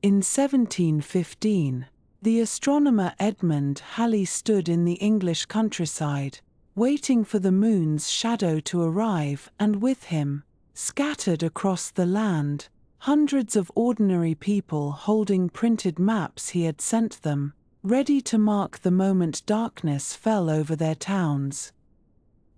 In 1715, the astronomer Edmund Halley stood in the English countryside, waiting for the moon's shadow to arrive, and with him, scattered across the land, hundreds of ordinary people holding printed maps he had sent them, ready to mark the moment darkness fell over their towns.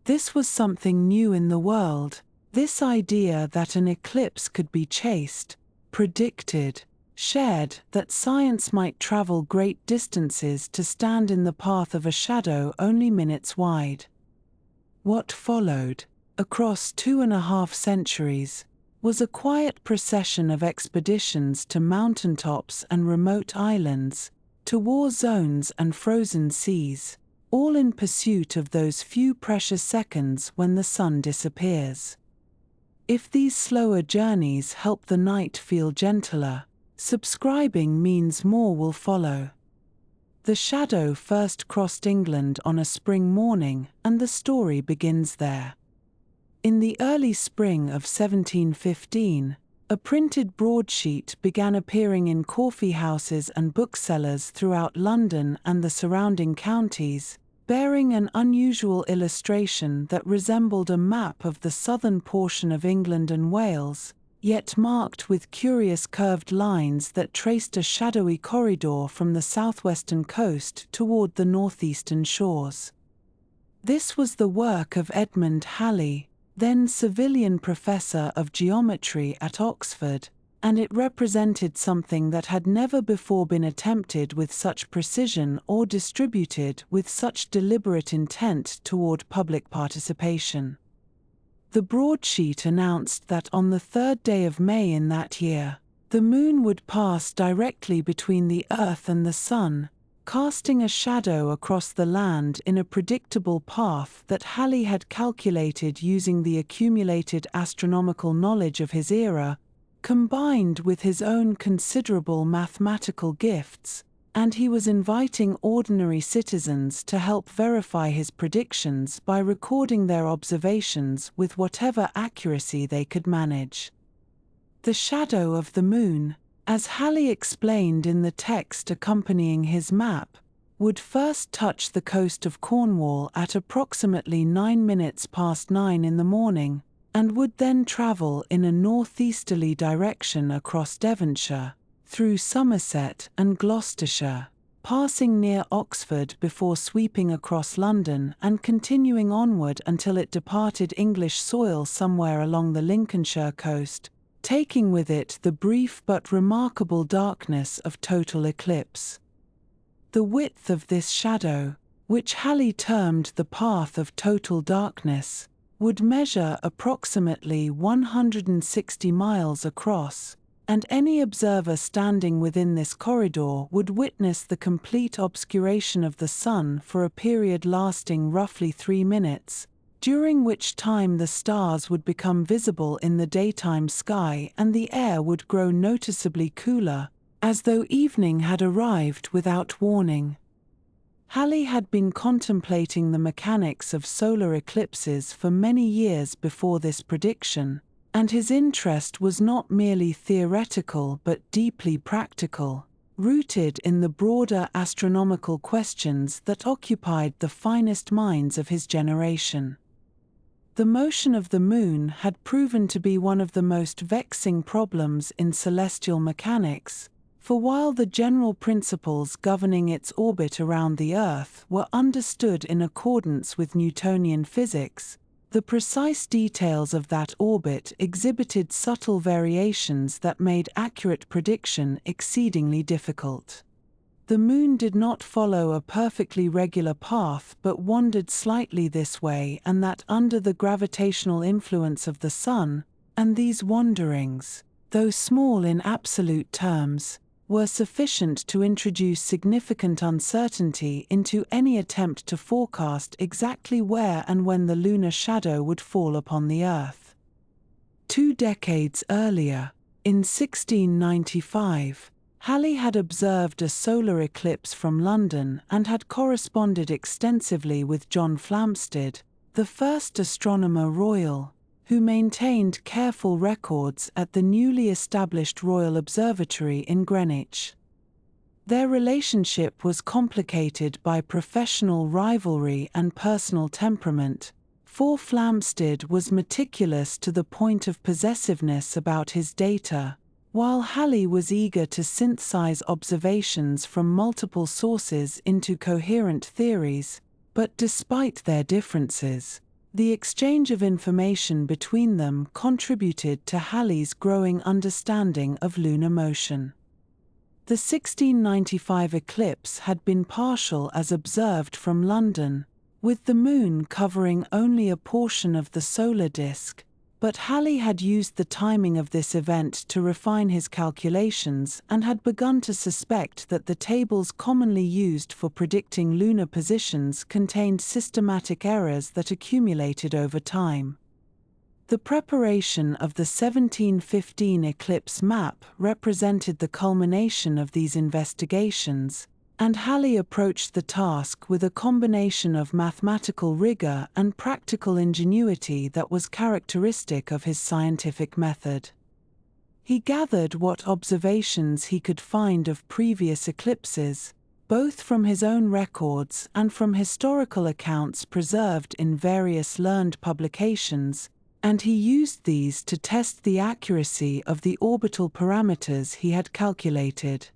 This was something new in the world, this idea that an eclipse could be chased, predicted, shared, that science might travel great distances to stand in the path of a shadow only minutes wide. What followed, across 2.5 centuries, was a quiet procession of expeditions to mountaintops and remote islands, to war zones and frozen seas, all in pursuit of those few precious seconds when the sun disappears. If these slower journeys help the night feel gentler, subscribing means more will follow. The shadow first crossed England on a spring morning, and the story begins there. In the early spring of 1715, a printed broadsheet began appearing in coffee houses and booksellers throughout London and the surrounding counties, bearing an unusual illustration that resembled a map of the southern portion of England and Wales, yet marked with curious curved lines that traced a shadowy corridor from the southwestern coast toward the northeastern shores. This was the work of Edmund Halley, then Savilian professor of geometry at Oxford, and it represented something that had never before been attempted with such precision or distributed with such deliberate intent toward public participation. The broadsheet announced that on the 3rd day of May in that year, the moon would pass directly between the Earth and the Sun, casting a shadow across the land in a predictable path that Halley had calculated using the accumulated astronomical knowledge of his era, combined with his own considerable mathematical gifts, and he was inviting ordinary citizens to help verify his predictions by recording their observations with whatever accuracy they could manage. The shadow of the moon, as Halley explained in the text accompanying his map, would first touch the coast of Cornwall at approximately 9 in the morning, and would then travel in a northeasterly direction across Devonshire, through Somerset and Gloucestershire, passing near Oxford before sweeping across London and continuing onward until it departed English soil somewhere along the Lincolnshire coast, taking with it the brief but remarkable darkness of total eclipse. The width of this shadow, which Halley termed the path of total darkness, would measure approximately 160 miles across, and any observer standing within this corridor would witness the complete obscuration of the sun for a period lasting roughly 3 minutes, during which time the stars would become visible in the daytime sky and the air would grow noticeably cooler, as though evening had arrived without warning. Halley had been contemplating the mechanics of solar eclipses for many years before this prediction, and his interest was not merely theoretical but deeply practical, rooted in the broader astronomical questions that occupied the finest minds of his generation. The motion of the moon had proven to be one of the most vexing problems in celestial mechanics, for while the general principles governing its orbit around the Earth were understood in accordance with Newtonian physics, the precise details of that orbit exhibited subtle variations that made accurate prediction exceedingly difficult. The moon did not follow a perfectly regular path but wandered slightly this way and that under the gravitational influence of the sun, and these wanderings, though small in absolute terms, were sufficient to introduce significant uncertainty into any attempt to forecast exactly where and when the lunar shadow would fall upon the Earth. 2 decades earlier, in 1695, Halley had observed a solar eclipse from London and had corresponded extensively with John Flamsteed, the first Astronomer Royal, who maintained careful records at the newly established Royal Observatory in Greenwich. Their relationship was complicated by professional rivalry and personal temperament, for Flamsteed was meticulous to the point of possessiveness about his data, while Halley was eager to synthesize observations from multiple sources into coherent theories. But despite their differences, the exchange of information between them contributed to Halley's growing understanding of lunar motion. The 1695 eclipse had been partial as observed from London, with the Moon covering only a portion of the solar disk, but Halley had used the timing of this event to refine his calculations and had begun to suspect that the tables commonly used for predicting lunar positions contained systematic errors that accumulated over time. The preparation of the 1715 eclipse map represented the culmination of these investigations, and Halley approached the task with a combination of mathematical rigor and practical ingenuity that was characteristic of his scientific method. He gathered what observations he could find of previous eclipses, both from his own records and from historical accounts preserved in various learned publications, and he used these to test the accuracy of the orbital parameters he had calculated.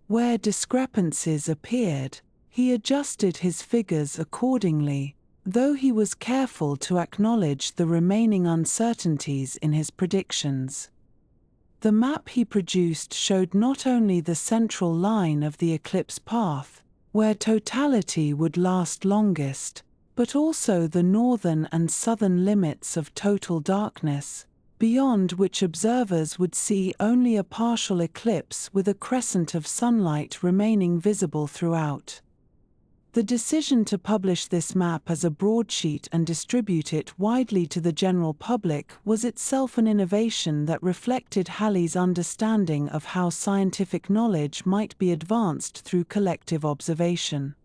Where discrepancies appeared, he adjusted his figures accordingly, though he was careful to acknowledge the remaining uncertainties in his predictions. The map he produced showed not only the central line of the eclipse path, where totality would last longest, but also the northern and southern limits of total darkness, beyond which observers would see only a partial eclipse with a crescent of sunlight remaining visible throughout. The decision to publish this map as a broadsheet and distribute it widely to the general public was itself an innovation that reflected Halley's understanding of how scientific knowledge might be advanced through collective observation.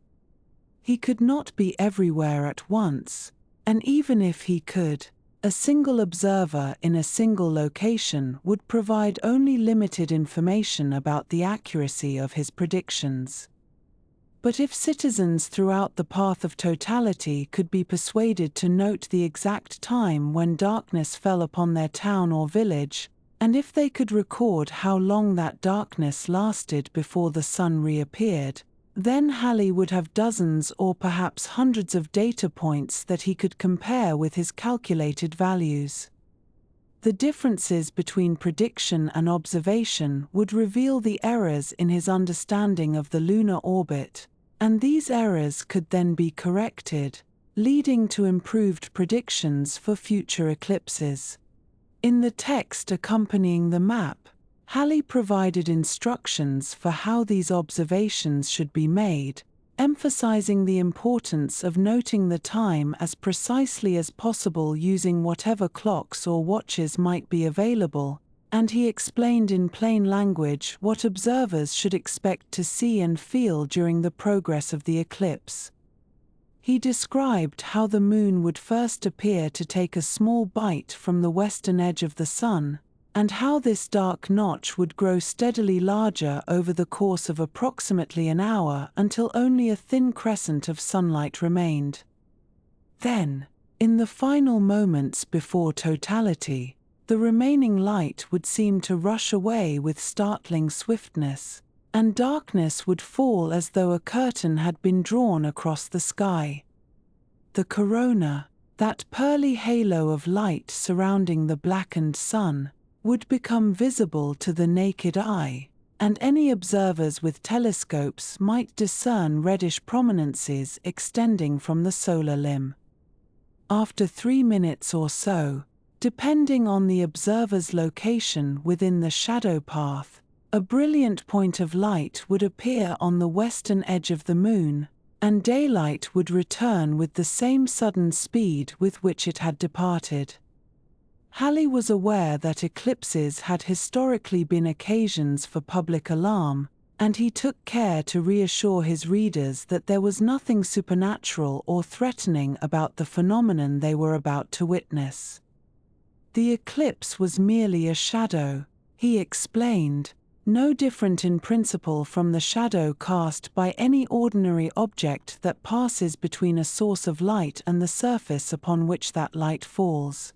He could not be everywhere at once, and even if he could, a single observer in a single location would provide only limited information about the accuracy of his predictions. But if citizens throughout the path of totality could be persuaded to note the exact time when darkness fell upon their town or village, and if they could record how long that darkness lasted before the sun reappeared, then Halley would have dozens or perhaps hundreds of data points that he could compare with his calculated values. The differences between prediction and observation would reveal the errors in his understanding of the lunar orbit, and these errors could then be corrected, leading to improved predictions for future eclipses. In the text accompanying the map, Halley provided instructions for how these observations should be made, emphasizing the importance of noting the time as precisely as possible using whatever clocks or watches might be available, and he explained in plain language what observers should expect to see and feel during the progress of the eclipse. He described how the Moon would first appear to take a small bite from the western edge of the Sun, and how this dark notch would grow steadily larger over the course of approximately an hour until only a thin crescent of sunlight remained. Then, in the final moments before totality, the remaining light would seem to rush away with startling swiftness, and darkness would fall as though a curtain had been drawn across the sky. The corona, that pearly halo of light surrounding the blackened sun, would become visible to the naked eye, and any observers with telescopes might discern reddish prominences extending from the solar limb. After 3 minutes or so, depending on the observer's location within the shadow path, a brilliant point of light would appear on the western edge of the Moon, and daylight would return with the same sudden speed with which it had departed. Halley was aware that eclipses had historically been occasions for public alarm, and he took care to reassure his readers that there was nothing supernatural or threatening about the phenomenon they were about to witness. The eclipse was merely a shadow, he explained, no different in principle from the shadow cast by any ordinary object that passes between a source of light and the surface upon which that light falls.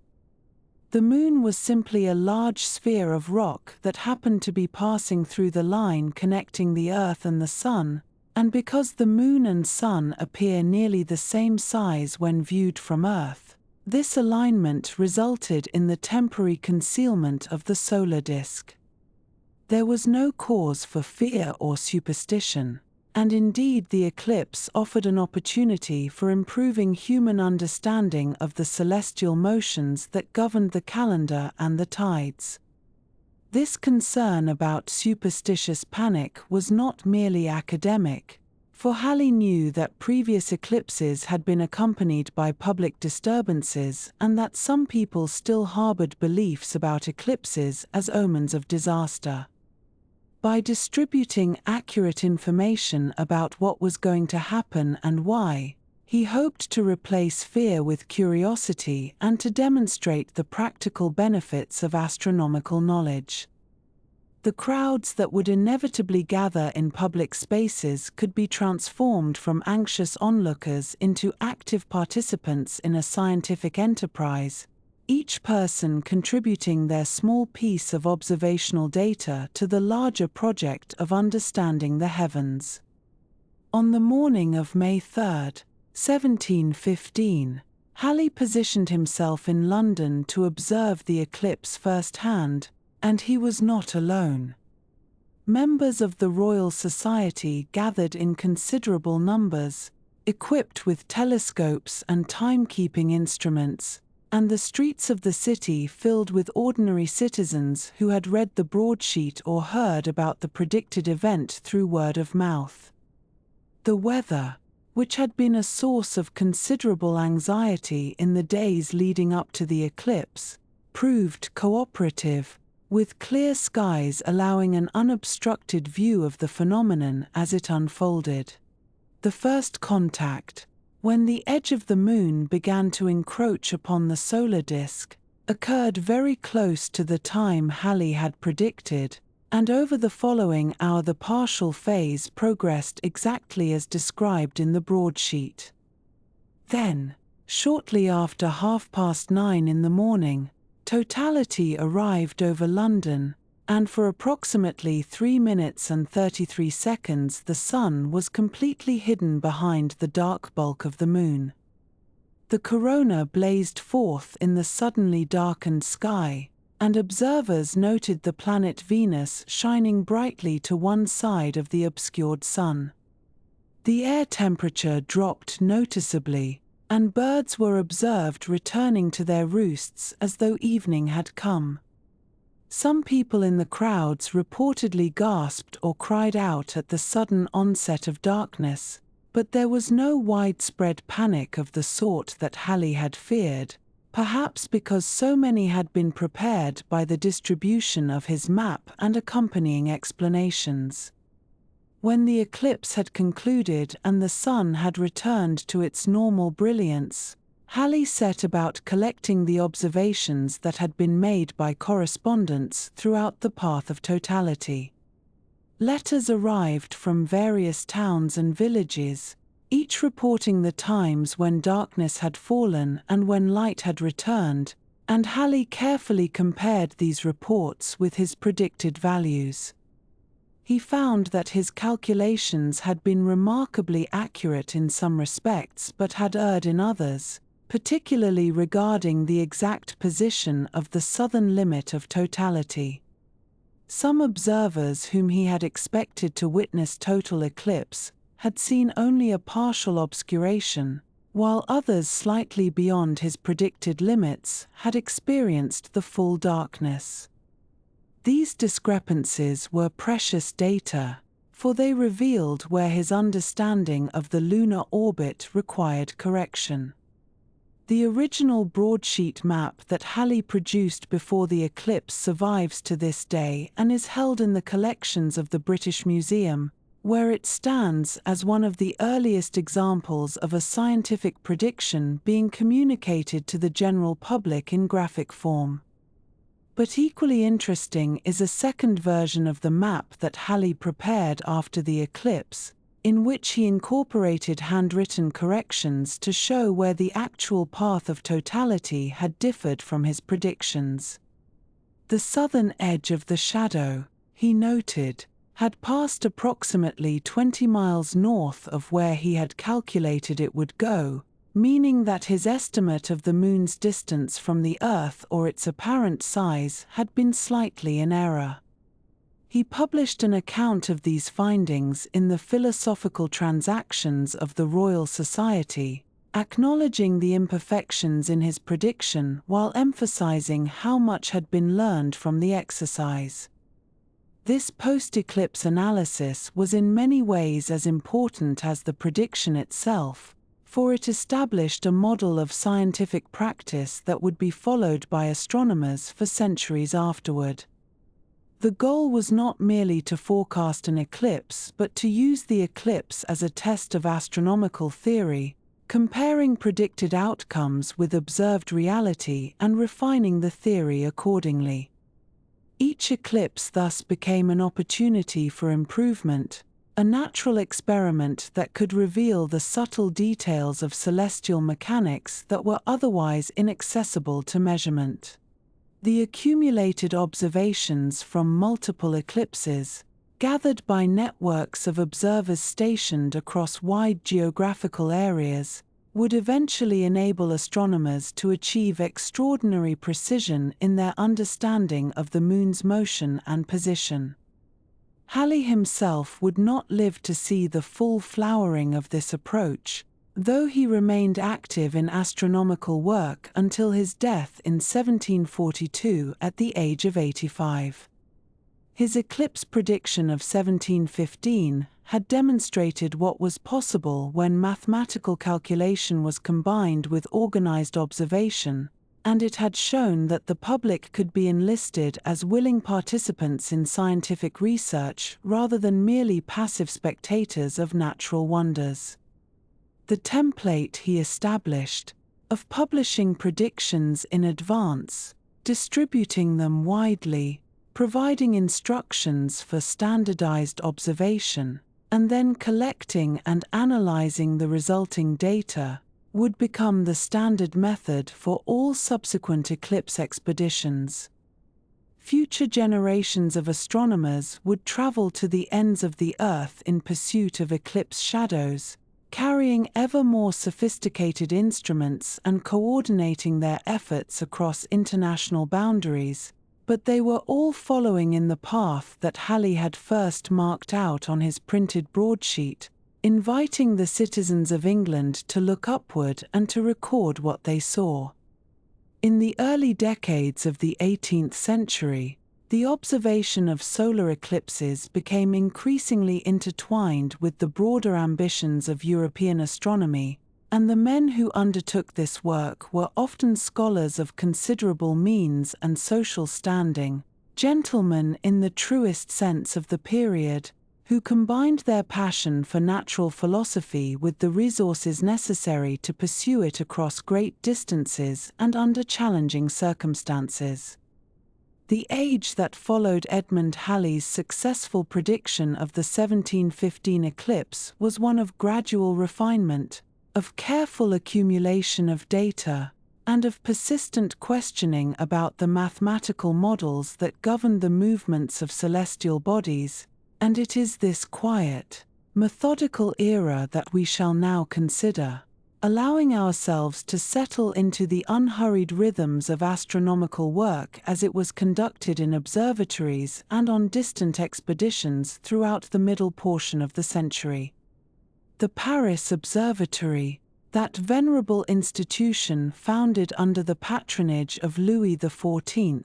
The moon was simply a large sphere of rock that happened to be passing through the line connecting the Earth and the Sun, and because the moon and Sun appear nearly the same size when viewed from Earth, this alignment resulted in the temporary concealment of the solar disk. There was no cause for fear or superstition, and indeed the eclipse offered an opportunity for improving human understanding of the celestial motions that governed the calendar and the tides. This concern about superstitious panic was not merely academic, for Halley knew that previous eclipses had been accompanied by public disturbances and that some people still harbored beliefs about eclipses as omens of disaster. By distributing accurate information about what was going to happen and why, he hoped to replace fear with curiosity and to demonstrate the practical benefits of astronomical knowledge. The crowds that would inevitably gather in public spaces could be transformed from anxious onlookers into active participants in a scientific enterprise, each person contributing their small piece of observational data to the larger project of understanding the heavens. On the morning of May 3, 1715, Halley positioned himself in London to observe the eclipse firsthand, and he was not alone. Members of the Royal Society gathered in considerable numbers, equipped with telescopes and timekeeping instruments, and the streets of the city filled with ordinary citizens who had read the broadsheet or heard about the predicted event through word of mouth. The weather, which had been a source of considerable anxiety in the days leading up to the eclipse, proved cooperative, with clear skies allowing an unobstructed view of the phenomenon as it unfolded. The first contact, when the edge of the moon began to encroach upon the solar disk, occurred very close to the time Halley had predicted, and over the following hour the partial phase progressed exactly as described in the broadsheet. Then, shortly after 9:30 in the morning, totality arrived over London, and for approximately 3 minutes and 33 seconds the sun was completely hidden behind the dark bulk of the moon. The corona blazed forth in the suddenly darkened sky, and observers noted the planet Venus shining brightly to one side of the obscured sun. The air temperature dropped noticeably, and birds were observed returning to their roosts as though evening had come. Some people in the crowds reportedly gasped or cried out at the sudden onset of darkness, but there was no widespread panic of the sort that Halley had feared, perhaps because so many had been prepared by the distribution of his map and accompanying explanations. When the eclipse had concluded and the sun had returned to its normal brilliance, Halley set about collecting the observations that had been made by correspondents throughout the path of totality. Letters arrived from various towns and villages, each reporting the times when darkness had fallen and when light had returned, and Halley carefully compared these reports with his predicted values. He found that his calculations had been remarkably accurate in some respects but had erred in others, particularly regarding the exact position of the southern limit of totality. Some observers whom he had expected to witness total eclipse had seen only a partial obscuration, while others slightly beyond his predicted limits had experienced the full darkness. These discrepancies were precious data, for they revealed where his understanding of the lunar orbit required correction. The original broadsheet map that Halley produced before the eclipse survives to this day and is held in the collections of the British Museum, where it stands as one of the earliest examples of a scientific prediction being communicated to the general public in graphic form. But equally interesting is a second version of the map that Halley prepared after the eclipse, in which he incorporated handwritten corrections to show where the actual path of totality had differed from his predictions. The southern edge of the shadow, he noted, had passed approximately 20 miles north of where he had calculated it would go, meaning that his estimate of the Moon's distance from the Earth or its apparent size had been slightly in error. He published an account of these findings in the Philosophical Transactions of the Royal Society, acknowledging the imperfections in his prediction while emphasizing how much had been learned from the exercise. This post-eclipse analysis was in many ways as important as the prediction itself, for it established a model of scientific practice that would be followed by astronomers for centuries afterward. The goal was not merely to forecast an eclipse but to use the eclipse as a test of astronomical theory, comparing predicted outcomes with observed reality and refining the theory accordingly. Each eclipse thus became an opportunity for improvement, a natural experiment that could reveal the subtle details of celestial mechanics that were otherwise inaccessible to measurement. The accumulated observations from multiple eclipses, gathered by networks of observers stationed across wide geographical areas, would eventually enable astronomers to achieve extraordinary precision in their understanding of the Moon's motion and position. Halley himself would not live to see the full flowering of this approach, though he remained active in astronomical work until his death in 1742 at the age of 85. His eclipse prediction of 1715 had demonstrated what was possible when mathematical calculation was combined with organized observation, and it had shown that the public could be enlisted as willing participants in scientific research rather than merely passive spectators of natural wonders. The template he established, of publishing predictions in advance, distributing them widely, providing instructions for standardized observation, and then collecting and analyzing the resulting data, would become the standard method for all subsequent eclipse expeditions. Future generations of astronomers would travel to the ends of the Earth in pursuit of eclipse shadows, carrying ever more sophisticated instruments and coordinating their efforts across international boundaries, but they were all following in the path that Halley had first marked out on his printed broadsheet, inviting the citizens of England to look upward and to record what they saw. In the early decades of the 18th century, the observation of solar eclipses became increasingly intertwined with the broader ambitions of European astronomy, and the men who undertook this work were often scholars of considerable means and social standing, gentlemen in the truest sense of the period, who combined their passion for natural philosophy with the resources necessary to pursue it across great distances and under challenging circumstances. The age that followed Edmund Halley's successful prediction of the 1715 eclipse was one of gradual refinement, of careful accumulation of data, and of persistent questioning about the mathematical models that govern the movements of celestial bodies, and it is this quiet, methodical era that we shall now consider, allowing ourselves to settle into the unhurried rhythms of astronomical work as it was conducted in observatories and on distant expeditions throughout the middle portion of the century. The Paris Observatory, that venerable institution founded under the patronage of Louis XIV,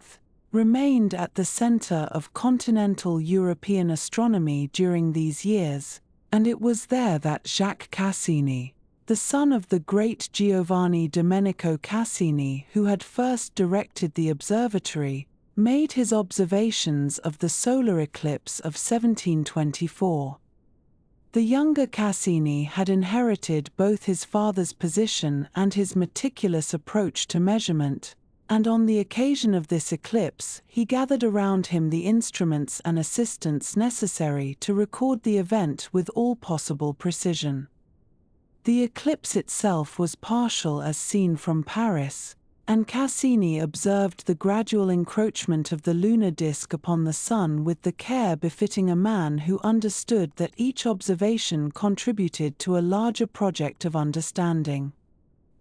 remained at the center of continental European astronomy during these years, and it was there that Jacques Cassini, the son of the great Giovanni Domenico Cassini who had first directed the observatory, made his observations of the solar eclipse of 1724. The younger Cassini had inherited both his father's position and his meticulous approach to measurement, and on the occasion of this eclipse, he gathered around him the instruments and assistants necessary to record the event with all possible precision. The eclipse itself was partial as seen from Paris, and Cassini observed the gradual encroachment of the lunar disk upon the Sun with the care befitting a man who understood that each observation contributed to a larger project of understanding.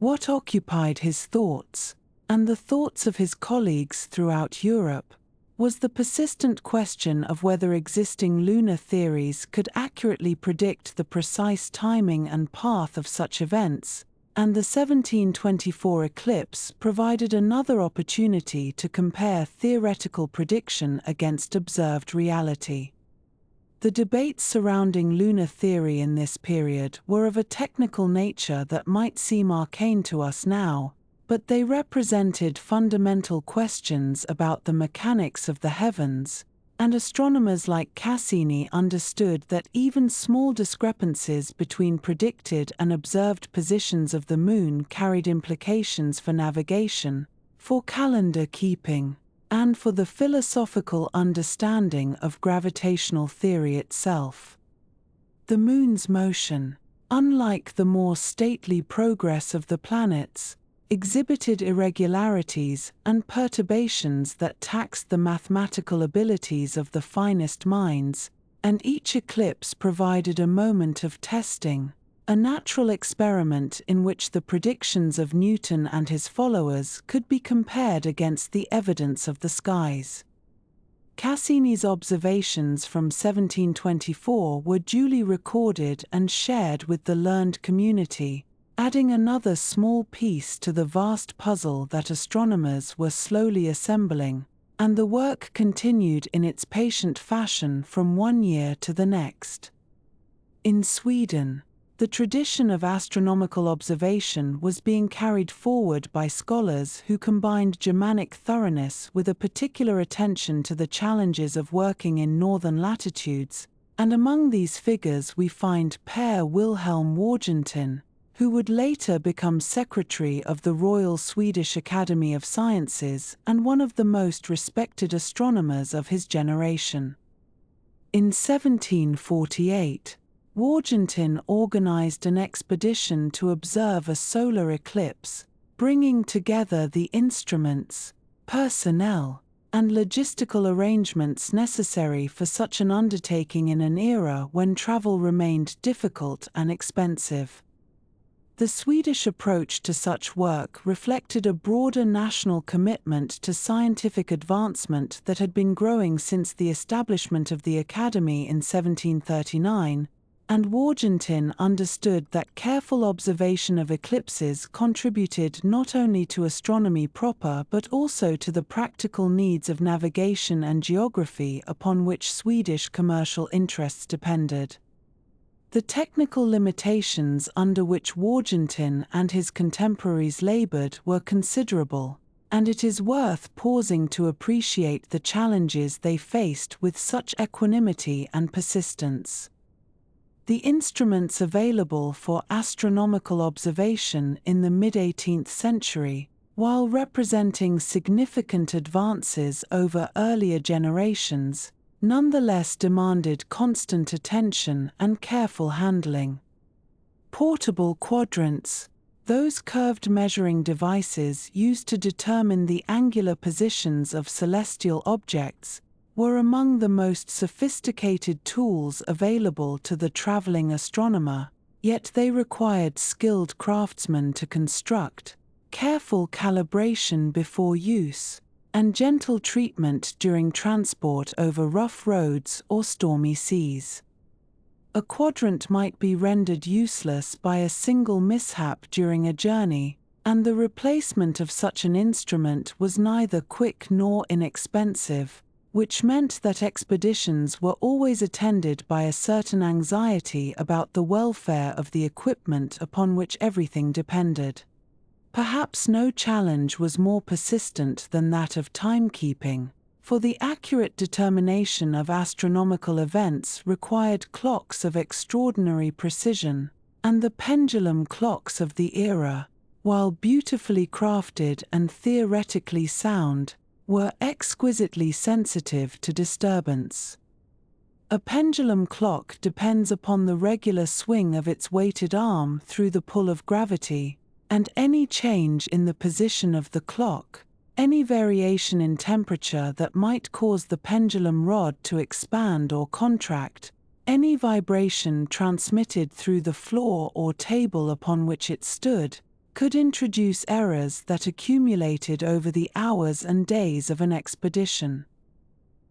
What occupied his thoughts, and the thoughts of his colleagues throughout Europe, was the persistent question of whether existing lunar theories could accurately predict the precise timing and path of such events, and the 1724 eclipse provided another opportunity to compare theoretical prediction against observed reality. The debates surrounding lunar theory in this period were of a technical nature that might seem arcane to us now, but they represented fundamental questions about the mechanics of the heavens, and astronomers like Cassini understood that even small discrepancies between predicted and observed positions of the Moon carried implications for navigation, for calendar keeping, and for the philosophical understanding of gravitational theory itself. The Moon's motion, unlike the more stately progress of the planets, exhibited irregularities and perturbations that taxed the mathematical abilities of the finest minds, and each eclipse provided a moment of testing, a natural experiment in which the predictions of Newton and his followers could be compared against the evidence of the skies. Cassini's observations from 1724 were duly recorded and shared with the learned community, adding another small piece to the vast puzzle that astronomers were slowly assembling, and the work continued in its patient fashion from one year to the next. In Sweden, the tradition of astronomical observation was being carried forward by scholars who combined Germanic thoroughness with a particular attention to the challenges of working in northern latitudes, and among these figures we find Per Wilhelm Wargentin, who would later become secretary of the Royal Swedish Academy of Sciences and one of the most respected astronomers of his generation. In 1748, Wargentin organized an expedition to observe a solar eclipse, bringing together the instruments, personnel, and logistical arrangements necessary for such an undertaking in an era when travel remained difficult and expensive. The Swedish approach to such work reflected a broader national commitment to scientific advancement that had been growing since the establishment of the Academy in 1739, and Wargentin understood that careful observation of eclipses contributed not only to astronomy proper but also to the practical needs of navigation and geography upon which Swedish commercial interests depended. The technical limitations under which Wargentin and his contemporaries labored were considerable, and it is worth pausing to appreciate the challenges they faced with such equanimity and persistence. The instruments available for astronomical observation in the mid-18th century, while representing significant advances over earlier generations, nonetheless demanded constant attention and careful handling. Portable quadrants, those curved measuring devices used to determine the angular positions of celestial objects, were among the most sophisticated tools available to the traveling astronomer, yet they required skilled craftsmen to construct, careful calibration before use, and gentle treatment during transport over rough roads or stormy seas. A quadrant might be rendered useless by a single mishap during a journey, and the replacement of such an instrument was neither quick nor inexpensive, which meant that expeditions were always attended by a certain anxiety about the welfare of the equipment upon which everything depended. Perhaps no challenge was more persistent than that of timekeeping, For the accurate determination of astronomical events required clocks of extraordinary precision, and the pendulum clocks of the era, while beautifully crafted and theoretically sound, were exquisitely sensitive to disturbance. A pendulum clock depends upon the regular swing of its weighted arm through the pull of gravity, and any change in the position of the clock, any variation in temperature that might cause the pendulum rod to expand or contract, any vibration transmitted through the floor or table upon which it stood, could introduce errors that accumulated over the hours and days of an expedition.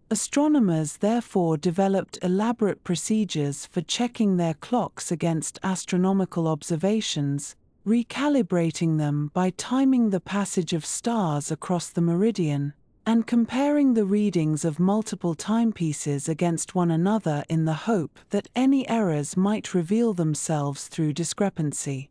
Astronomers therefore developed elaborate procedures for checking their clocks against astronomical observations, recalibrating them by timing the passage of stars across the meridian, and comparing the readings of multiple timepieces against one another in the hope that any errors might reveal themselves through discrepancy.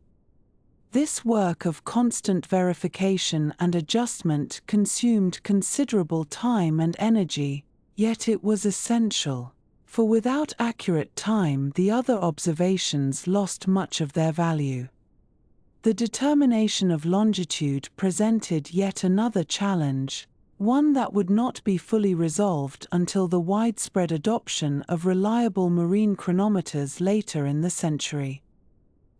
This work of constant verification and adjustment consumed considerable time and energy, yet it was essential, for without accurate time the other observations lost much of their value. The determination of longitude presented yet another challenge, one that would not be fully resolved until the widespread adoption of reliable marine chronometers later in the century.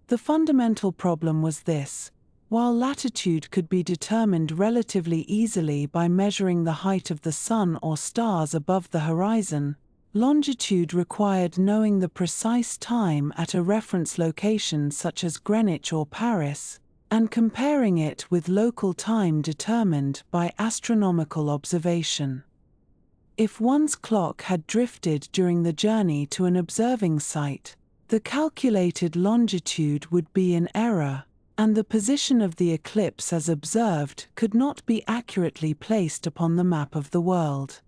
The fundamental problem was this: while latitude could be determined relatively easily by measuring the height of the sun or stars above the horizon, longitude required knowing the precise time at a reference location such as Greenwich or Paris, and comparing it with local time determined by astronomical observation. If one's clock had drifted during the journey to an observing site, the calculated longitude would be in error, and the position of the eclipse as observed could not be accurately placed upon the map of the world.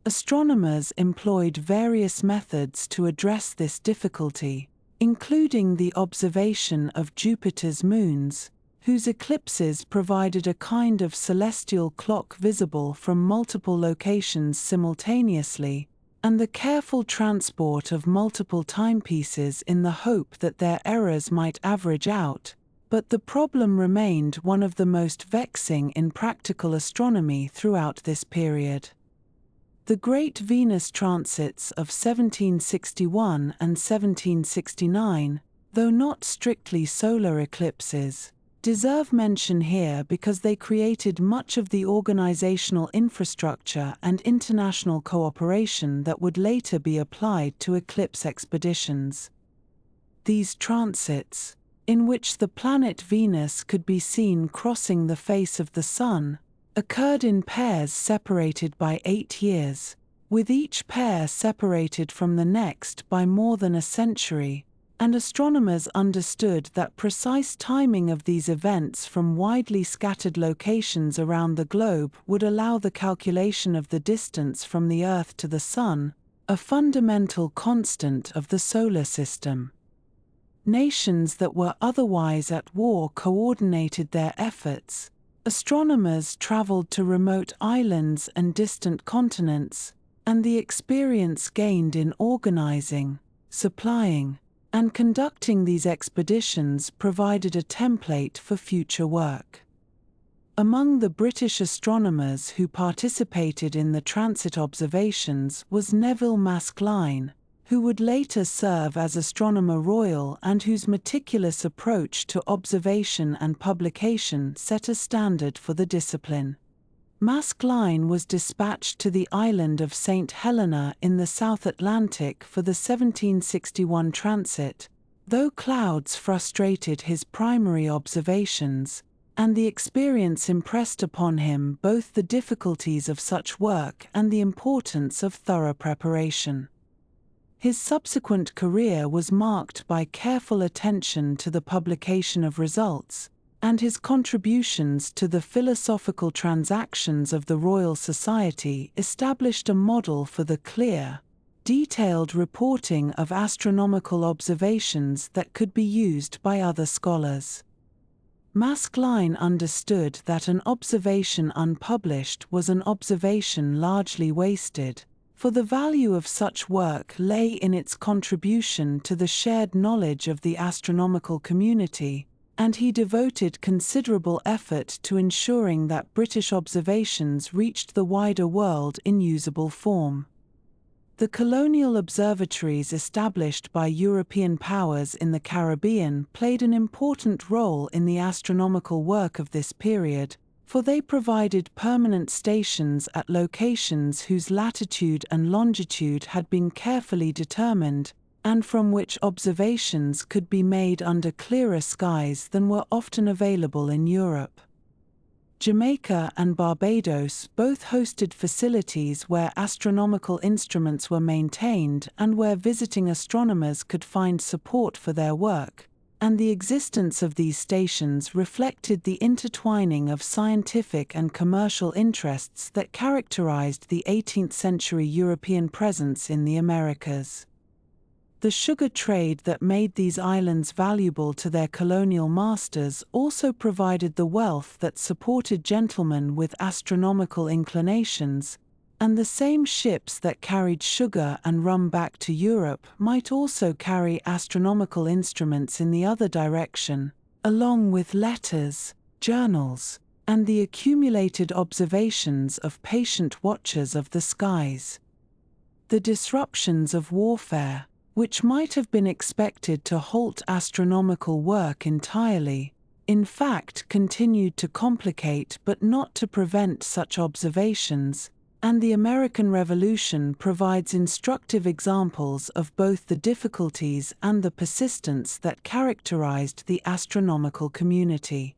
Astronomers employed various methods to address this difficulty, including the observation of Jupiter's moons, whose eclipses provided a kind of celestial clock visible from multiple locations simultaneously, and the careful transport of multiple timepieces in the hope that their errors might average out, but the problem remained one of the most vexing in practical astronomy throughout this period. The great Venus transits of 1761 and 1769, though not strictly solar eclipses, deserve mention here because they created much of the organizational infrastructure and international cooperation that would later be applied to eclipse expeditions. These transits, in which the planet Venus could be seen crossing the face of the Sun, occurred in pairs separated by 8 years, with each pair separated from the next by more than a century, and astronomers understood that precise timing of these events from widely scattered locations around the globe would allow the calculation of the distance from the Earth to the Sun, a fundamental constant of the solar system. Nations that were otherwise at war coordinated their efforts. Astronomers traveled to remote islands and distant continents, and the experience gained in organizing, supplying, and conducting these expeditions provided a template for future work. Among the British astronomers who participated in the transit observations was Neville Maskelyne, who would later serve as Astronomer Royal and whose meticulous approach to observation and publication set a standard for the discipline. Maskelyne was dispatched to the island of St. Helena in the South Atlantic for the 1761 transit, though clouds frustrated his primary observations, and the experience impressed upon him both the difficulties of such work and the importance of thorough preparation. His subsequent career was marked by careful attention to the publication of results, and his contributions to the philosophical transactions of the Royal Society established a model for the clear, detailed reporting of astronomical observations that could be used by other scholars. Maskelyne understood that an observation unpublished was an observation largely wasted, for the value of such work lay in its contribution to the shared knowledge of the astronomical community, and he devoted considerable effort to ensuring that British observations reached the wider world in usable form. The colonial observatories established by European powers in the Caribbean played an important role in the astronomical work of this period, for they provided permanent stations at locations whose latitude and longitude had been carefully determined, and from which observations could be made under clearer skies than were often available in Europe. Jamaica and Barbados both hosted facilities where astronomical instruments were maintained and where visiting astronomers could find support for their work, and the existence of these stations reflected the intertwining of scientific and commercial interests that characterized the 18th-century European presence in the Americas. The sugar trade that made these islands valuable to their colonial masters also provided the wealth that supported gentlemen with astronomical inclinations, and the same ships that carried sugar and rum back to Europe might also carry astronomical instruments in the other direction, along with letters, journals, and the accumulated observations of patient watchers of the skies. The disruptions of warfare, which might have been expected to halt astronomical work entirely, in fact continued to complicate but not to prevent such observations, and the American Revolution provides instructive examples of both the difficulties and the persistence that characterized the astronomical community.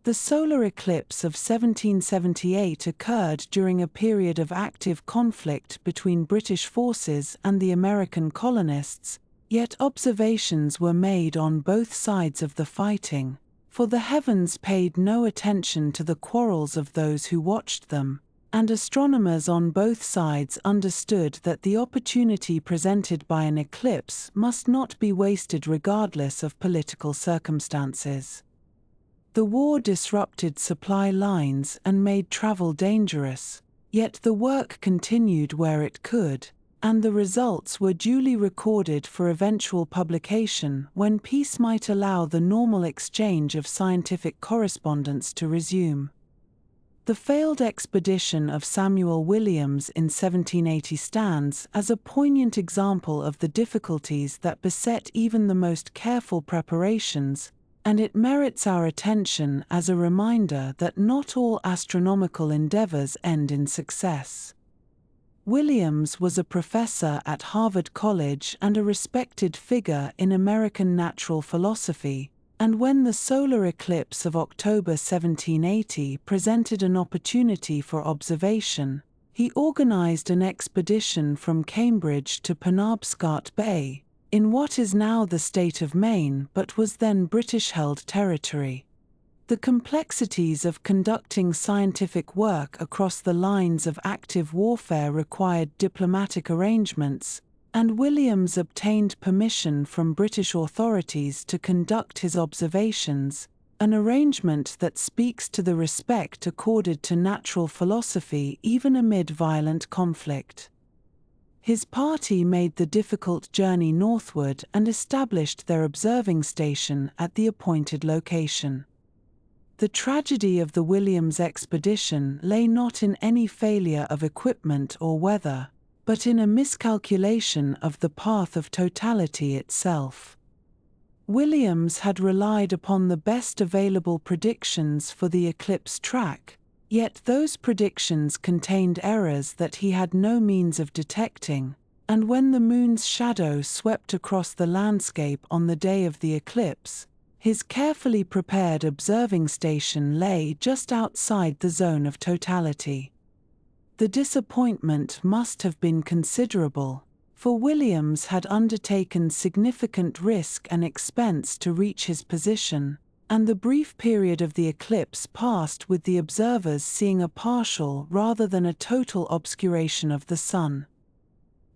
The solar eclipse of 1778 occurred during a period of active conflict between British forces and the American colonists, yet observations were made on both sides of the fighting, for the heavens paid no attention to the quarrels of those who watched them, and astronomers on both sides understood that the opportunity presented by an eclipse must not be wasted regardless of political circumstances. The war disrupted supply lines and made travel dangerous, yet the work continued where it could, and the results were duly recorded for eventual publication when peace might allow the normal exchange of scientific correspondence to resume. The failed expedition of Samuel Williams in 1780 stands as a poignant example of the difficulties that beset even the most careful preparations, and it merits our attention as a reminder that not all astronomical endeavors end in success. Williams was a professor at Harvard College and a respected figure in American natural philosophy, and when the solar eclipse of October 1780 presented an opportunity for observation, he organized an expedition from Cambridge to Penobscot Bay, in what is now the state of Maine but was then British-held territory. The complexities of conducting scientific work across the lines of active warfare required diplomatic arrangements, and Williams obtained permission from British authorities to conduct his observations, an arrangement that speaks to the respect accorded to natural philosophy even amid violent conflict. His party made the difficult journey northward and established their observing station at the appointed location. The tragedy of the Williams expedition lay not in any failure of equipment or weather, but in a miscalculation of the path of totality itself. Williams had relied upon the best available predictions for the eclipse track, yet those predictions contained errors that he had no means of detecting, and when the moon's shadow swept across the landscape on the day of the eclipse, his carefully prepared observing station lay just outside the zone of totality. The disappointment must have been considerable, for Williams had undertaken significant risk and expense to reach his position, and the brief period of the eclipse passed with the observers seeing a partial rather than a total obscuration of the sun.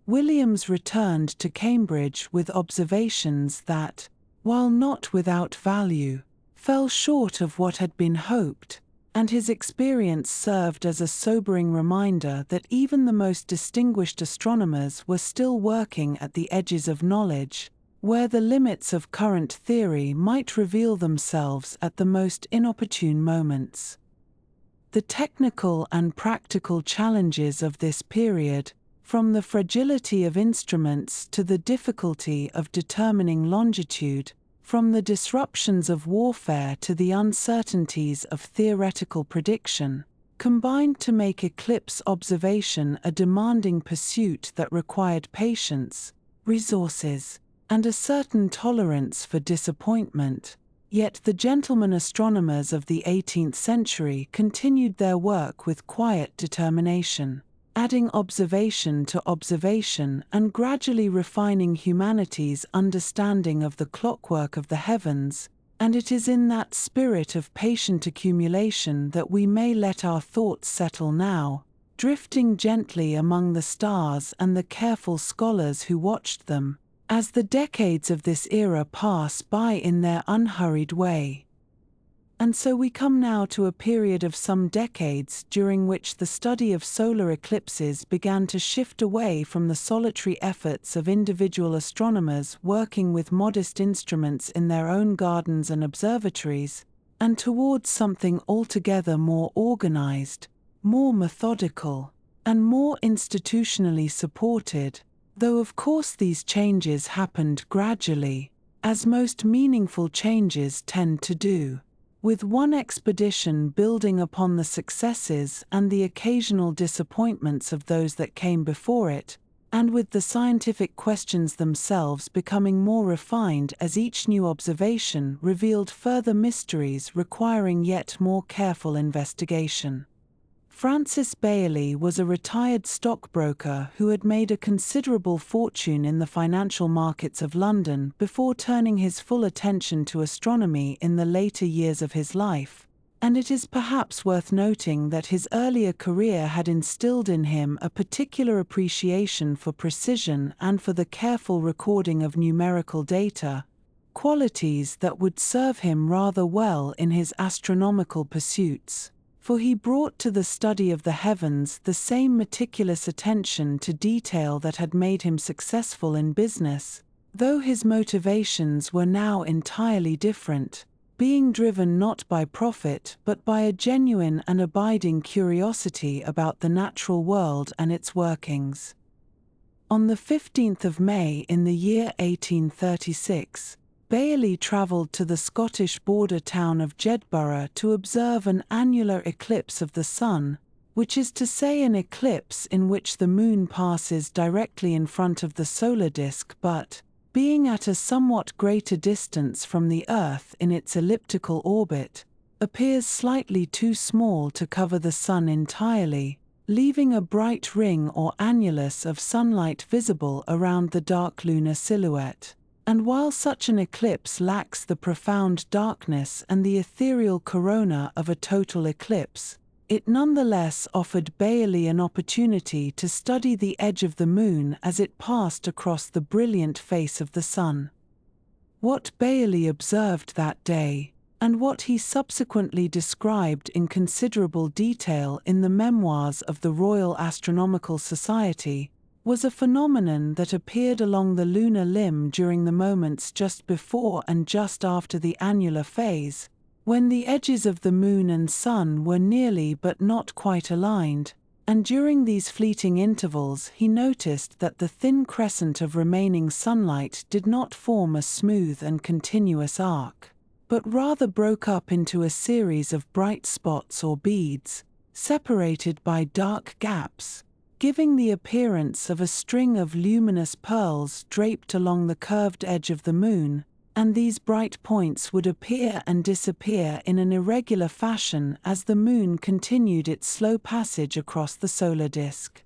Williams returned to Cambridge with observations that, while not without value, fell short of what had been hoped, and his experience served as a sobering reminder that even the most distinguished astronomers were still working at the edges of knowledge, where the limits of current theory might reveal themselves at the most inopportune moments. The technical and practical challenges of this period, from the fragility of instruments to the difficulty of determining longitude, from the disruptions of warfare to the uncertainties of theoretical prediction, combined to make eclipse observation a demanding pursuit that required patience, resources, and a certain tolerance for disappointment. Yet the gentlemen astronomers of the 18th century continued their work with quiet determination, adding observation to observation and gradually refining humanity's understanding of the clockwork of the heavens, and it is in that spirit of patient accumulation that we may let our thoughts settle now, drifting gently among the stars and the careful scholars who watched them, as the decades of this era pass by in their unhurried way. And so we come now to a period of some decades during which the study of solar eclipses began to shift away from the solitary efforts of individual astronomers working with modest instruments in their own gardens and observatories, and towards something altogether more organized, more methodical, and more institutionally supported, though of course these changes happened gradually, as most meaningful changes tend to do, with one expedition building upon the successes and the occasional disappointments of those that came before it, and with the scientific questions themselves becoming more refined as each new observation revealed further mysteries requiring yet more careful investigation. Francis Baily was a retired stockbroker who had made a considerable fortune in the financial markets of London before turning his full attention to astronomy in the later years of his life, and it is perhaps worth noting that his earlier career had instilled in him a particular appreciation for precision and for the careful recording of numerical data, qualities that would serve him rather well in his astronomical pursuits. For he brought to the study of the heavens the same meticulous attention to detail that had made him successful in business, though his motivations were now entirely different, being driven not by profit but by a genuine and abiding curiosity about the natural world and its workings. On the 15th of May in the year 1836, Baily travelled to the Scottish border town of Jedburgh to observe an annular eclipse of the sun, which is to say an eclipse in which the moon passes directly in front of the solar disk but, being at a somewhat greater distance from the Earth in its elliptical orbit, appears slightly too small to cover the sun entirely, leaving a bright ring or annulus of sunlight visible around the dark lunar silhouette. And while such an eclipse lacks the profound darkness and the ethereal corona of a total eclipse, it nonetheless offered Baily an opportunity to study the edge of the moon as it passed across the brilliant face of the sun. What Baily observed that day, and what he subsequently described in considerable detail in the memoirs of the Royal Astronomical Society, was a phenomenon that appeared along the lunar limb during the moments just before and just after the annular phase, when the edges of the moon and sun were nearly but not quite aligned, and during these fleeting intervals he noticed that the thin crescent of remaining sunlight did not form a smooth and continuous arc, but rather broke up into a series of bright spots or beads, separated by dark gaps, giving the appearance of a string of luminous pearls draped along the curved edge of the moon, and these bright points would appear and disappear in an irregular fashion as the moon continued its slow passage across the solar disk.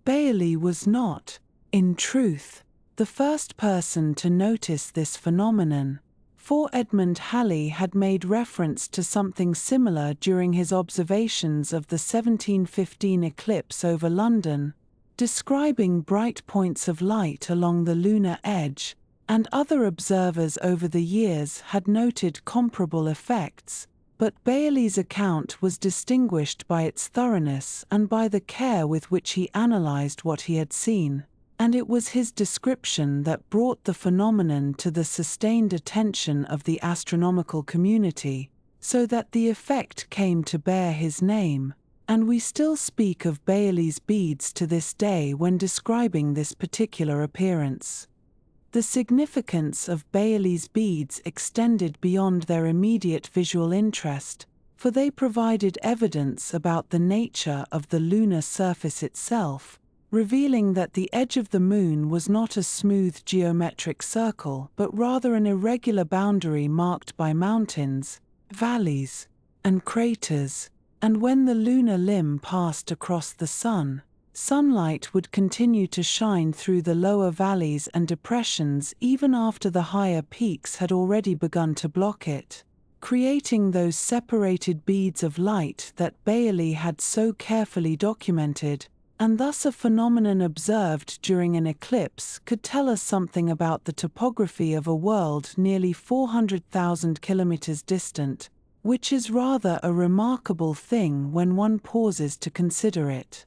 Baily was not, in truth, the first person to notice this phenomenon, for Edmund Halley had made reference to something similar during his observations of the 1715 eclipse over London, describing bright points of light along the lunar edge, and other observers over the years had noted comparable effects, but Baily's account was distinguished by its thoroughness and by the care with which he analyzed what he had seen, and it was his description that brought the phenomenon to the sustained attention of the astronomical community, so that the effect came to bear his name, and we still speak of Baily's beads to this day when describing this particular appearance. The significance of Baily's beads extended beyond their immediate visual interest, for they provided evidence about the nature of the lunar surface itself, revealing that the edge of the Moon was not a smooth geometric circle but rather an irregular boundary marked by mountains, valleys, and craters, and when the lunar limb passed across the Sun, sunlight would continue to shine through the lower valleys and depressions even after the higher peaks had already begun to block it, creating those separated beads of light that Baily had so carefully documented, and thus a phenomenon observed during an eclipse could tell us something about the topography of a world nearly 400,000 kilometers distant, which is rather a remarkable thing when one pauses to consider it.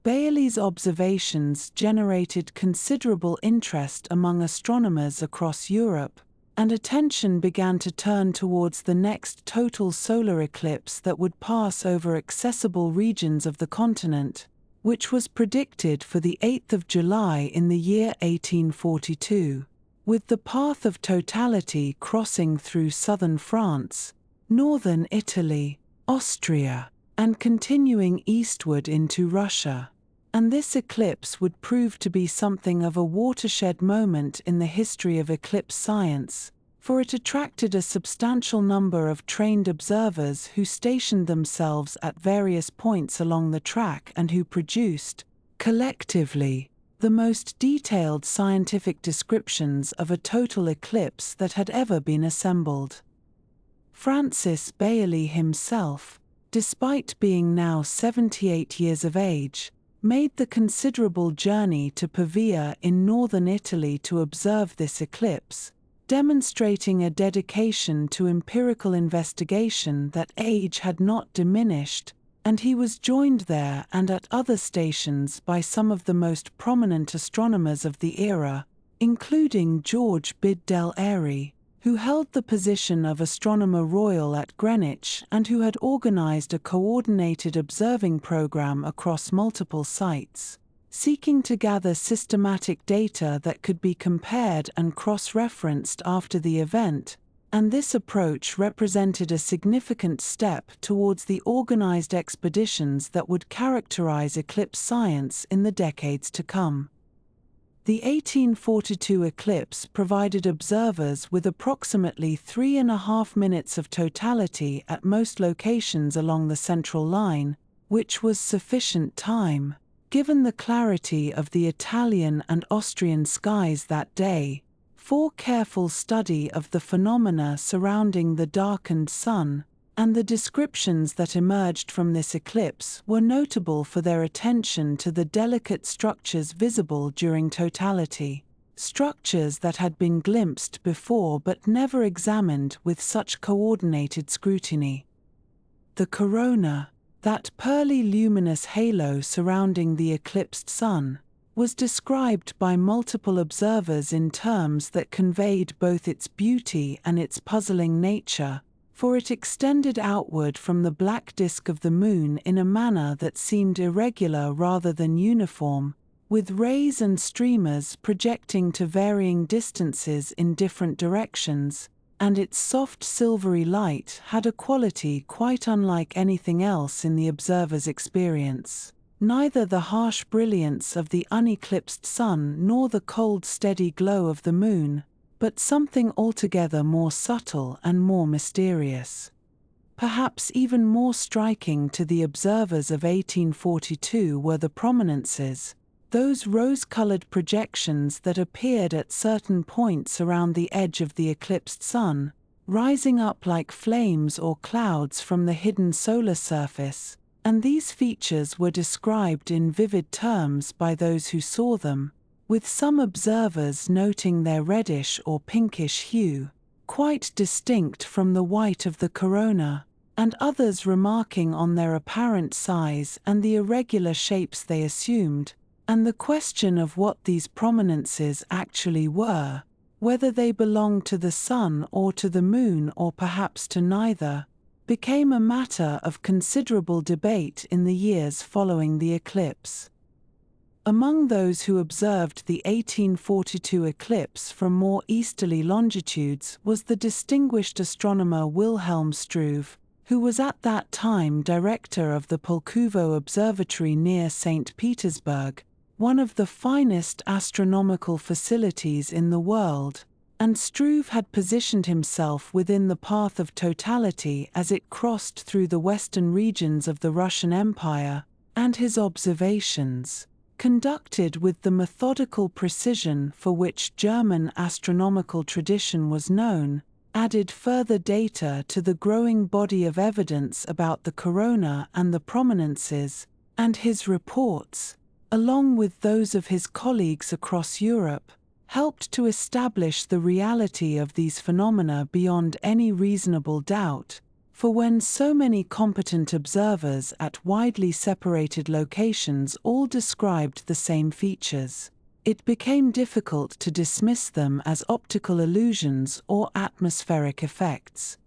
Baily's observations generated considerable interest among astronomers across Europe, and attention began to turn towards the next total solar eclipse that would pass over accessible regions of the continent, which was predicted for the 8th of July in the year 1842, with the path of totality crossing through southern France, northern Italy, Austria, and continuing eastward into Russia. And this eclipse would prove to be something of a watershed moment in the history of eclipse science, for it attracted a substantial number of trained observers who stationed themselves at various points along the track and who produced, collectively, the most detailed scientific descriptions of a total eclipse that had ever been assembled. Francis Baily himself, despite being now 78 years of age, made the considerable journey to Pavia in northern Italy to observe this eclipse, demonstrating a dedication to empirical investigation that age had not diminished, and he was joined there and at other stations by some of the most prominent astronomers of the era, including George Biddell Airy, who held the position of Astronomer Royal at Greenwich and who had organized a coordinated observing program across multiple sites, seeking to gather systematic data that could be compared and cross-referenced after the event, and this approach represented a significant step towards the organized expeditions that would characterize eclipse science in the decades to come. The 1842 eclipse provided observers with approximately 3.5 minutes of totality at most locations along the central line, which was sufficient time, given the clarity of the Italian and Austrian skies that day, for careful study of the phenomena surrounding the darkened Sun, and the descriptions that emerged from this eclipse were notable for their attention to the delicate structures visible during totality, structures that had been glimpsed before but never examined with such coordinated scrutiny. The corona, that pearly luminous halo surrounding the eclipsed Sun, was described by multiple observers in terms that conveyed both its beauty and its puzzling nature, for it extended outward from the black disk of the Moon in a manner that seemed irregular rather than uniform, with rays and streamers projecting to varying distances in different directions, and its soft silvery light had a quality quite unlike anything else in the observer's experience. Neither the harsh brilliance of the uneclipsed Sun nor the cold steady glow of the Moon, but something altogether more subtle and more mysterious. Perhaps even more striking to the observers of 1842 were the prominences, those rose-colored projections that appeared at certain points around the edge of the eclipsed Sun, rising up like flames or clouds from the hidden solar surface, and these features were described in vivid terms by those who saw them, with some observers noting their reddish or pinkish hue, quite distinct from the white of the corona, and others remarking on their apparent size and the irregular shapes they assumed, and the question of what these prominences actually were, whether they belonged to the Sun or to the Moon or perhaps to neither, became a matter of considerable debate in the years following the eclipse. Among those who observed the 1842 eclipse from more easterly longitudes was the distinguished astronomer Wilhelm Struve, who was at that time director of the Pulkovo Observatory near St. Petersburg, one of the finest astronomical facilities in the world, and Struve had positioned himself within the path of totality as it crossed through the western regions of the Russian Empire, and his observations, conducted with the methodical precision for which German astronomical tradition was known, added further data to the growing body of evidence about the corona and the prominences, and his reports, along with those of his colleagues across Europe, helped to establish the reality of these phenomena beyond any reasonable doubt, for when so many competent observers at widely separated locations all described the same features, it became difficult to dismiss them as optical illusions or atmospheric effects.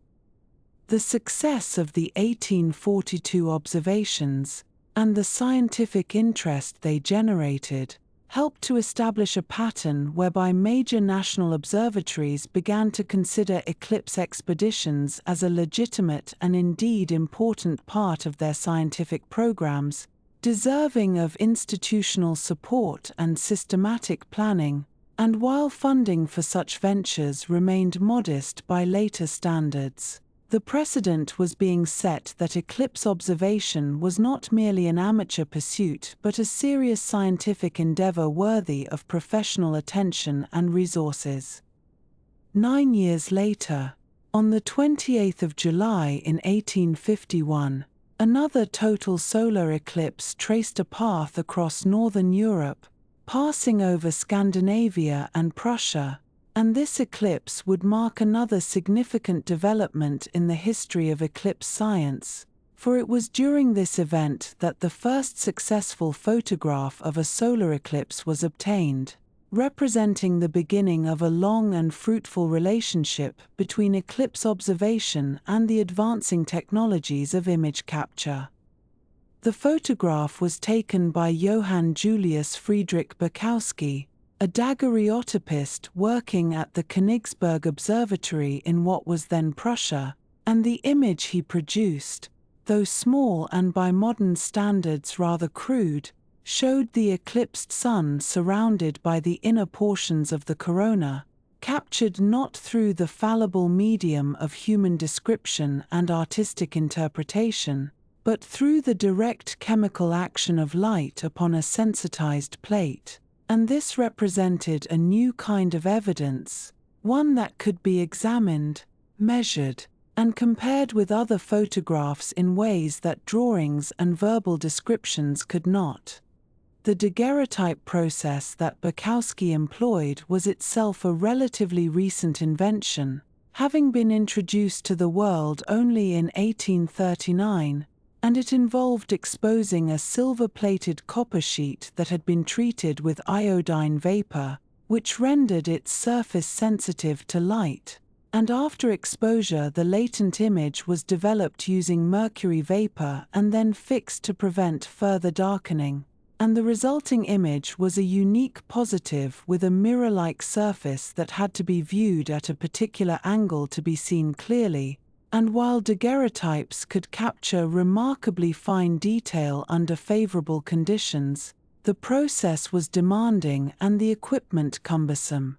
The success of the 1842 observations, and the scientific interest they generated, helped to establish a pattern whereby major national observatories began to consider eclipse expeditions as a legitimate and indeed important part of their scientific programs, deserving of institutional support and systematic planning, and while funding for such ventures remained modest by later standards, the precedent was being set that eclipse observation was not merely an amateur pursuit but a serious scientific endeavor worthy of professional attention and resources. 9 years later, on the 28th of July in 1851, another total solar eclipse traced a path across northern Europe, passing over Scandinavia and Prussia, and this eclipse would mark another significant development in the history of eclipse science, for it was during this event that the first successful photograph of a solar eclipse was obtained, representing the beginning of a long and fruitful relationship between eclipse observation and the advancing technologies of image capture. The photograph was taken by Johann Julius Friedrich Bukowski, a daguerreotypist working at the Königsberg Observatory in what was then Prussia, and the image he produced, though small and by modern standards rather crude, showed the eclipsed Sun surrounded by the inner portions of the corona, captured not through the fallible medium of human description and artistic interpretation, but through the direct chemical action of light upon a sensitized plate. And this represented a new kind of evidence, one that could be examined, measured, and compared with other photographs in ways that drawings and verbal descriptions could not. The daguerreotype process that Bukowski employed was itself a relatively recent invention, having been introduced to the world only in 1839, and it involved exposing a silver-plated copper sheet that had been treated with iodine vapor, which rendered its surface sensitive to light, and after exposure the latent image was developed using mercury vapor and then fixed to prevent further darkening, and the resulting image was a unique positive with a mirror-like surface that had to be viewed at a particular angle to be seen clearly. And while daguerreotypes could capture remarkably fine detail under favorable conditions, the process was demanding and the equipment cumbersome.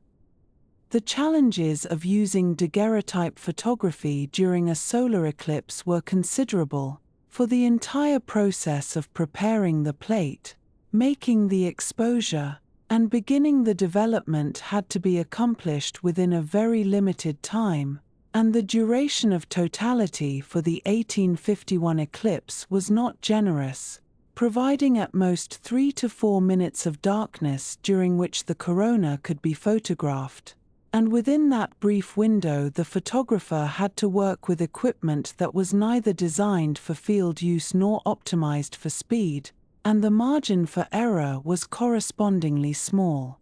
The challenges of using daguerreotype photography during a solar eclipse were considerable, for the entire process of preparing the plate, making the exposure, and beginning the development had to be accomplished within a very limited time, and the duration of totality for the 1851 eclipse was not generous, providing at most 3 to 4 minutes of darkness during which the corona could be photographed. And within that brief window, the photographer had to work with equipment that was neither designed for field use nor optimized for speed, and the margin for error was correspondingly small.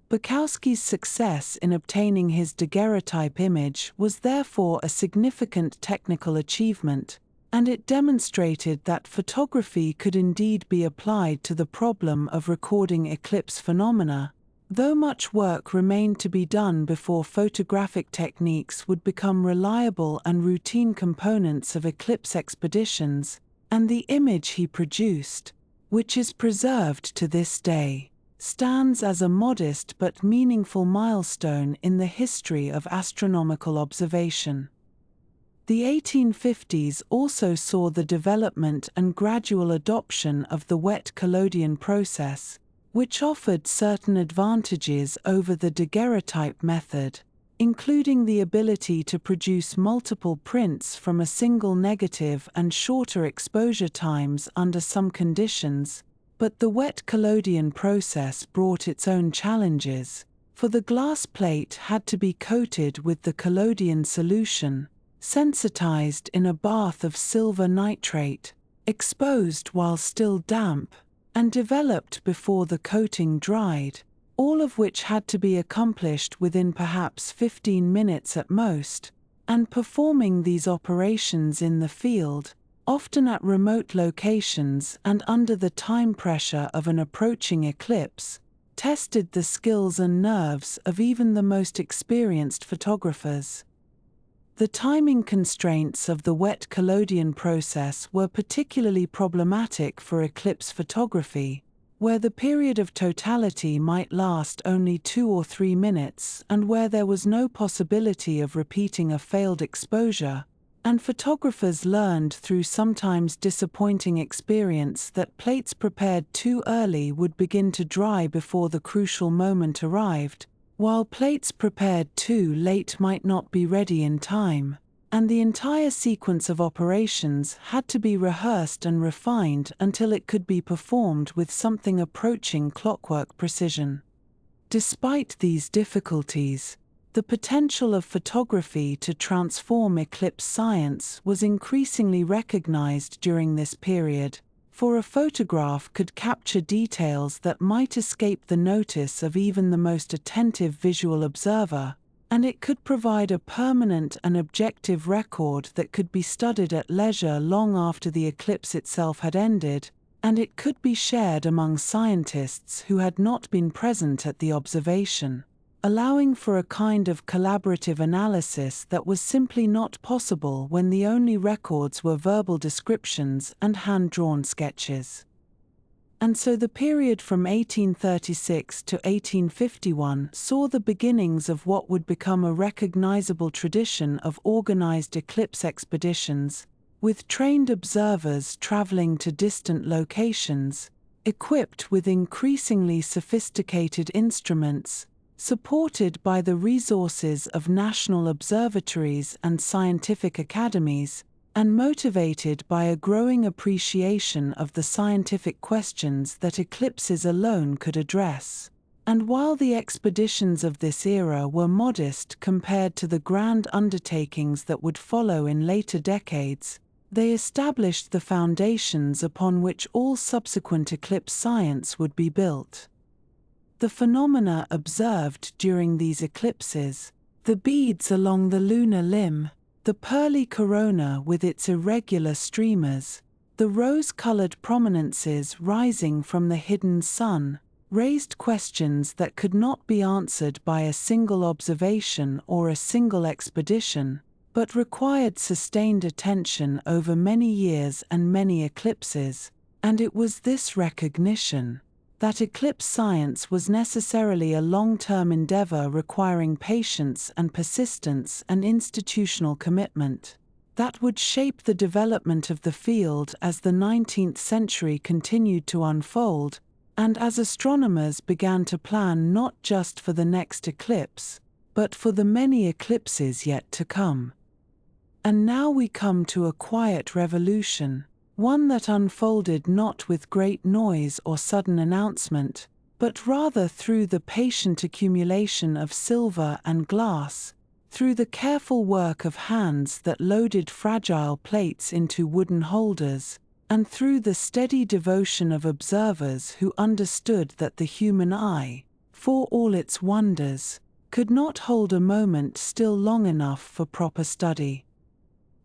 Bukowski's success in obtaining his daguerreotype image was therefore a significant technical achievement, and it demonstrated that photography could indeed be applied to the problem of recording eclipse phenomena, though much work remained to be done before photographic techniques would become reliable and routine components of eclipse expeditions, and the image he produced, which is preserved to this day, stands as a modest but meaningful milestone in the history of astronomical observation. The 1850s also saw the development and gradual adoption of the wet collodion process, which offered certain advantages over the daguerreotype method, including the ability to produce multiple prints from a single negative and shorter exposure times under some conditions, but the wet collodion process brought its own challenges, for the glass plate had to be coated with the collodion solution, sensitized in a bath of silver nitrate, exposed while still damp, and developed before the coating dried, all of which had to be accomplished within perhaps 15 minutes at most, and performing these operations in the field, often at remote locations and under the time pressure of an approaching eclipse, tested the skills and nerves of even the most experienced photographers. The timing constraints of the wet collodion process were particularly problematic for eclipse photography, where the period of totality might last only 2 or 3 minutes and where there was no possibility of repeating a failed exposure, and photographers learned through sometimes disappointing experience that plates prepared too early would begin to dry before the crucial moment arrived, while plates prepared too late might not be ready in time, and the entire sequence of operations had to be rehearsed and refined until it could be performed with something approaching clockwork precision. Despite these difficulties, the potential of photography to transform eclipse science was increasingly recognized during this period, for a photograph could capture details that might escape the notice of even the most attentive visual observer, and it could provide a permanent and objective record that could be studied at leisure long after the eclipse itself had ended, and it could be shared among scientists who had not been present at the observation, allowing for a kind of collaborative analysis that was simply not possible when the only records were verbal descriptions and hand-drawn sketches. And so the period from 1836 to 1851 saw the beginnings of what would become a recognizable tradition of organized eclipse expeditions, with trained observers traveling to distant locations, equipped with increasingly sophisticated instruments, supported by the resources of national observatories and scientific academies, and motivated by a growing appreciation of the scientific questions that eclipses alone could address. And while the expeditions of this era were modest compared to the grand undertakings that would follow in later decades, they established the foundations upon which all subsequent eclipse science would be built. The phenomena observed during these eclipses, the beads along the lunar limb, the pearly corona with its irregular streamers, the rose-colored prominences rising from the hidden sun, raised questions that could not be answered by a single observation or a single expedition, but required sustained attention over many years and many eclipses, and it was this recognition that eclipse science was necessarily a long-term endeavor requiring patience and persistence and institutional commitment, that would shape the development of the field as the 19th century continued to unfold, and as astronomers began to plan not just for the next eclipse, but for the many eclipses yet to come. And now we come to a quiet revolution, one that unfolded not with great noise or sudden announcement, but rather through the patient accumulation of silver and glass, through the careful work of hands that loaded fragile plates into wooden holders, and through the steady devotion of observers who understood that the human eye, for all its wonders, could not hold a moment still long enough for proper study.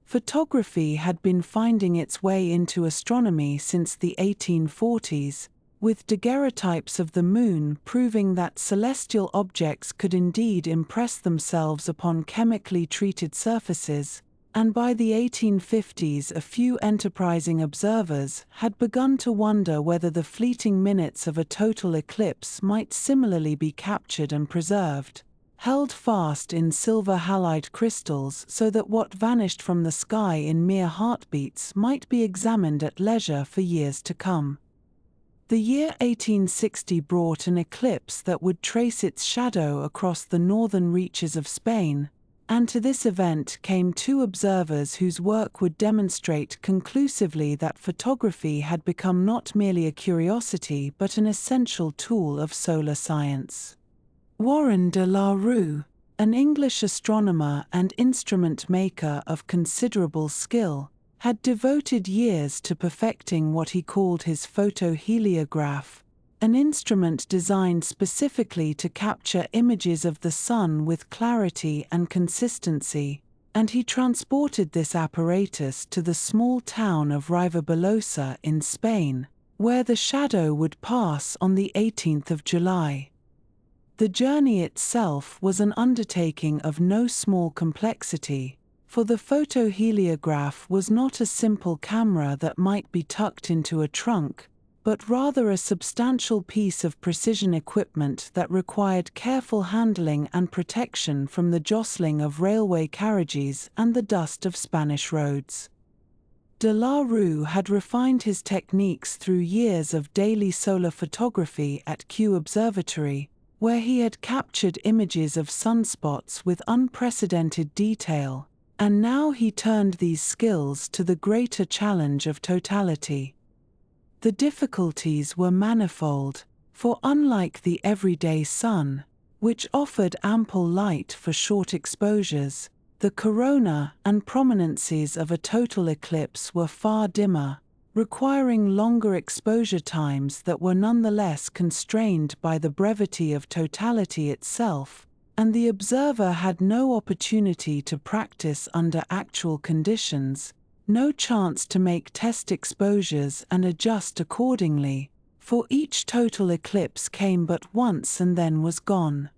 Photography had been finding its way into astronomy since the 1840s, with daguerreotypes of the moon proving that celestial objects could indeed impress themselves upon chemically treated surfaces, and by the 1850s a few enterprising observers had begun to wonder whether the fleeting minutes of a total eclipse might similarly be captured and preserved, held fast in silver halide crystals so that what vanished from the sky in mere heartbeats might be examined at leisure for years to come. The year 1860 brought an eclipse that would trace its shadow across the northern reaches of Spain, and to this event came two observers whose work would demonstrate conclusively that photography had become not merely a curiosity but an essential tool of solar science. Warren de la Rue, an English astronomer and instrument maker of considerable skill, had devoted years to perfecting what he called his photoheliograph, an instrument designed specifically to capture images of the sun with clarity and consistency, and he transported this apparatus to the small town of Rivabelosa in Spain, where the shadow would pass on the 18th of July. The journey itself was an undertaking of no small complexity, for the photoheliograph was not a simple camera that might be tucked into a trunk, but rather a substantial piece of precision equipment that required careful handling and protection from the jostling of railway carriages and the dust of Spanish roads. De la Rue had refined his techniques through years of daily solar photography at Kew Observatory, where he had captured images of sunspots with unprecedented detail, and now he turned these skills to the greater challenge of totality. The difficulties were manifold, for unlike the everyday sun, which offered ample light for short exposures, the corona and prominences of a total eclipse were far dimmer, requiring longer exposure times that were nonetheless constrained by the brevity of totality itself, and the observer had no opportunity to practice under actual conditions, no chance to make test exposures and adjust accordingly, for each total eclipse came but once and then was gone.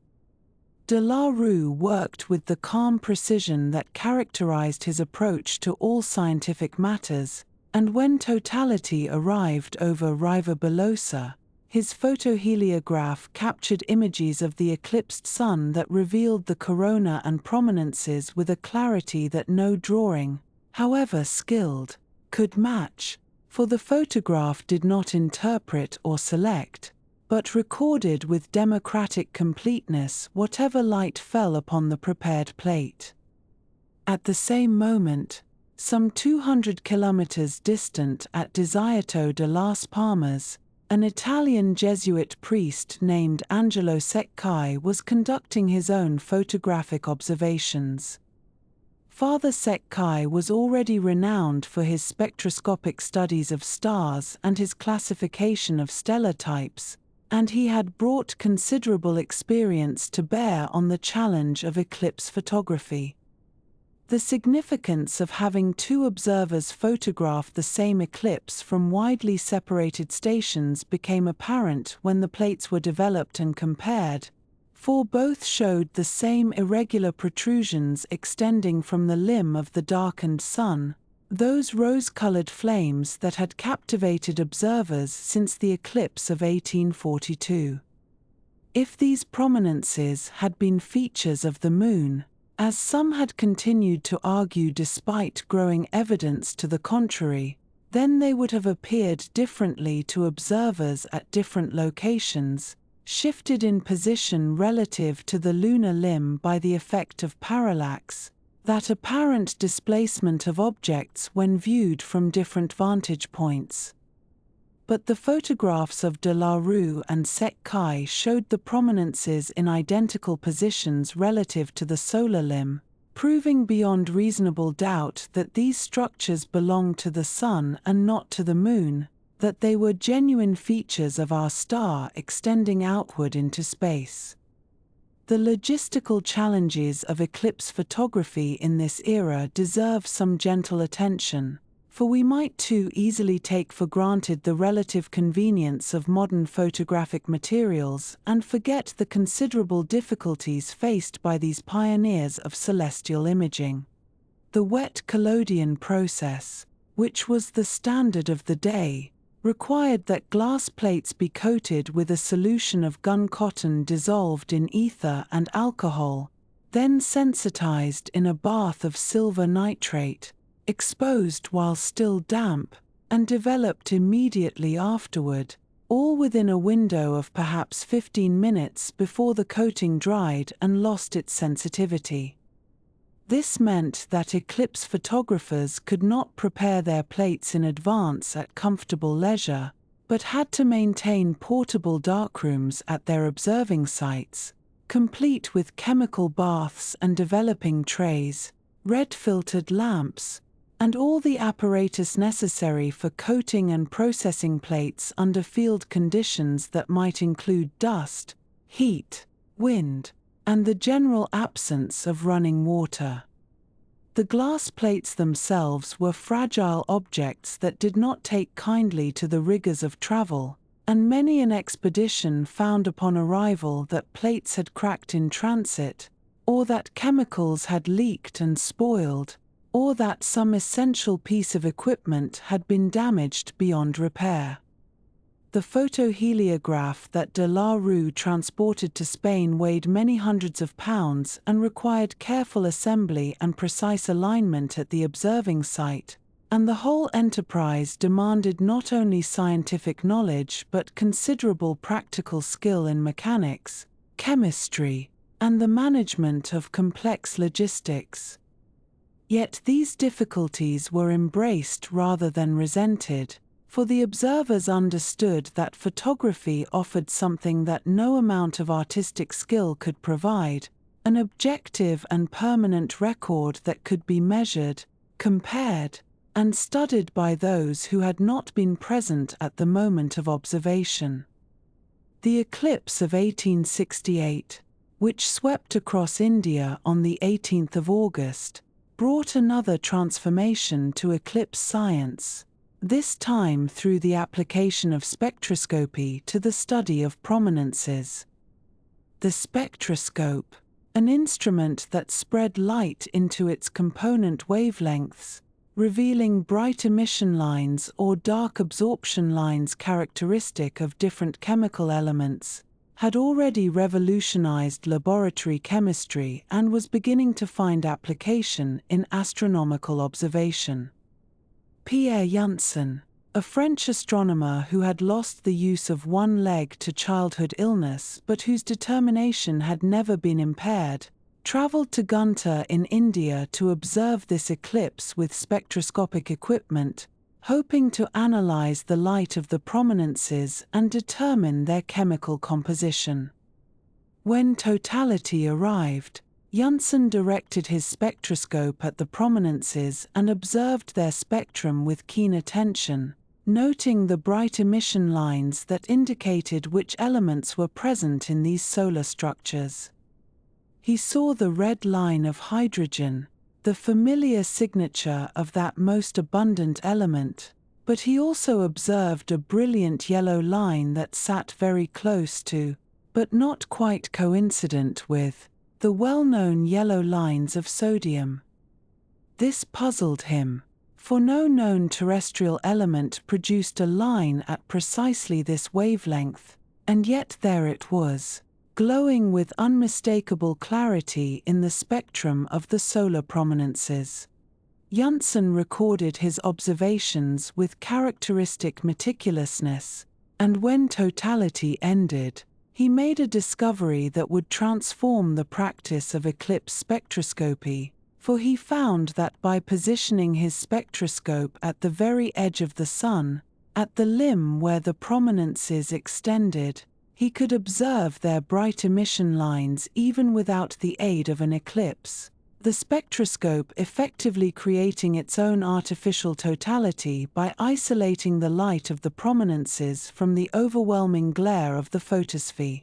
De la Rue worked with the calm precision that characterized his approach to all scientific matters, and when totality arrived over Rivabelosa, his photoheliograph captured images of the eclipsed sun that revealed the corona and prominences with a clarity that no drawing, however skilled, could match, for the photograph did not interpret or select, but recorded with democratic completeness whatever light fell upon the prepared plate. At the same moment, some 200 kilometers distant at Desierto de las Palmas, an Italian Jesuit priest named Angelo Seccai was conducting his own photographic observations. Father Seccai was already renowned for his spectroscopic studies of stars and his classification of stellar types, and he had brought considerable experience to bear on the challenge of eclipse photography. The significance of having two observers photograph the same eclipse from widely separated stations became apparent when the plates were developed and compared, for both showed the same irregular protrusions extending from the limb of the darkened sun, those rose-colored flames that had captivated observers since the eclipse of 1842. If these prominences had been features of the moon, as some had continued to argue despite growing evidence to the contrary, then they would have appeared differently to observers at different locations, shifted in position relative to the lunar limb by the effect of parallax, that apparent displacement of objects when viewed from different vantage points. But the photographs of de la Rue and Sek-Kai showed the prominences in identical positions relative to the solar limb, proving beyond reasonable doubt that these structures belong to the Sun and not to the Moon, that they were genuine features of our star extending outward into space. The logistical challenges of eclipse photography in this era deserve some gentle attention, for we might too easily take for granted the relative convenience of modern photographic materials and forget the considerable difficulties faced by these pioneers of celestial imaging. The wet collodion process, which was the standard of the day, required that glass plates be coated with a solution of gun cotton dissolved in ether and alcohol, then sensitized in a bath of silver nitrate, exposed while still damp, and developed immediately afterward, all within a window of perhaps 15 minutes before the coating dried and lost its sensitivity. This meant that eclipse photographers could not prepare their plates in advance at comfortable leisure, but had to maintain portable darkrooms at their observing sites, complete with chemical baths and developing trays, red-filtered lamps, and all the apparatus necessary for coating and processing plates under field conditions that might include dust, heat, wind, and the general absence of running water. The glass plates themselves were fragile objects that did not take kindly to the rigors of travel, and many an expedition found upon arrival that plates had cracked in transit, or that chemicals had leaked and spoiled, or that some essential piece of equipment had been damaged beyond repair. The photoheliograph that de la Rue transported to Spain weighed many hundreds of pounds and required careful assembly and precise alignment at the observing site, and the whole enterprise demanded not only scientific knowledge but considerable practical skill in mechanics, chemistry, and the management of complex logistics. Yet these difficulties were embraced rather than resented, for the observers understood that photography offered something that no amount of artistic skill could provide, an objective and permanent record that could be measured, compared, and studied by those who had not been present at the moment of observation. The eclipse of 1868, which swept across India on the 18th of August, brought another transformation to eclipse science, this time through the application of spectroscopy to the study of prominences. The spectroscope, an instrument that spread light into its component wavelengths, revealing bright emission lines or dark absorption lines characteristic of different chemical elements, had already revolutionized laboratory chemistry and was beginning to find application in astronomical observation. Pierre Unsung, a French astronomer who had lost the use of one leg to childhood illness but whose determination had never been impaired, traveled to Guntur in India to observe this eclipse with spectroscopic equipment, hoping to analyze the light of the prominences and determine their chemical composition. When totality arrived, Unsung directed his spectroscope at the prominences and observed their spectrum with keen attention, noting the bright emission lines that indicated which elements were present in these solar structures. He saw the red line of hydrogen, the familiar signature of that most abundant element, but he also observed a brilliant yellow line that sat very close to, but not quite coincident with, the well-known yellow lines of sodium. This puzzled him, for no known terrestrial element produced a line at precisely this wavelength, and yet there it was, glowing with unmistakable clarity in the spectrum of the solar prominences. Unsung recorded his observations with characteristic meticulousness, and when totality ended, he made a discovery that would transform the practice of eclipse spectroscopy, for he found that by positioning his spectroscope at the very edge of the Sun, at the limb where the prominences extended, he could observe their bright emission lines even without the aid of an eclipse, the spectroscope effectively creating its own artificial totality by isolating the light of the prominences from the overwhelming glare of the photosphere.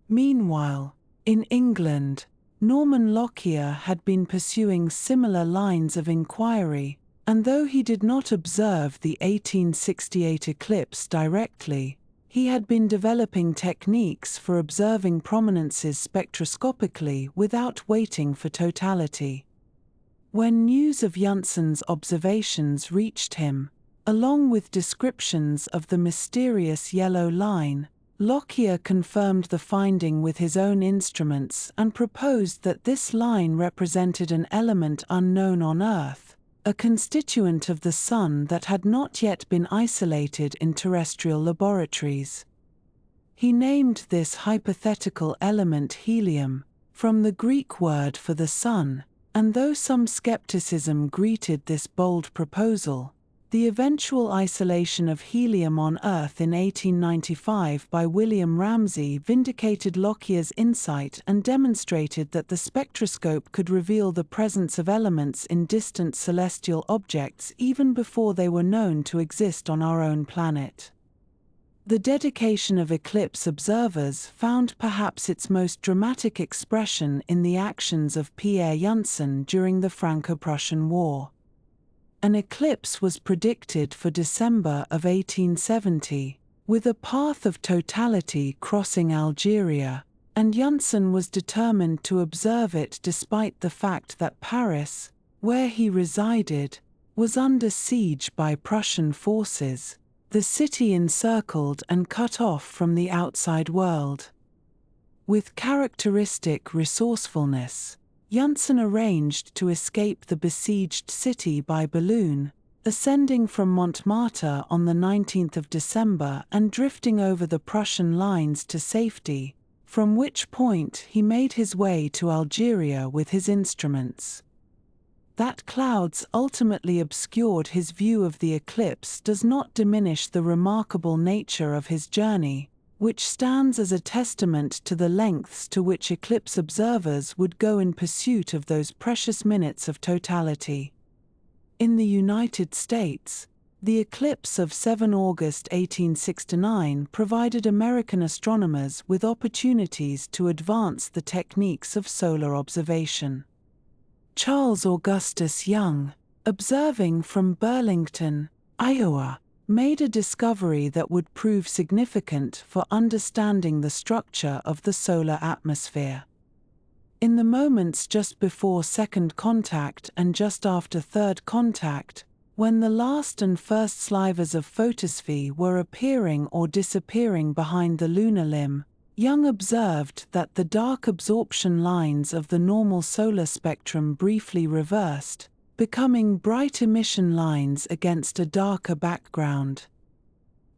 Meanwhile, in England, Norman Lockyer had been pursuing similar lines of inquiry, and though he did not observe the 1868 eclipse directly, he had been developing techniques for observing prominences spectroscopically without waiting for totality. When news of Unsung's observations reached him, along with descriptions of the mysterious yellow line, Lockyer confirmed the finding with his own instruments and proposed that this line represented an element unknown on Earth, a constituent of the Sun that had not yet been isolated in terrestrial laboratories. He named this hypothetical element helium, from the Greek word for the Sun, and though some skepticism greeted this bold proposal, the eventual isolation of helium on Earth in 1895 by William Ramsay vindicated Lockyer's insight and demonstrated that the spectroscope could reveal the presence of elements in distant celestial objects even before they were known to exist on our own planet. The dedication of eclipse observers found perhaps its most dramatic expression in the actions of Pierre Unsung during the Franco-Prussian War. An eclipse was predicted for December of 1870, with a path of totality crossing Algeria, and Unsung was determined to observe it despite the fact that Paris, where he resided, was under siege by Prussian forces, the city encircled and cut off from the outside world. With characteristic resourcefulness, Unsung arranged to escape the besieged city by balloon, ascending from Montmartre on the 19th of December and drifting over the Prussian lines to safety, from which point he made his way to Algeria with his instruments. That clouds ultimately obscured his view of the eclipse does not diminish the remarkable nature of his journey, which stands as a testament to the lengths to which eclipse observers would go in pursuit of those precious minutes of totality. In the United States, the eclipse of 7 August 1869 provided American astronomers with opportunities to advance the techniques of solar observation. Charles Augustus Young, observing from Burlington, Iowa, made a discovery that would prove significant for understanding the structure of the solar atmosphere. In the moments just before second contact and just after third contact, when the last and first slivers of photosphere were appearing or disappearing behind the lunar limb, Young observed that the dark absorption lines of the normal solar spectrum briefly reversed, becoming bright emission lines against a darker background.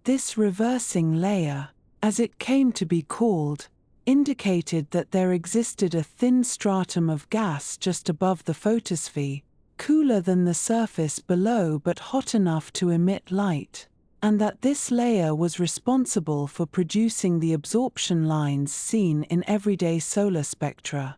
This reversing layer, as it came to be called, indicated that there existed a thin stratum of gas just above the photosphere, cooler than the surface below but hot enough to emit light, and that this layer was responsible for producing the absorption lines seen in everyday solar spectra.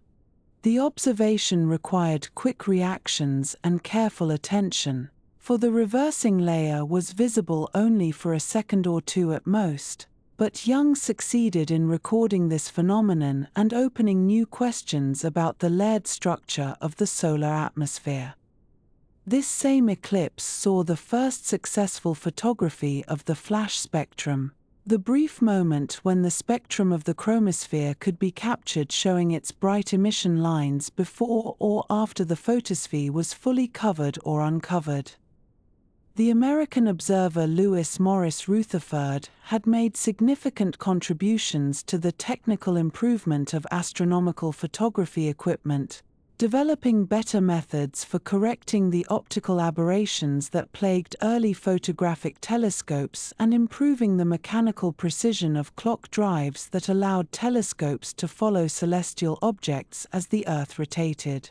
The observation required quick reactions and careful attention, for the reversing layer was visible only for a second or two at most, but Young succeeded in recording this phenomenon and opening new questions about the layered structure of the solar atmosphere. This same eclipse saw the first successful photography of the flash spectrum, the brief moment when the spectrum of the chromosphere could be captured showing its bright emission lines before or after the photosphere was fully covered or uncovered. The American observer Lewis Morris Rutherford had made significant contributions to the technical improvement of astronomical photography equipment, developing better methods for correcting the optical aberrations that plagued early photographic telescopes and improving the mechanical precision of clock drives that allowed telescopes to follow celestial objects as the Earth rotated.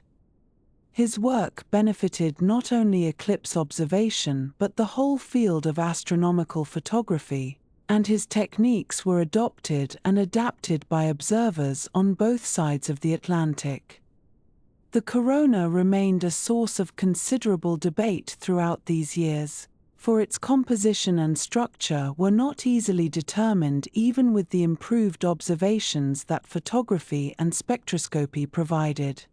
His work benefited not only eclipse observation but the whole field of astronomical photography, and his techniques were adopted and adapted by observers on both sides of the Atlantic. The corona remained a source of considerable debate throughout these years, for its composition and structure were not easily determined even with the improved observations that photography and spectroscopy provided.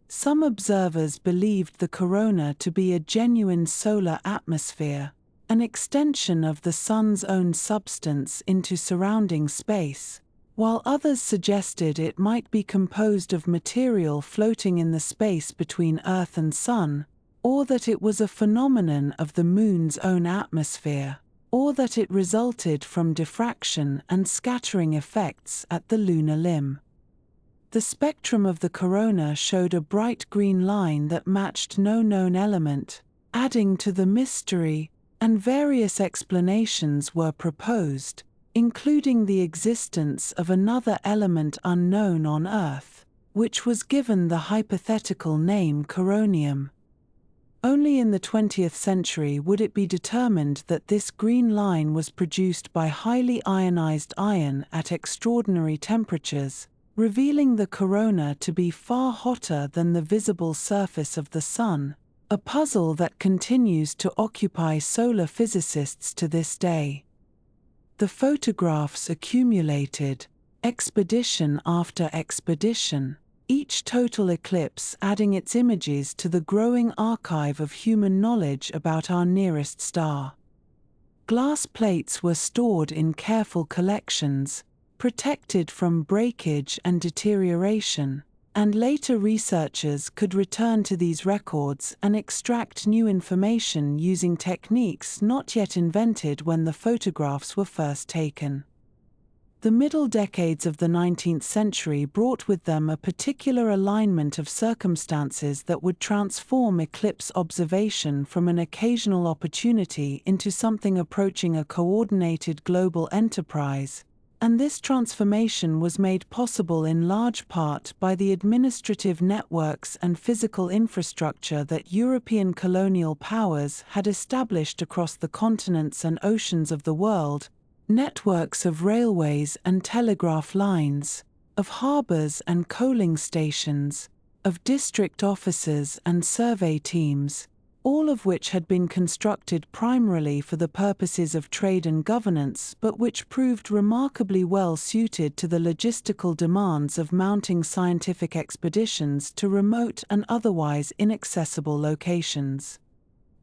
Some observers believed the corona to be a genuine solar atmosphere, an extension of the Sun's own substance into surrounding space, while others suggested it might be composed of material floating in the space between Earth and Sun, or that it was a phenomenon of the Moon's own atmosphere, or that it resulted from diffraction and scattering effects at the lunar limb. The spectrum of the corona showed a bright green line that matched no known element, adding to the mystery, and various explanations were proposed, including the existence of another element unknown on Earth, which was given the hypothetical name coronium. Only in the 20th century would it be determined that this green line was produced by highly ionized iron at extraordinary temperatures, revealing the corona to be far hotter than the visible surface of the Sun, a puzzle that continues to occupy solar physicists to this day. The photographs accumulated, expedition after expedition, each total eclipse adding its images to the growing archive of human knowledge about our nearest star. Glass plates were stored in careful collections, protected from breakage and deterioration, and later researchers could return to these records and extract new information using techniques not yet invented when the photographs were first taken. The middle decades of the 19th century brought with them a particular alignment of circumstances that would transform eclipse observation from an occasional opportunity into something approaching a coordinated global enterprise, and this transformation was made possible in large part by the administrative networks and physical infrastructure that European colonial powers had established across the continents and oceans of the world, networks of railways and telegraph lines, of harbors and coaling stations, of district offices and survey teams, all of which had been constructed primarily for the purposes of trade and governance but which proved remarkably well suited to the logistical demands of mounting scientific expeditions to remote and otherwise inaccessible locations.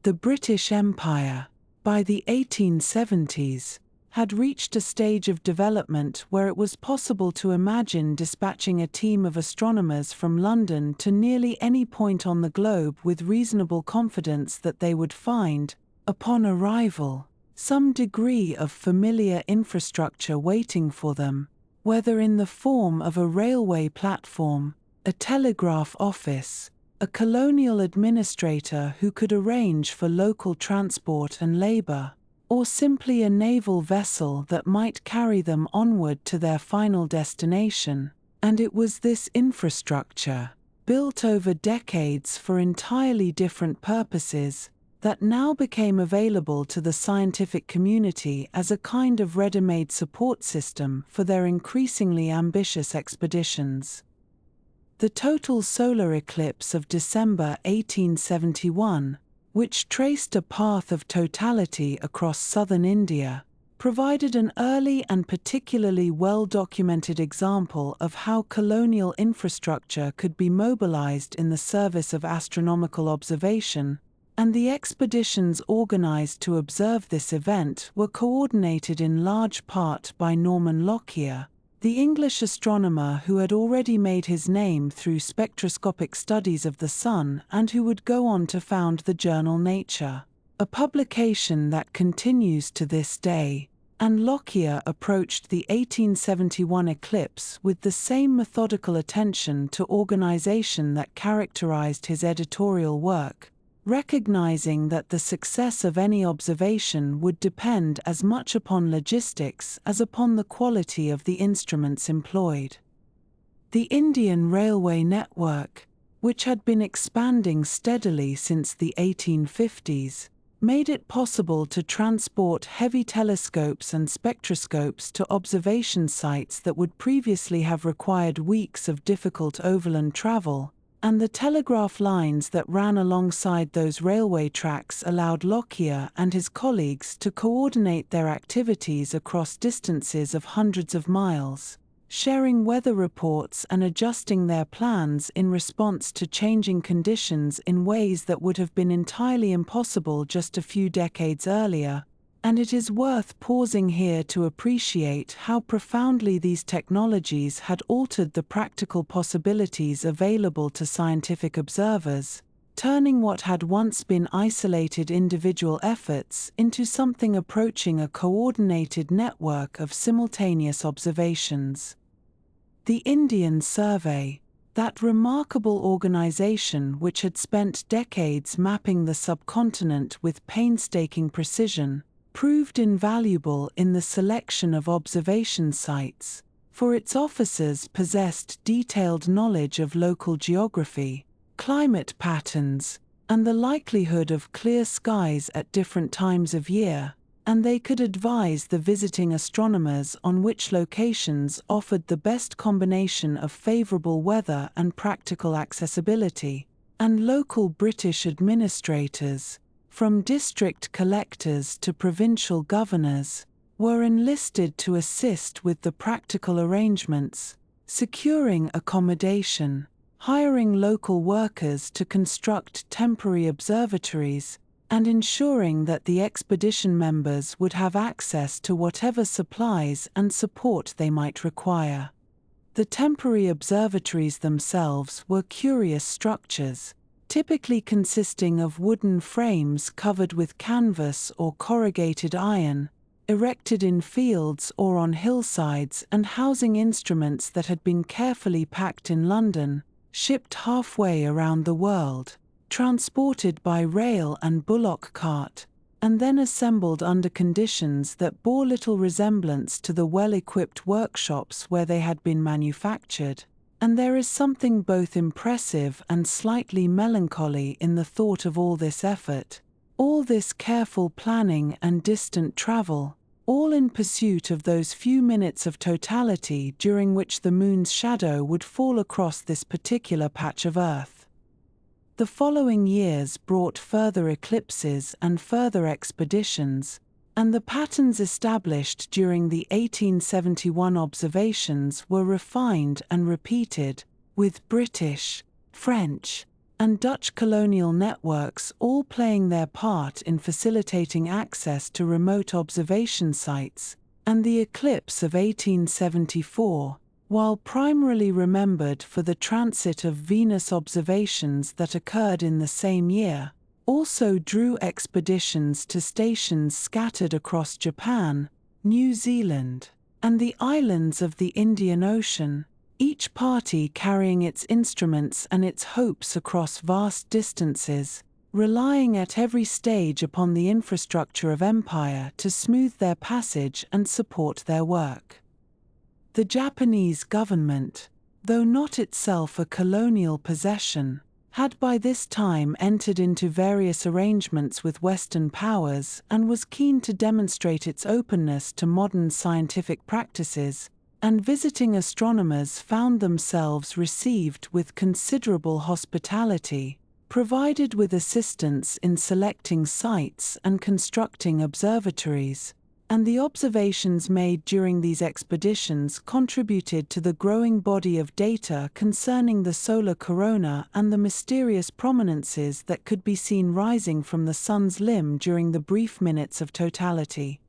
The British Empire, by the 1870s, had reached a stage of development where it was possible to imagine dispatching a team of astronomers from London to nearly any point on the globe with reasonable confidence that they would find, upon arrival, some degree of familiar infrastructure waiting for them, whether in the form of a railway platform, a telegraph office, a colonial administrator who could arrange for local transport and labor, or simply a naval vessel that might carry them onward to their final destination, and it was this infrastructure, built over decades for entirely different purposes, that now became available to the scientific community as a kind of ready-made support system for their increasingly ambitious expeditions. The total solar eclipse of December 1871, which traced a path of totality across southern India, provided an early and particularly well-documented example of how colonial infrastructure could be mobilized in the service of astronomical observation, and the expeditions organized to observe this event were coordinated in large part by Norman Lockyer, the English astronomer who had already made his name through spectroscopic studies of the Sun and who would go on to found the journal Nature, a publication that continues to this day, and Lockyer approached the 1871 eclipse with the same methodical attention to organization that characterized his editorial work, recognizing that the success of any observation would depend as much upon logistics as upon the quality of the instruments employed. The Indian Railway Network, which had been expanding steadily since the 1850s, made it possible to transport heavy telescopes and spectroscopes to observation sites that would previously have required weeks of difficult overland travel, and the telegraph lines that ran alongside those railway tracks allowed Lockyer and his colleagues to coordinate their activities across distances of hundreds of miles, sharing weather reports and adjusting their plans in response to changing conditions in ways that would have been entirely impossible just a few decades earlier. And it is worth pausing here to appreciate how profoundly these technologies had altered the practical possibilities available to scientific observers, turning what had once been isolated individual efforts into something approaching a coordinated network of simultaneous observations. The Indian Survey, that remarkable organization which had spent decades mapping the subcontinent with painstaking precision, proved invaluable in the selection of observation sites, for its officers possessed detailed knowledge of local geography, climate patterns, and the likelihood of clear skies at different times of year, and they could advise the visiting astronomers on which locations offered the best combination of favorable weather and practical accessibility, and local British administrators, from district collectors to provincial governors, were enlisted to assist with the practical arrangements, securing accommodation, hiring local workers to construct temporary observatories, and ensuring that the expedition members would have access to whatever supplies and support they might require. The temporary observatories themselves were curious structures, typically consisting of wooden frames covered with canvas or corrugated iron, erected in fields or on hillsides and housing instruments that had been carefully packed in London, shipped halfway around the world, transported by rail and bullock cart, and then assembled under conditions that bore little resemblance to the well-equipped workshops where they had been manufactured. And there is something both impressive and slightly melancholy in the thought of all this effort, all this careful planning and distant travel, all in pursuit of those few minutes of totality during which the moon's shadow would fall across this particular patch of Earth. The following years brought further eclipses and further expeditions, and the patterns established during the 1871 observations were refined and repeated, with British, French, and Dutch colonial networks all playing their part in facilitating access to remote observation sites, and the eclipse of 1874, while primarily remembered for the transit of Venus observations that occurred in the same year, also drew expeditions to stations scattered across Japan, New Zealand, and the islands of the Indian Ocean, each party carrying its instruments and its hopes across vast distances, relying at every stage upon the infrastructure of empire to smooth their passage and support their work. The Japanese government, though not itself a colonial possession, had by this time entered into various arrangements with Western powers and was keen to demonstrate its openness to modern scientific practices, and visiting astronomers found themselves received with considerable hospitality, provided with assistance in selecting sites and constructing observatories, and the observations made during these expeditions contributed to the growing body of data concerning the solar corona and the mysterious prominences that could be seen rising from the sun's limb during the brief minutes of totality.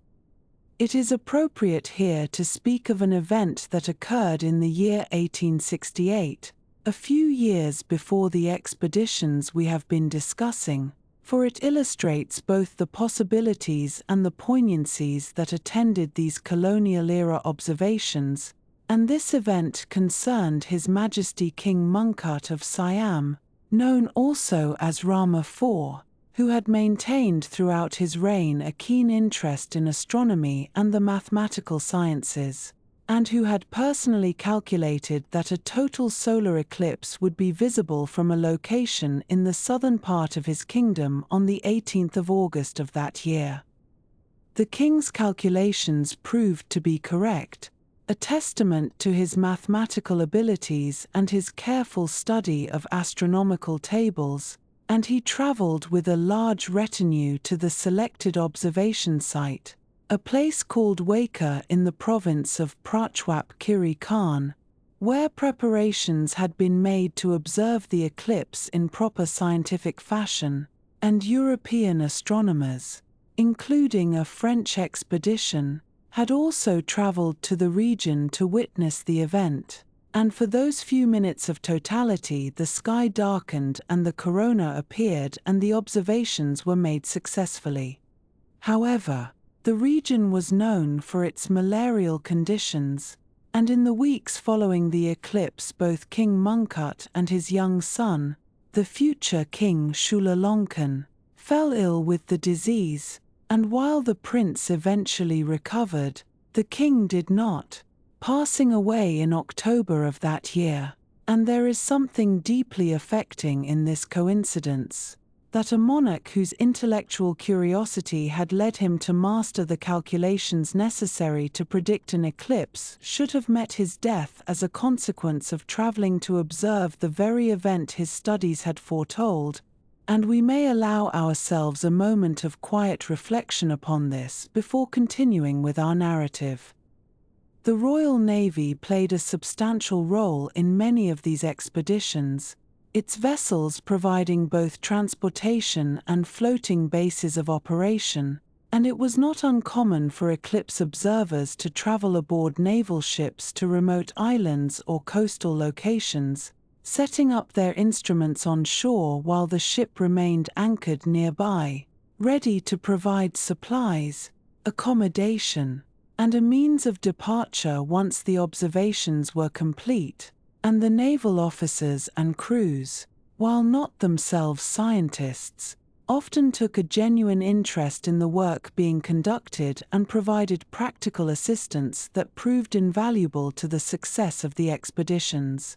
It is appropriate here to speak of an event that occurred in the year 1868, a few years before the expeditions we have been discussing, for it illustrates both the possibilities and the poignancies that attended these colonial-era observations, and this event concerned His Majesty King Mongkut of Siam, known also as Rama IV, who had maintained throughout his reign a keen interest in astronomy and the mathematical sciences. and who had personally calculated that a total solar eclipse would be visible from a location in the southern part of his kingdom on the 18th of August of that year. The king's calculations proved to be correct, a testament to his mathematical abilities and his careful study of astronomical tables, and he traveled with a large retinue to the selected observation site, a place called Yerkes in the province of Prachwap Kiri Khan, where preparations had been made to observe the eclipse in proper scientific fashion, and European astronomers, including a French expedition, had also traveled to the region to witness the event, and for those few minutes of totality the sky darkened and the corona appeared and the observations were made successfully. However, the region was known for its malarial conditions, and in the weeks following the eclipse both King Mongkut and his young son, the future King Chulalongkorn, fell ill with the disease, and while the prince eventually recovered, the king did not, passing away in October of that year. And there is something deeply affecting in this coincidence, that a monarch whose intellectual curiosity had led him to master the calculations necessary to predict an eclipse should have met his death as a consequence of traveling to observe the very event his studies had foretold, and we may allow ourselves a moment of quiet reflection upon this before continuing with our narrative. The Royal Navy played a substantial role in many of these expeditions, its vessels providing both transportation and floating bases of operation, and it was not uncommon for eclipse observers to travel aboard naval ships to remote islands or coastal locations, setting up their instruments on shore while the ship remained anchored nearby, ready to provide supplies, accommodation, and a means of departure once the observations were complete, and the naval officers and crews, while not themselves scientists, often took a genuine interest in the work being conducted and provided practical assistance that proved invaluable to the success of the expeditions.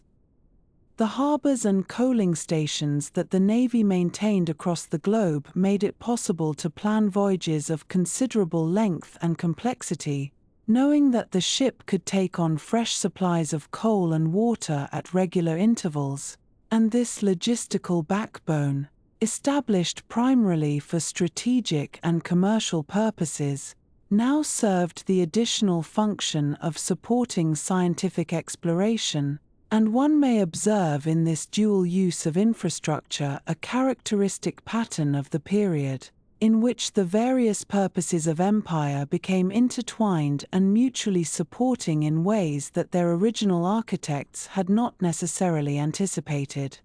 The harbors and coaling stations that the Navy maintained across the globe made it possible to plan voyages of considerable length and complexity, knowing that the ship could take on fresh supplies of coal and water at regular intervals, and this logistical backbone, established primarily for strategic and commercial purposes, now served the additional function of supporting scientific exploration, and one may observe in this dual use of infrastructure a characteristic pattern of the period, in which the various purposes of empire became intertwined and mutually supporting in ways that their original architects had not necessarily anticipated.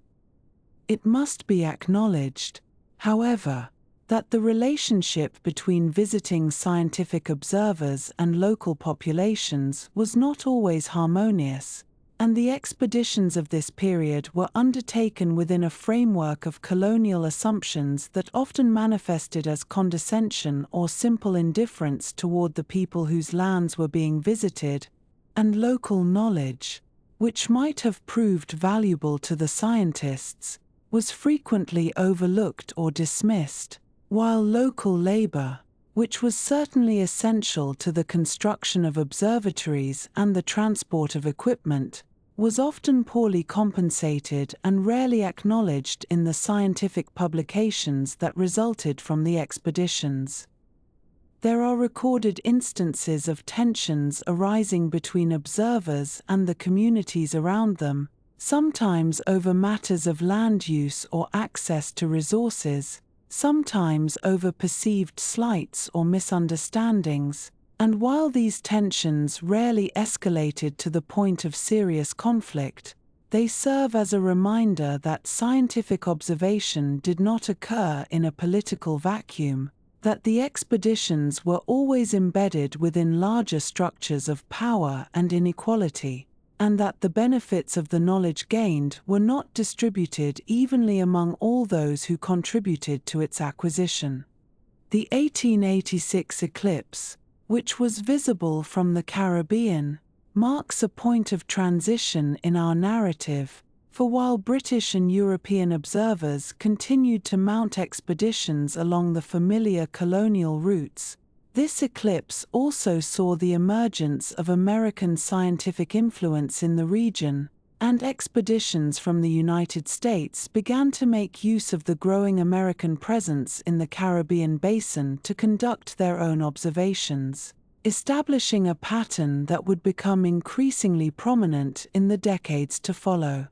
It must be acknowledged, however, that the relationship between visiting scientific observers and local populations was not always harmonious, and the expeditions of this period were undertaken within a framework of colonial assumptions that often manifested as condescension or simple indifference toward the people whose lands were being visited, and local knowledge, which might have proved valuable to the scientists, was frequently overlooked or dismissed, while local labor, which was certainly essential to the construction of observatories and the transport of equipment, was often poorly compensated and rarely acknowledged in the scientific publications that resulted from the expeditions. There are recorded instances of tensions arising between observers and the communities around them, sometimes over matters of land use or access to resources, sometimes over perceived slights or misunderstandings, and while these tensions rarely escalated to the point of serious conflict, they serve as a reminder that scientific observation did not occur in a political vacuum, that the expeditions were always embedded within larger structures of power and inequality, and that the benefits of the knowledge gained were not distributed evenly among all those who contributed to its acquisition. The 1886 eclipse, which was visible from the Caribbean, marks a point of transition in our narrative, for while British and European observers continued to mount expeditions along the familiar colonial routes, this eclipse also saw the emergence of American scientific influence in the region, and expeditions from the United States began to make use of the growing American presence in the Caribbean basin to conduct their own observations, establishing a pattern that would become increasingly prominent in the decades to follow.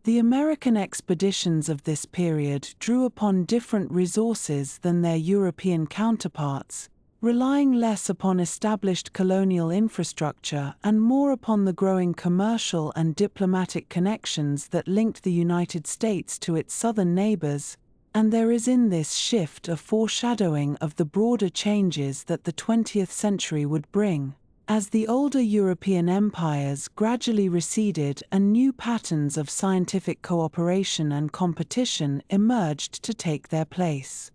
The American expeditions of this period drew upon different resources than their European counterparts, relying less upon established colonial infrastructure and more upon the growing commercial and diplomatic connections that linked the United States to its southern neighbors, and there is in this shift a foreshadowing of the broader changes that the 20th century would bring, as the older European empires gradually receded and new patterns of scientific cooperation and competition emerged to take their place.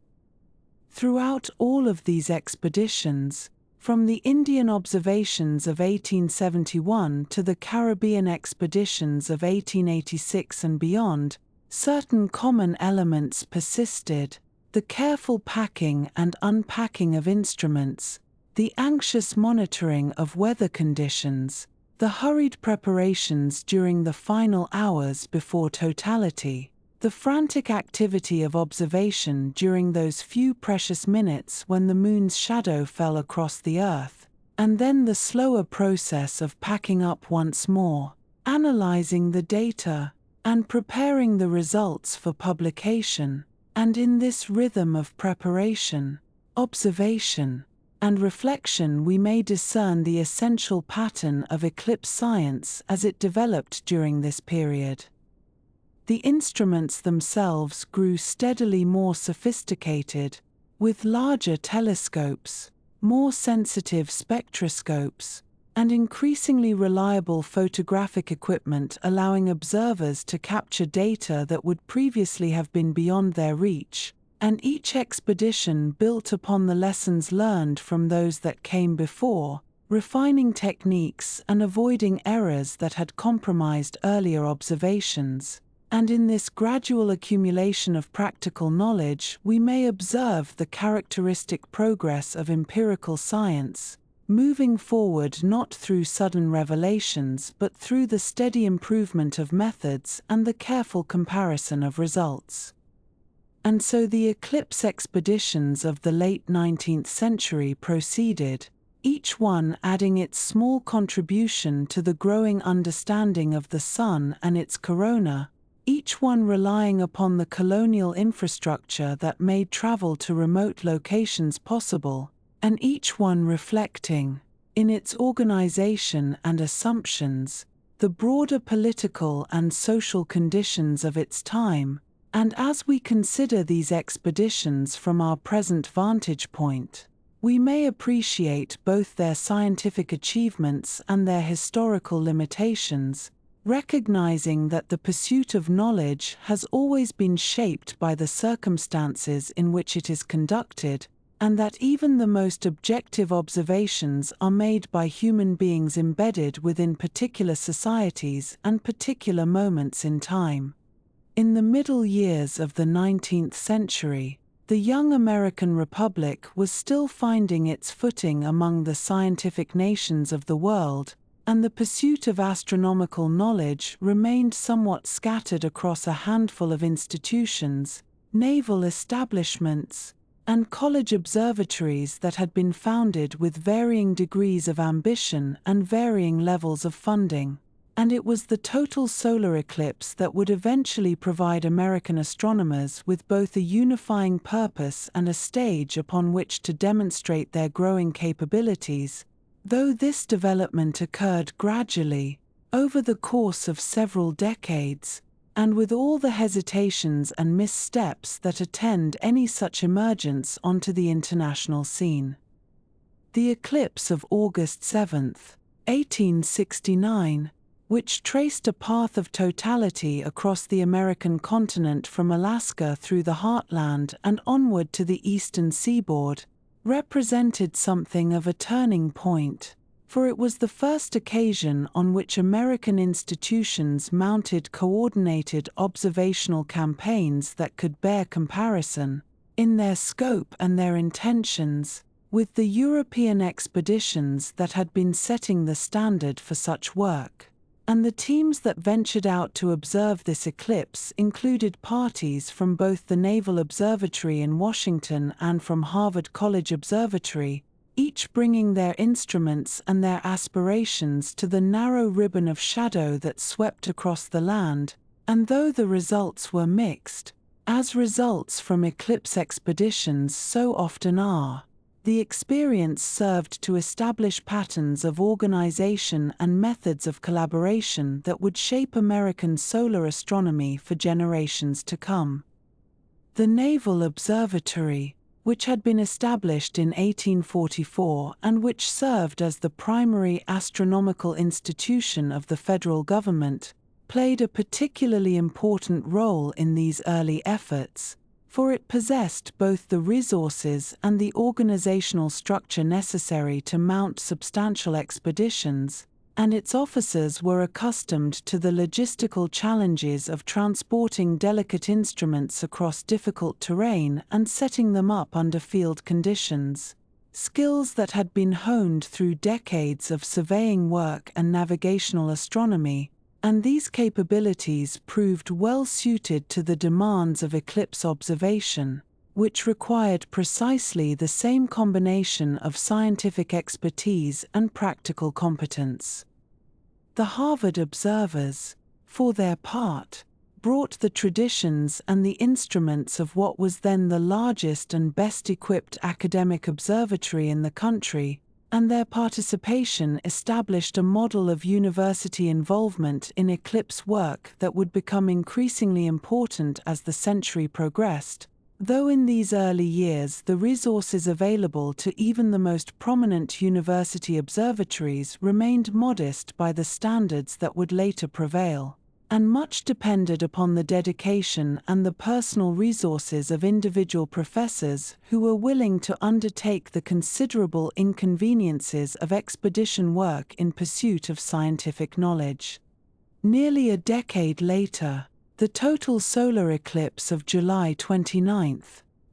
Throughout all of these expeditions, from the Indian observations of 1871 to the Caribbean expeditions of 1886 and beyond, certain common elements persisted: the careful packing and unpacking of instruments, the anxious monitoring of weather conditions, the hurried preparations during the final hours before totality, the frantic activity of observation during those few precious minutes when the moon's shadow fell across the Earth, and then the slower process of packing up once more, analyzing the data, and preparing the results for publication. And in this rhythm of preparation, observation, and reflection we may discern the essential pattern of eclipse science as it developed during this period. The instruments themselves grew steadily more sophisticated, with larger telescopes, more sensitive spectroscopes, and increasingly reliable photographic equipment allowing observers to capture data that would previously have been beyond their reach, and each expedition built upon the lessons learned from those that came before, refining techniques and avoiding errors that had compromised earlier observations. And in this gradual accumulation of practical knowledge we may observe the characteristic progress of empirical science, moving forward not through sudden revelations but through the steady improvement of methods and the careful comparison of results. And so the eclipse expeditions of the late 19th century proceeded, each one adding its small contribution to the growing understanding of the Sun and its corona, each one relying upon the colonial infrastructure that made travel to remote locations possible, and each one reflecting, in its organization and assumptions, the broader political and social conditions of its time. And as we consider these expeditions from our present vantage point, we may appreciate both their scientific achievements and their historical limitations, recognizing that the pursuit of knowledge has always been shaped by the circumstances in which it is conducted, and that even the most objective observations are made by human beings embedded within particular societies and particular moments in time. In the middle years of the 19th century, the young American Republic was still finding its footing among the scientific nations of the world, and the pursuit of astronomical knowledge remained somewhat scattered across a handful of institutions, naval establishments, and college observatories that had been founded with varying degrees of ambition and varying levels of funding. And it was the total solar eclipse that would eventually provide American astronomers with both a unifying purpose and a stage upon which to demonstrate their growing capabilities, though this development occurred gradually, over the course of several decades, and with all the hesitations and missteps that attend any such emergence onto the international scene. The eclipse of August 7, 1869, which traced a path of totality across the American continent from Alaska through the heartland and onward to the eastern seaboard, represented something of a turning point, for it was the first occasion on which American institutions mounted coordinated observational campaigns that could bear comparison, in their scope and their intentions, with the European expeditions that had been setting the standard for such work. And the teams that ventured out to observe this eclipse included parties from both the Naval Observatory in Washington and from Harvard College Observatory, each bringing their instruments and their aspirations to the narrow ribbon of shadow that swept across the land. And though the results were mixed, as results from eclipse expeditions so often are, the experience served to establish patterns of organization and methods of collaboration that would shape American solar astronomy for generations to come. The Naval Observatory, which had been established in 1844 and which served as the primary astronomical institution of the federal government, played a particularly important role in these early efforts, for it possessed both the resources and the organizational structure necessary to mount substantial expeditions, and its officers were accustomed to the logistical challenges of transporting delicate instruments across difficult terrain and setting them up under field conditions, skills that had been honed through decades of surveying work and navigational astronomy, and these capabilities proved well suited to the demands of eclipse observation, which required precisely the same combination of scientific expertise and practical competence. The Harvard observers, for their part, brought the traditions and the instruments of what was then the largest and best-equipped academic observatory in the country, and their participation established a model of university involvement in eclipse work that would become increasingly important as the century progressed, though in these early years the resources available to even the most prominent university observatories remained modest by the standards that would later prevail, and much depended upon the dedication and the personal resources of individual professors who were willing to undertake the considerable inconveniences of expedition work in pursuit of scientific knowledge. Nearly a decade later, the total solar eclipse of July 29,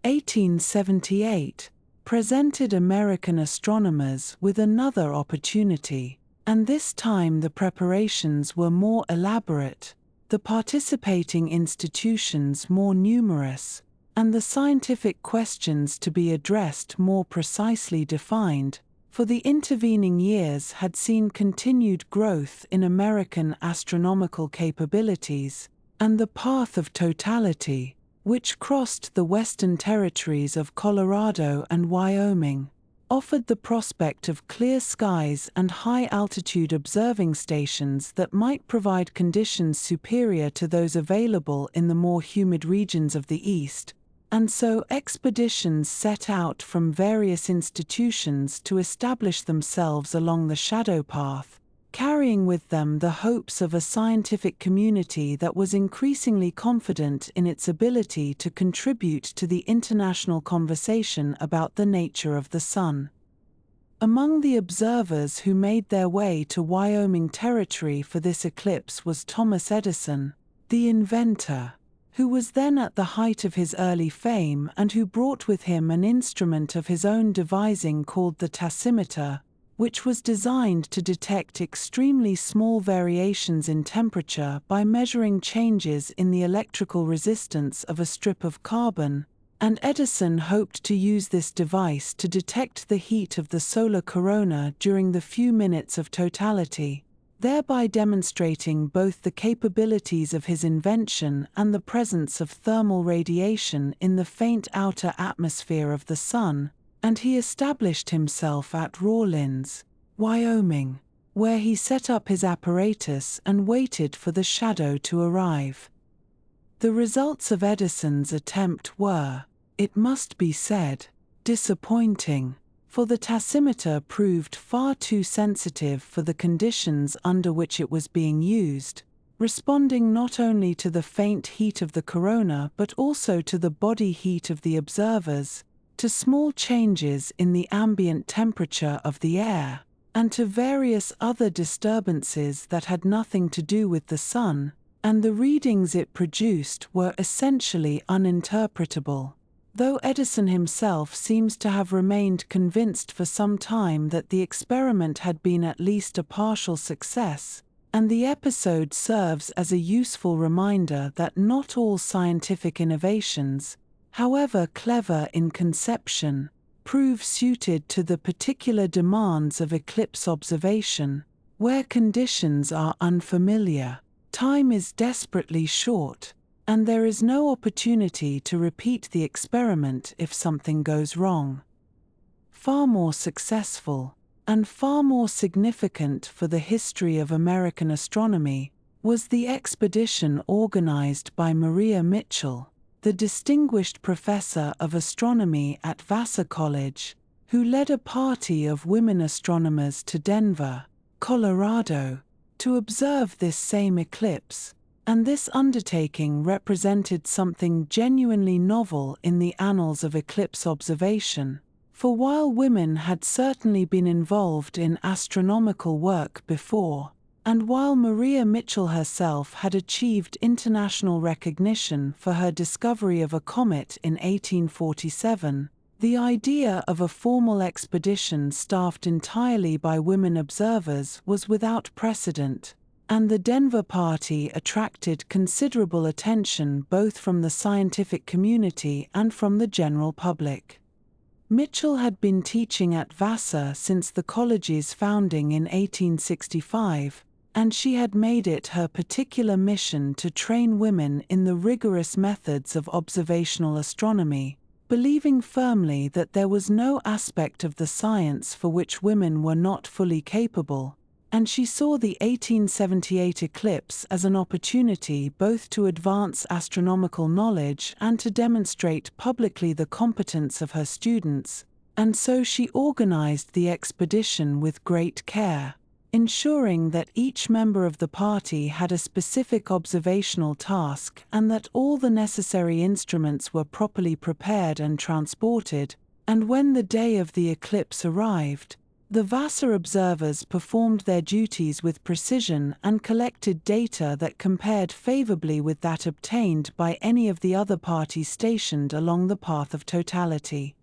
1878, presented American astronomers with another opportunity, and this time the preparations were more elaborate, the participating institutions more numerous, and the scientific questions to be addressed more precisely defined, for the intervening years had seen continued growth in American astronomical capabilities, and the path of totality, which crossed the western territories of Colorado and Wyoming, offered the prospect of clear skies and high-altitude observing stations that might provide conditions superior to those available in the more humid regions of the East, and so expeditions set out from various institutions to establish themselves along the shadow path, carrying with them the hopes of a scientific community that was increasingly confident in its ability to contribute to the international conversation about the nature of the Sun. Among the observers who made their way to Wyoming Territory for this eclipse was Thomas Edison, the inventor, who was then at the height of his early fame and who brought with him an instrument of his own devising called the tachymeter, which was designed to detect extremely small variations in temperature by measuring changes in the electrical resistance of a strip of carbon, and Edison hoped to use this device to detect the heat of the solar corona during the few minutes of totality, thereby demonstrating both the capabilities of his invention and the presence of thermal radiation in the faint outer atmosphere of the Sun, and he established himself at Rawlins, Wyoming, where he set up his apparatus and waited for the shadow to arrive. The results of Edison's attempt were, it must be said, disappointing, for the tachymeter proved far too sensitive for the conditions under which it was being used, responding not only to the faint heat of the corona but also to the body heat of the observers, to small changes in the ambient temperature of the air, and to various other disturbances that had nothing to do with the Sun, and the readings it produced were essentially uninterpretable. Though Edison himself seems to have remained convinced for some time that the experiment had been at least a partial success, and the episode serves as a useful reminder that not all scientific innovations, however clever in conception, prove suited to the particular demands of eclipse observation, where conditions are unfamiliar, time is desperately short, and there is no opportunity to repeat the experiment if something goes wrong. Far more successful, and far more significant for the history of American astronomy, was the expedition organized by Maria Mitchell, the distinguished professor of astronomy at Vassar College, who led a party of women astronomers to Denver, Colorado, to observe this same eclipse, and this undertaking represented something genuinely novel in the annals of eclipse observation. For while women had certainly been involved in astronomical work before, and while Maria Mitchell herself had achieved international recognition for her discovery of a comet in 1847, the idea of a formal expedition staffed entirely by women observers was without precedent, and the Denver party attracted considerable attention both from the scientific community and from the general public. Mitchell had been teaching at Vassar since the college's founding in 1865, and she had made it her particular mission to train women in the rigorous methods of observational astronomy, believing firmly that there was no aspect of the science for which women were not fully capable, and she saw the 1878 eclipse as an opportunity both to advance astronomical knowledge and to demonstrate publicly the competence of her students, and so she organized the expedition with great care, ensuring that each member of the party had a specific observational task and that all the necessary instruments were properly prepared and transported, and when the day of the eclipse arrived, the Vassar observers performed their duties with precision and collected data that compared favorably with that obtained by any of the other parties stationed along the path of totality.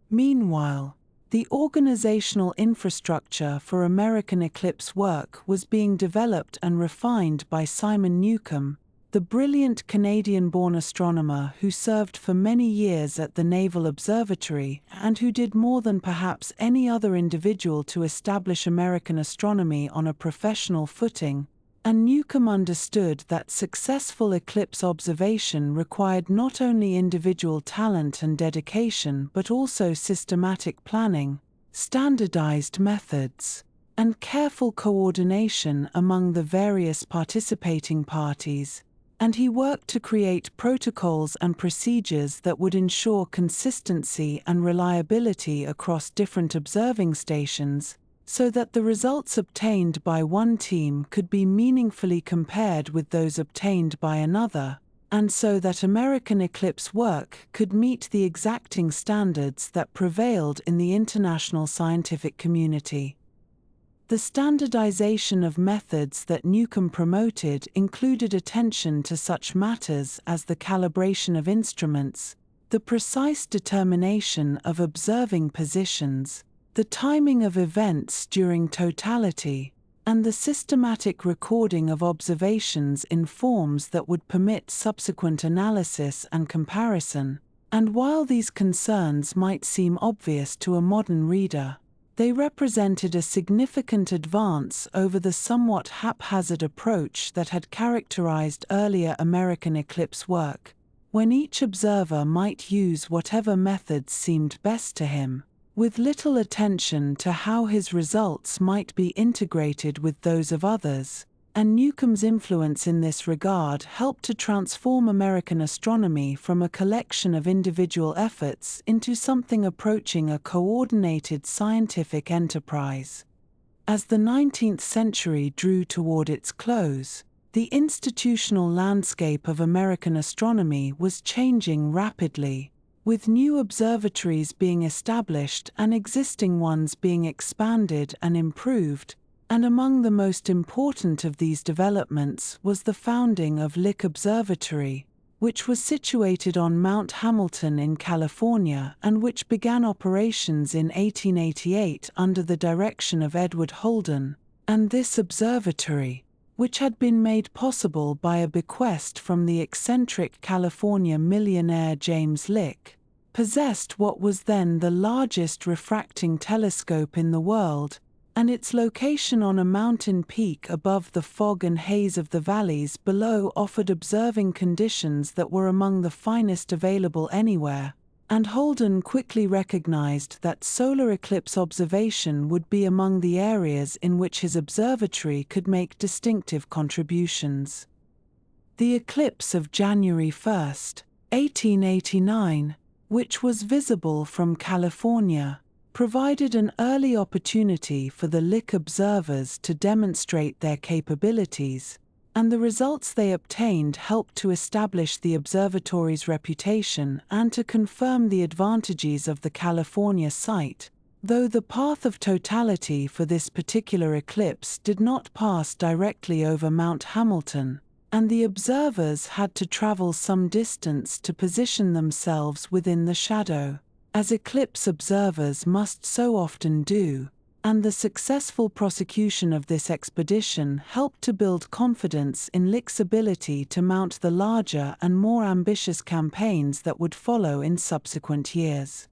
Meanwhile, the organizational infrastructure for American eclipse work was being developed and refined by Simon Newcomb, the brilliant Canadian-born astronomer who served for many years at the Naval Observatory and who did more than perhaps any other individual to establish American astronomy on a professional footing, and Newcomb understood that successful eclipse observation required not only individual talent and dedication but also systematic planning, standardized methods, and careful coordination among the various participating parties, and he worked to create protocols and procedures that would ensure consistency and reliability across different observing stations, so that the results obtained by one team could be meaningfully compared with those obtained by another, and so that American eclipse work could meet the exacting standards that prevailed in the international scientific community. The standardization of methods that Newcomb promoted included attention to such matters as the calibration of instruments, the precise determination of observing positions, the timing of events during totality, and the systematic recording of observations in forms that would permit subsequent analysis and comparison. And while these concerns might seem obvious to a modern reader, they represented a significant advance over the somewhat haphazard approach that had characterized earlier American eclipse work, when each observer might use whatever methods seemed best to him, with little attention to how his results might be integrated with those of others, and Newcomb's influence in this regard helped to transform American astronomy from a collection of individual efforts into something approaching a coordinated scientific enterprise. As the 19th century drew toward its close, the institutional landscape of American astronomy was changing rapidly, with new observatories being established and existing ones being expanded and improved, and among the most important of these developments was the founding of Lick Observatory, which was situated on Mount Hamilton in California and which began operations in 1888 under the direction of Edward Holden, and this observatory, which had been made possible by a bequest from the eccentric California millionaire James Lick, possessed what was then the largest refracting telescope in the world, and its location on a mountain peak above the fog and haze of the valleys below offered observing conditions that were among the finest available anywhere, and Holden quickly recognized that solar eclipse observation would be among the areas in which his observatory could make distinctive contributions. The eclipse of January 1, 1889, which was visible from California, provided an early opportunity for the Lick observers to demonstrate their capabilities, and the results they obtained helped to establish the observatory's reputation and to confirm the advantages of the California site, though the path of totality for this particular eclipse did not pass directly over Mount Hamilton, and the observers had to travel some distance to position themselves within the shadow, as eclipse observers must so often do, and the successful prosecution of this expedition helped to build confidence in Lick's ability to mount the larger and more ambitious campaigns that would follow in subsequent years.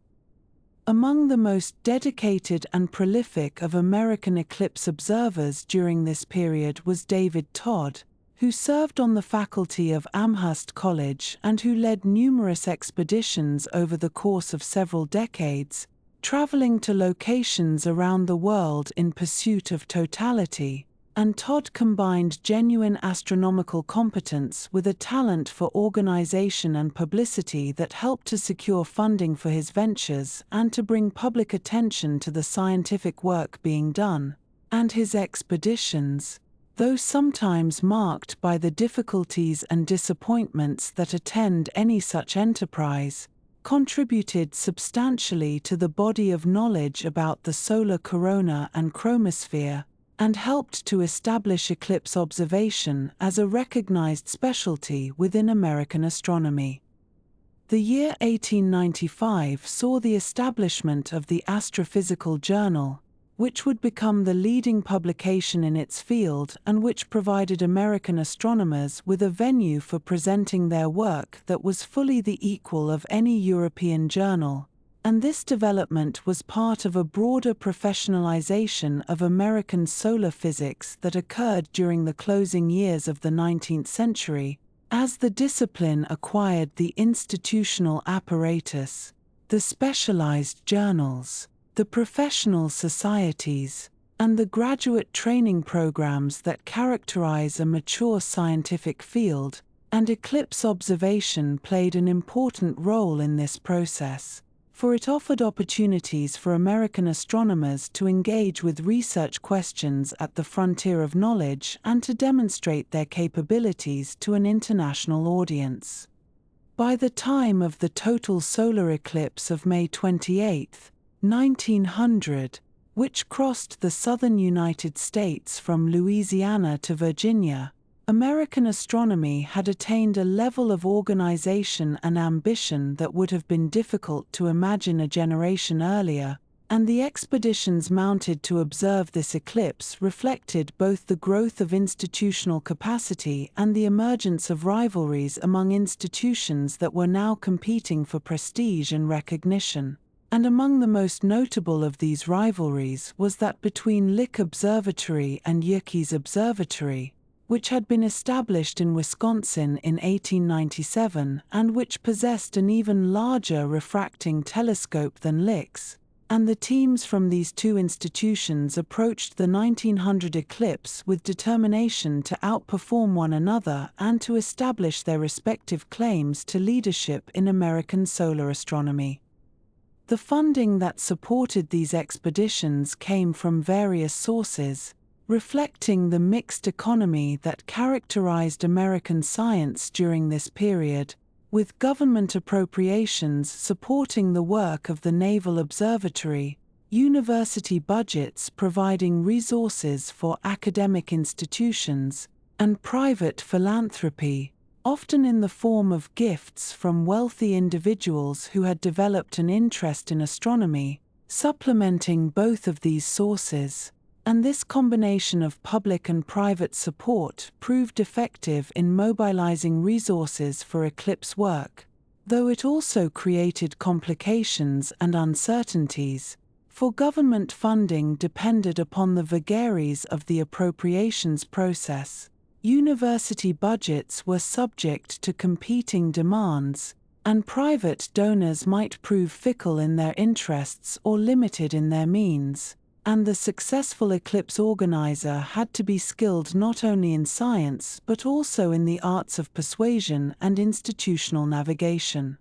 Among the most dedicated and prolific of American eclipse observers during this period was David Todd, who served on the faculty of Amherst College and who led numerous expeditions over the course of several decades, traveling to locations around the world in pursuit of totality, and Todd combined genuine astronomical competence with a talent for organization and publicity that helped to secure funding for his ventures and to bring public attention to the scientific work being done, and his expeditions, though sometimes marked by the difficulties and disappointments that attend any such enterprise, contributed substantially to the body of knowledge about the solar corona and chromosphere, and helped to establish eclipse observation as a recognized specialty within American astronomy. The year 1895 saw the establishment of the Astrophysical Journal, which would become the leading publication in its field and which provided American astronomers with a venue for presenting their work that was fully the equal of any European journal, and this development was part of a broader professionalization of American solar physics that occurred during the closing years of the 19th century, as the discipline acquired the institutional apparatus, the specialized journals, the professional societies, and the graduate training programs that characterize a mature scientific field, and eclipse observation played an important role in this process, for it offered opportunities for American astronomers to engage with research questions at the frontier of knowledge and to demonstrate their capabilities to an international audience. By the time of the total solar eclipse of May 28, 1900, which crossed the southern United States from Louisiana to Virginia, American astronomy had attained a level of organization and ambition that would have been difficult to imagine a generation earlier, and the expeditions mounted to observe this eclipse reflected both the growth of institutional capacity and the emergence of rivalries among institutions that were now competing for prestige and recognition. And among the most notable of these rivalries was that between Lick Observatory and Yerkes Observatory, which had been established in Wisconsin in 1897 and which possessed an even larger refracting telescope than Lick's, and the teams from these two institutions approached the 1900 eclipse with determination to outperform one another and to establish their respective claims to leadership in American solar astronomy. The funding that supported these expeditions came from various sources, reflecting the mixed economy that characterized American science during this period, with government appropriations supporting the work of the Naval Observatory, university budgets providing resources for academic institutions, and private philanthropy, often in the form of gifts from wealthy individuals who had developed an interest in astronomy, supplementing both of these sources. And this combination of public and private support proved effective in mobilizing resources for eclipse work, though it also created complications and uncertainties, for government funding depended upon the vagaries of the appropriations process. University budgets were subject to competing demands, and private donors might prove fickle in their interests or limited in their means, and the successful eclipse organizer had to be skilled not only in science but also in the arts of persuasion and institutional navigation.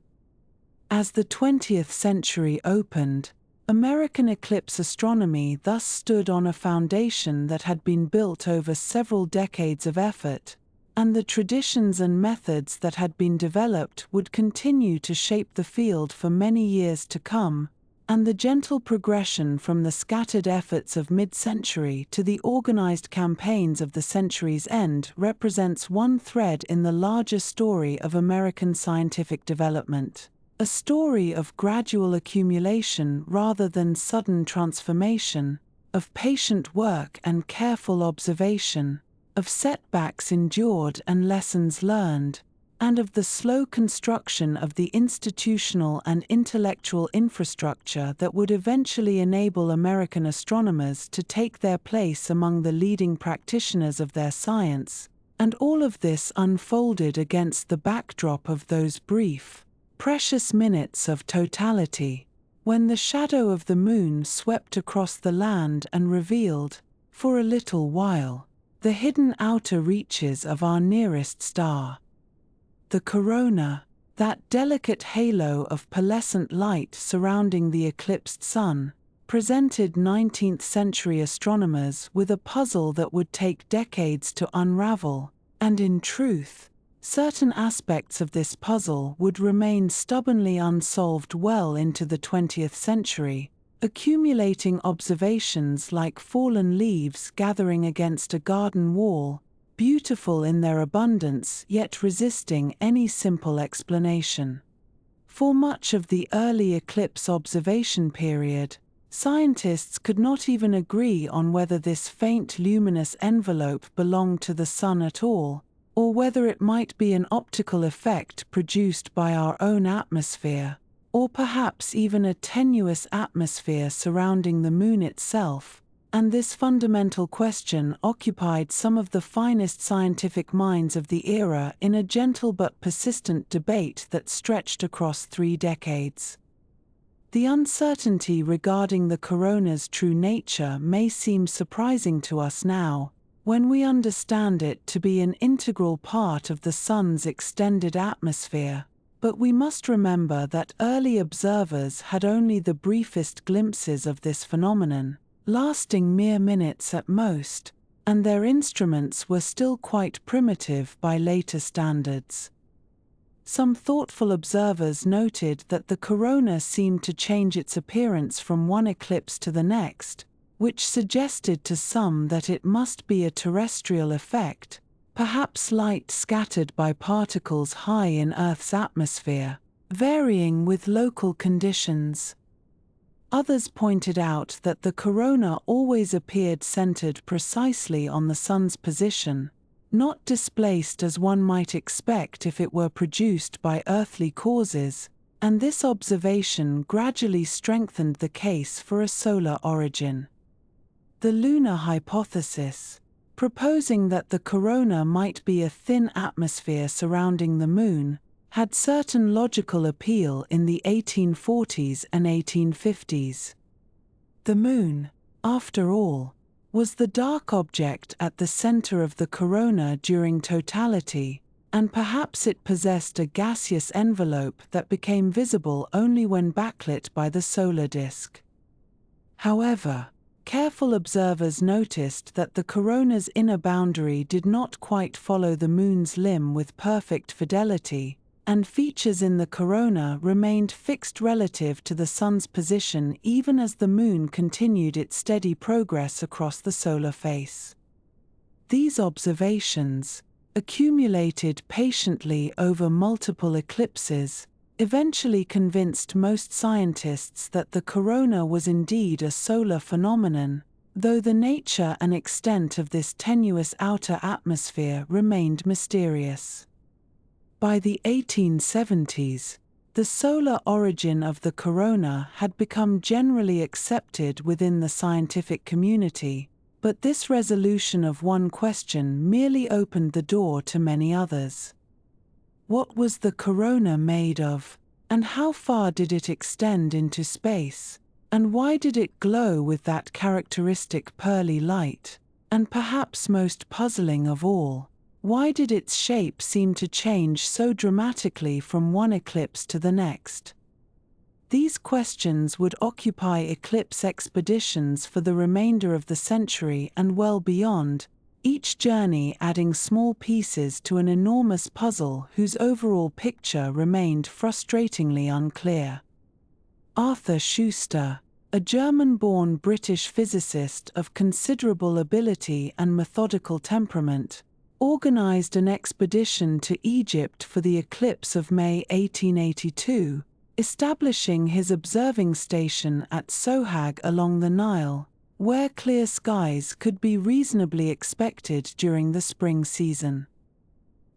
As the 20th century opened, American eclipse astronomy thus stood on a foundation that had been built over several decades of effort, and the traditions and methods that had been developed would continue to shape the field for many years to come, and the gentle progression from the scattered efforts of mid-century to the organized campaigns of the century's end represents one thread in the larger story of American scientific development. A story of gradual accumulation rather than sudden transformation, of patient work and careful observation, of setbacks endured and lessons learned, and of the slow construction of the institutional and intellectual infrastructure that would eventually enable American astronomers to take their place among the leading practitioners of their science, and all of this unfolded against the backdrop of those brief, precious minutes of totality, when the shadow of the moon swept across the land and revealed, for a little while, the hidden outer reaches of our nearest star. The corona, that delicate halo of pearlescent light surrounding the eclipsed sun, presented 19th-century astronomers with a puzzle that would take decades to unravel, and in truth, certain aspects of this puzzle would remain stubbornly unsolved well into the 20th century, accumulating observations like fallen leaves gathering against a garden wall, beautiful in their abundance yet resisting any simple explanation. For much of the early eclipse observation period, scientists could not even agree on whether this faint luminous envelope belonged to the sun at all, or whether it might be an optical effect produced by our own atmosphere, or perhaps even a tenuous atmosphere surrounding the moon itself, and this fundamental question occupied some of the finest scientific minds of the era in a gentle but persistent debate that stretched across 3 decades. The uncertainty regarding the corona's true nature may seem surprising to us now, when we understand it to be an integral part of the Sun's extended atmosphere, but we must remember that early observers had only the briefest glimpses of this phenomenon, lasting mere minutes at most, and their instruments were still quite primitive by later standards. Some thoughtful observers noted that the corona seemed to change its appearance from one eclipse to the next, which suggested to some that it must be a terrestrial effect, perhaps light scattered by particles high in Earth's atmosphere, varying with local conditions. Others pointed out that the corona always appeared centered precisely on the Sun's position, not displaced as one might expect if it were produced by earthly causes, and this observation gradually strengthened the case for a solar origin. The lunar hypothesis, proposing that the corona might be a thin atmosphere surrounding the moon, had certain logical appeal in the 1840s and 1850s. The moon, after all, was the dark object at the center of the corona during totality, and perhaps it possessed a gaseous envelope that became visible only when backlit by the solar disk. However, careful observers noticed that the corona's inner boundary did not quite follow the moon's limb with perfect fidelity, and features in the corona remained fixed relative to the Sun's position even as the Moon continued its steady progress across the solar face. These observations, accumulated patiently over multiple eclipses, eventually convinced most scientists that the corona was indeed a solar phenomenon, though the nature and extent of this tenuous outer atmosphere remained mysterious. By the 1870s, the solar origin of the corona had become generally accepted within the scientific community, but this resolution of one question merely opened the door to many others. What was the corona made of, and how far did it extend into space, and why did it glow with that characteristic pearly light, and perhaps most puzzling of all, why did its shape seem to change so dramatically from one eclipse to the next? These questions would occupy eclipse expeditions for the remainder of the century and well beyond, each journey adding small pieces to an enormous puzzle whose overall picture remained frustratingly unclear. Arthur Schuster, a German-born British physicist of considerable ability and methodical temperament, organized an expedition to Egypt for the eclipse of May 1882, establishing his observing station at Sohag along the Nile, where clear skies could be reasonably expected during the spring season.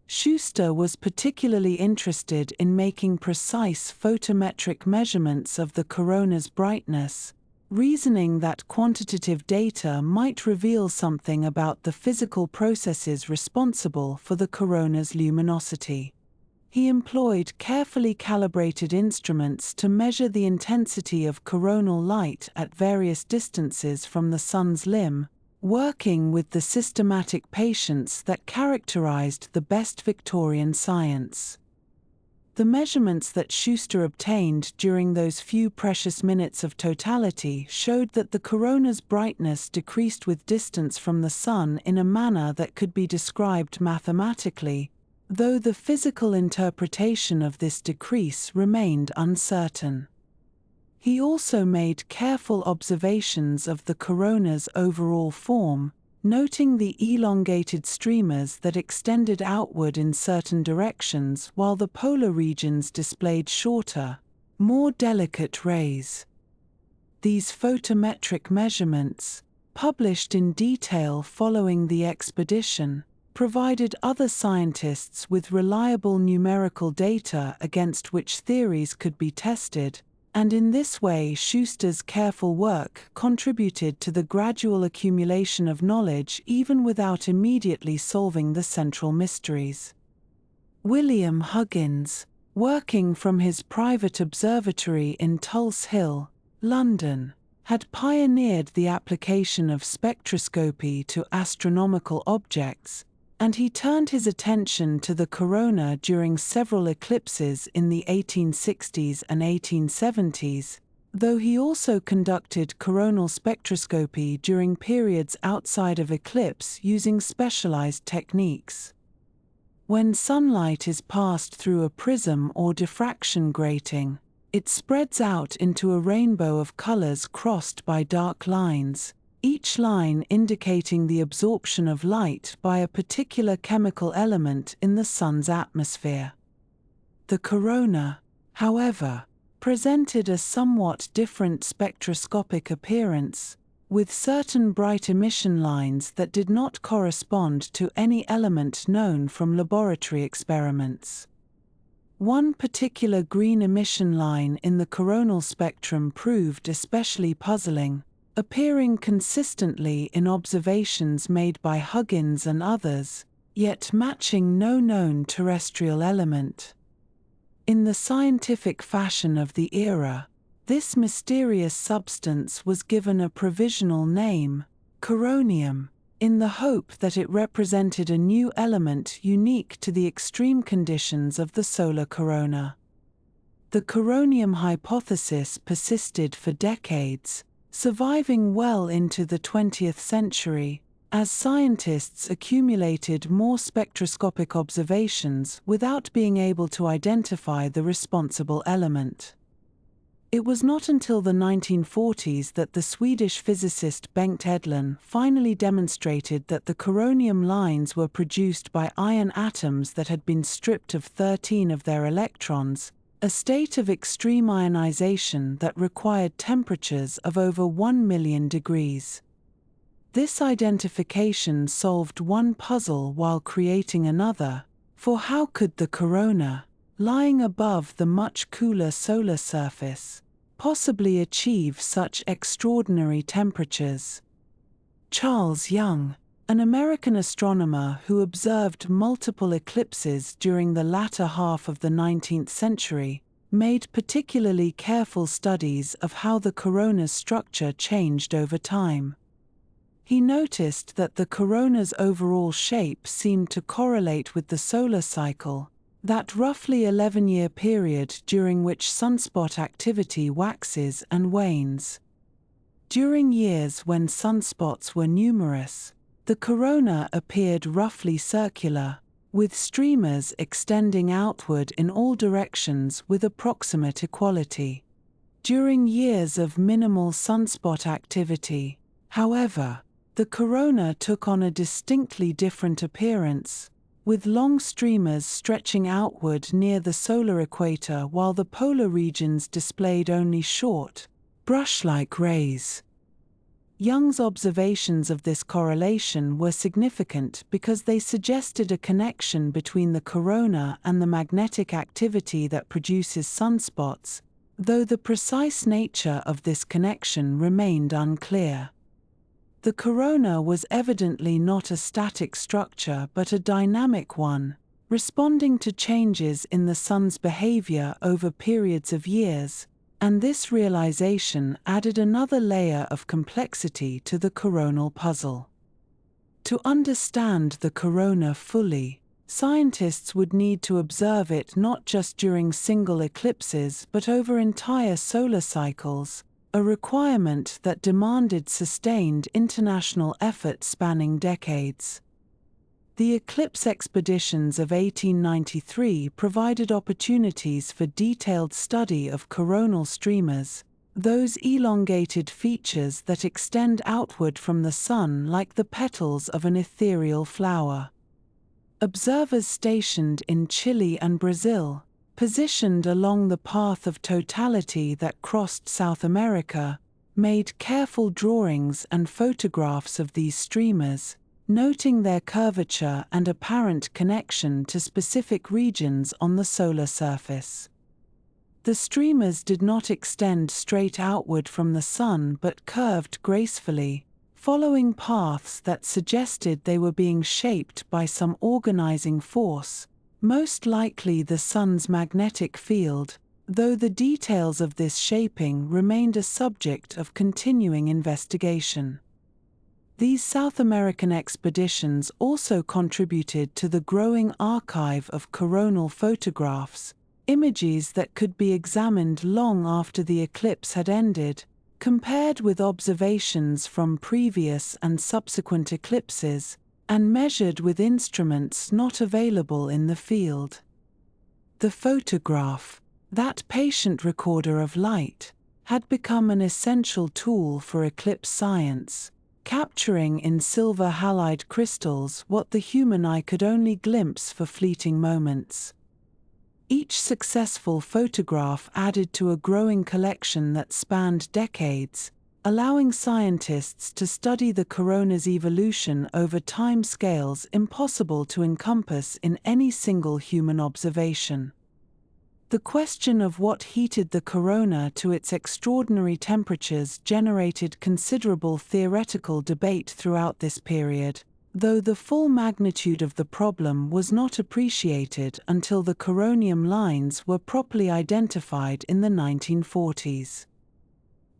Schuster was particularly interested in making precise photometric measurements of the corona's brightness, reasoning that quantitative data might reveal something about the physical processes responsible for the corona's luminosity. He employed carefully calibrated instruments to measure the intensity of coronal light at various distances from the Sun's limb, working with the systematic patience that characterized the best Victorian science. The measurements that Schuster obtained during those few precious minutes of totality showed that the corona's brightness decreased with distance from the Sun in a manner that could be described mathematically, though the physical interpretation of this decrease remained uncertain. He also made careful observations of the corona's overall form, noting the elongated streamers that extended outward in certain directions while the polar regions displayed shorter, more delicate rays. These photometric measurements, published in detail following the expedition, provided other scientists with reliable numerical data against which theories could be tested, and in this way Schuster's careful work contributed to the gradual accumulation of knowledge even without immediately solving the central mysteries. William Huggins, working from his private observatory in Tulse Hill, London, had pioneered the application of spectroscopy to astronomical objects, and he turned his attention to the corona during several eclipses in the 1860s and 1870s, though he also conducted coronal spectroscopy during periods outside of eclipse using specialized techniques. When sunlight is passed through a prism or diffraction grating, it spreads out into a rainbow of colors crossed by dark lines, each line indicating the absorption of light by a particular chemical element in the Sun's atmosphere. The corona, however, presented a somewhat different spectroscopic appearance, with certain bright emission lines that did not correspond to any element known from laboratory experiments. One particular green emission line in the coronal spectrum proved especially puzzling, appearing consistently in observations made by Huggins and others, yet matching no known terrestrial element. In the scientific fashion of the era, this mysterious substance was given a provisional name, coronium, in the hope that it represented a new element unique to the extreme conditions of the solar corona. The coronium hypothesis persisted for decades, surviving well into the 20th century, as scientists accumulated more spectroscopic observations without being able to identify the responsible element. It was not until the 1940s that the Swedish physicist Bengt Edlund finally demonstrated that the coronium lines were produced by iron atoms that had been stripped of 13 of their electrons, a state of extreme ionization that required temperatures of over 1 million degrees. This identification solved one puzzle while creating another, for how could the corona, lying above the much cooler solar surface, possibly achieve such extraordinary temperatures? Charles Young, an American astronomer who observed multiple eclipses during the latter half of the 19th century, made particularly careful studies of how the corona's structure changed over time. He noticed that the corona's overall shape seemed to correlate with the solar cycle, that roughly 11-year period during which sunspot activity waxes and wanes. During years when sunspots were numerous, the corona appeared roughly circular, with streamers extending outward in all directions with approximate equality. During years of minimal sunspot activity, however, the corona took on a distinctly different appearance, with long streamers stretching outward near the solar equator while the polar regions displayed only short, brush-like rays. Young's observations of this correlation were significant because they suggested a connection between the corona and the magnetic activity that produces sunspots, though the precise nature of this connection remained unclear. The corona was evidently not a static structure but a dynamic one, responding to changes in the sun's behavior over periods of years, and this realization added another layer of complexity to the coronal puzzle. To understand the corona fully, scientists would need to observe it not just during single eclipses but over entire solar cycles, a requirement that demanded sustained international effort spanning decades. The eclipse expeditions of 1893 provided opportunities for detailed study of coronal streamers, those elongated features that extend outward from the sun like the petals of an ethereal flower. Observers stationed in Chile and Brazil, positioned along the path of totality that crossed South America, made careful drawings and photographs of these streamers, noting their curvature and apparent connection to specific regions on the solar surface. The streamers did not extend straight outward from the sun but curved gracefully, following paths that suggested they were being shaped by some organizing force, most likely the sun's magnetic field, though the details of this shaping remained a subject of continuing investigation. These South American expeditions also contributed to the growing archive of coronal photographs, images that could be examined long after the eclipse had ended, compared with observations from previous and subsequent eclipses, and measured with instruments not available in the field. The photograph, that patient recorder of light, had become an essential tool for eclipse science, capturing in silver halide crystals what the human eye could only glimpse for fleeting moments. Each successful photograph added to a growing collection that spanned decades, allowing scientists to study the corona's evolution over time scales impossible to encompass in any single human observation. The question of what heated the corona to its extraordinary temperatures generated considerable theoretical debate throughout this period, though the full magnitude of the problem was not appreciated until the coronium lines were properly identified in the 1940s.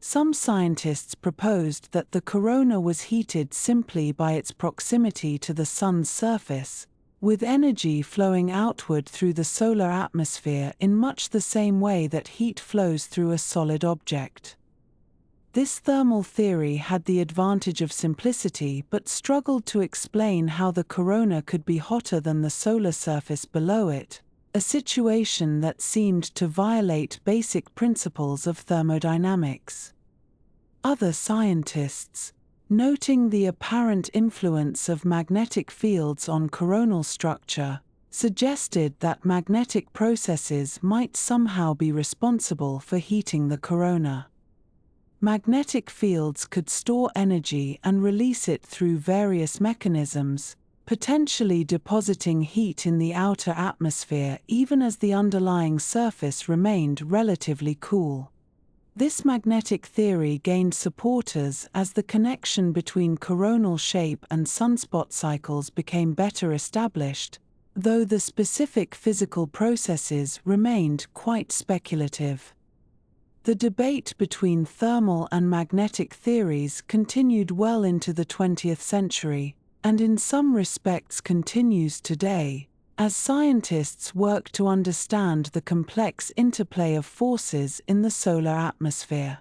Some scientists proposed that the corona was heated simply by its proximity to the sun's surface, with energy flowing outward through the solar atmosphere in much the same way that heat flows through a solid object. This thermal theory had the advantage of simplicity but struggled to explain how the corona could be hotter than the solar surface below it, a situation that seemed to violate basic principles of thermodynamics. Other scientists, noting the apparent influence of magnetic fields on coronal structure, suggested that magnetic processes might somehow be responsible for heating the corona. Magnetic fields could store energy and release it through various mechanisms, potentially depositing heat in the outer atmosphere even as the underlying surface remained relatively cool. This magnetic theory gained supporters as the connection between coronal shape and sunspot cycles became better established, though the specific physical processes remained quite speculative. The debate between thermal and magnetic theories continued well into the 20th century, and in some respects continues today, as scientists work to understand the complex interplay of forces in the solar atmosphere.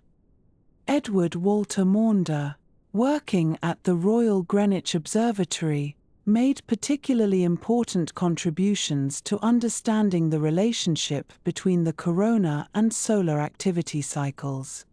Edward Walter Maunder, working at the Royal Greenwich Observatory, made particularly important contributions to understanding the relationship between the corona and solar activity cycles.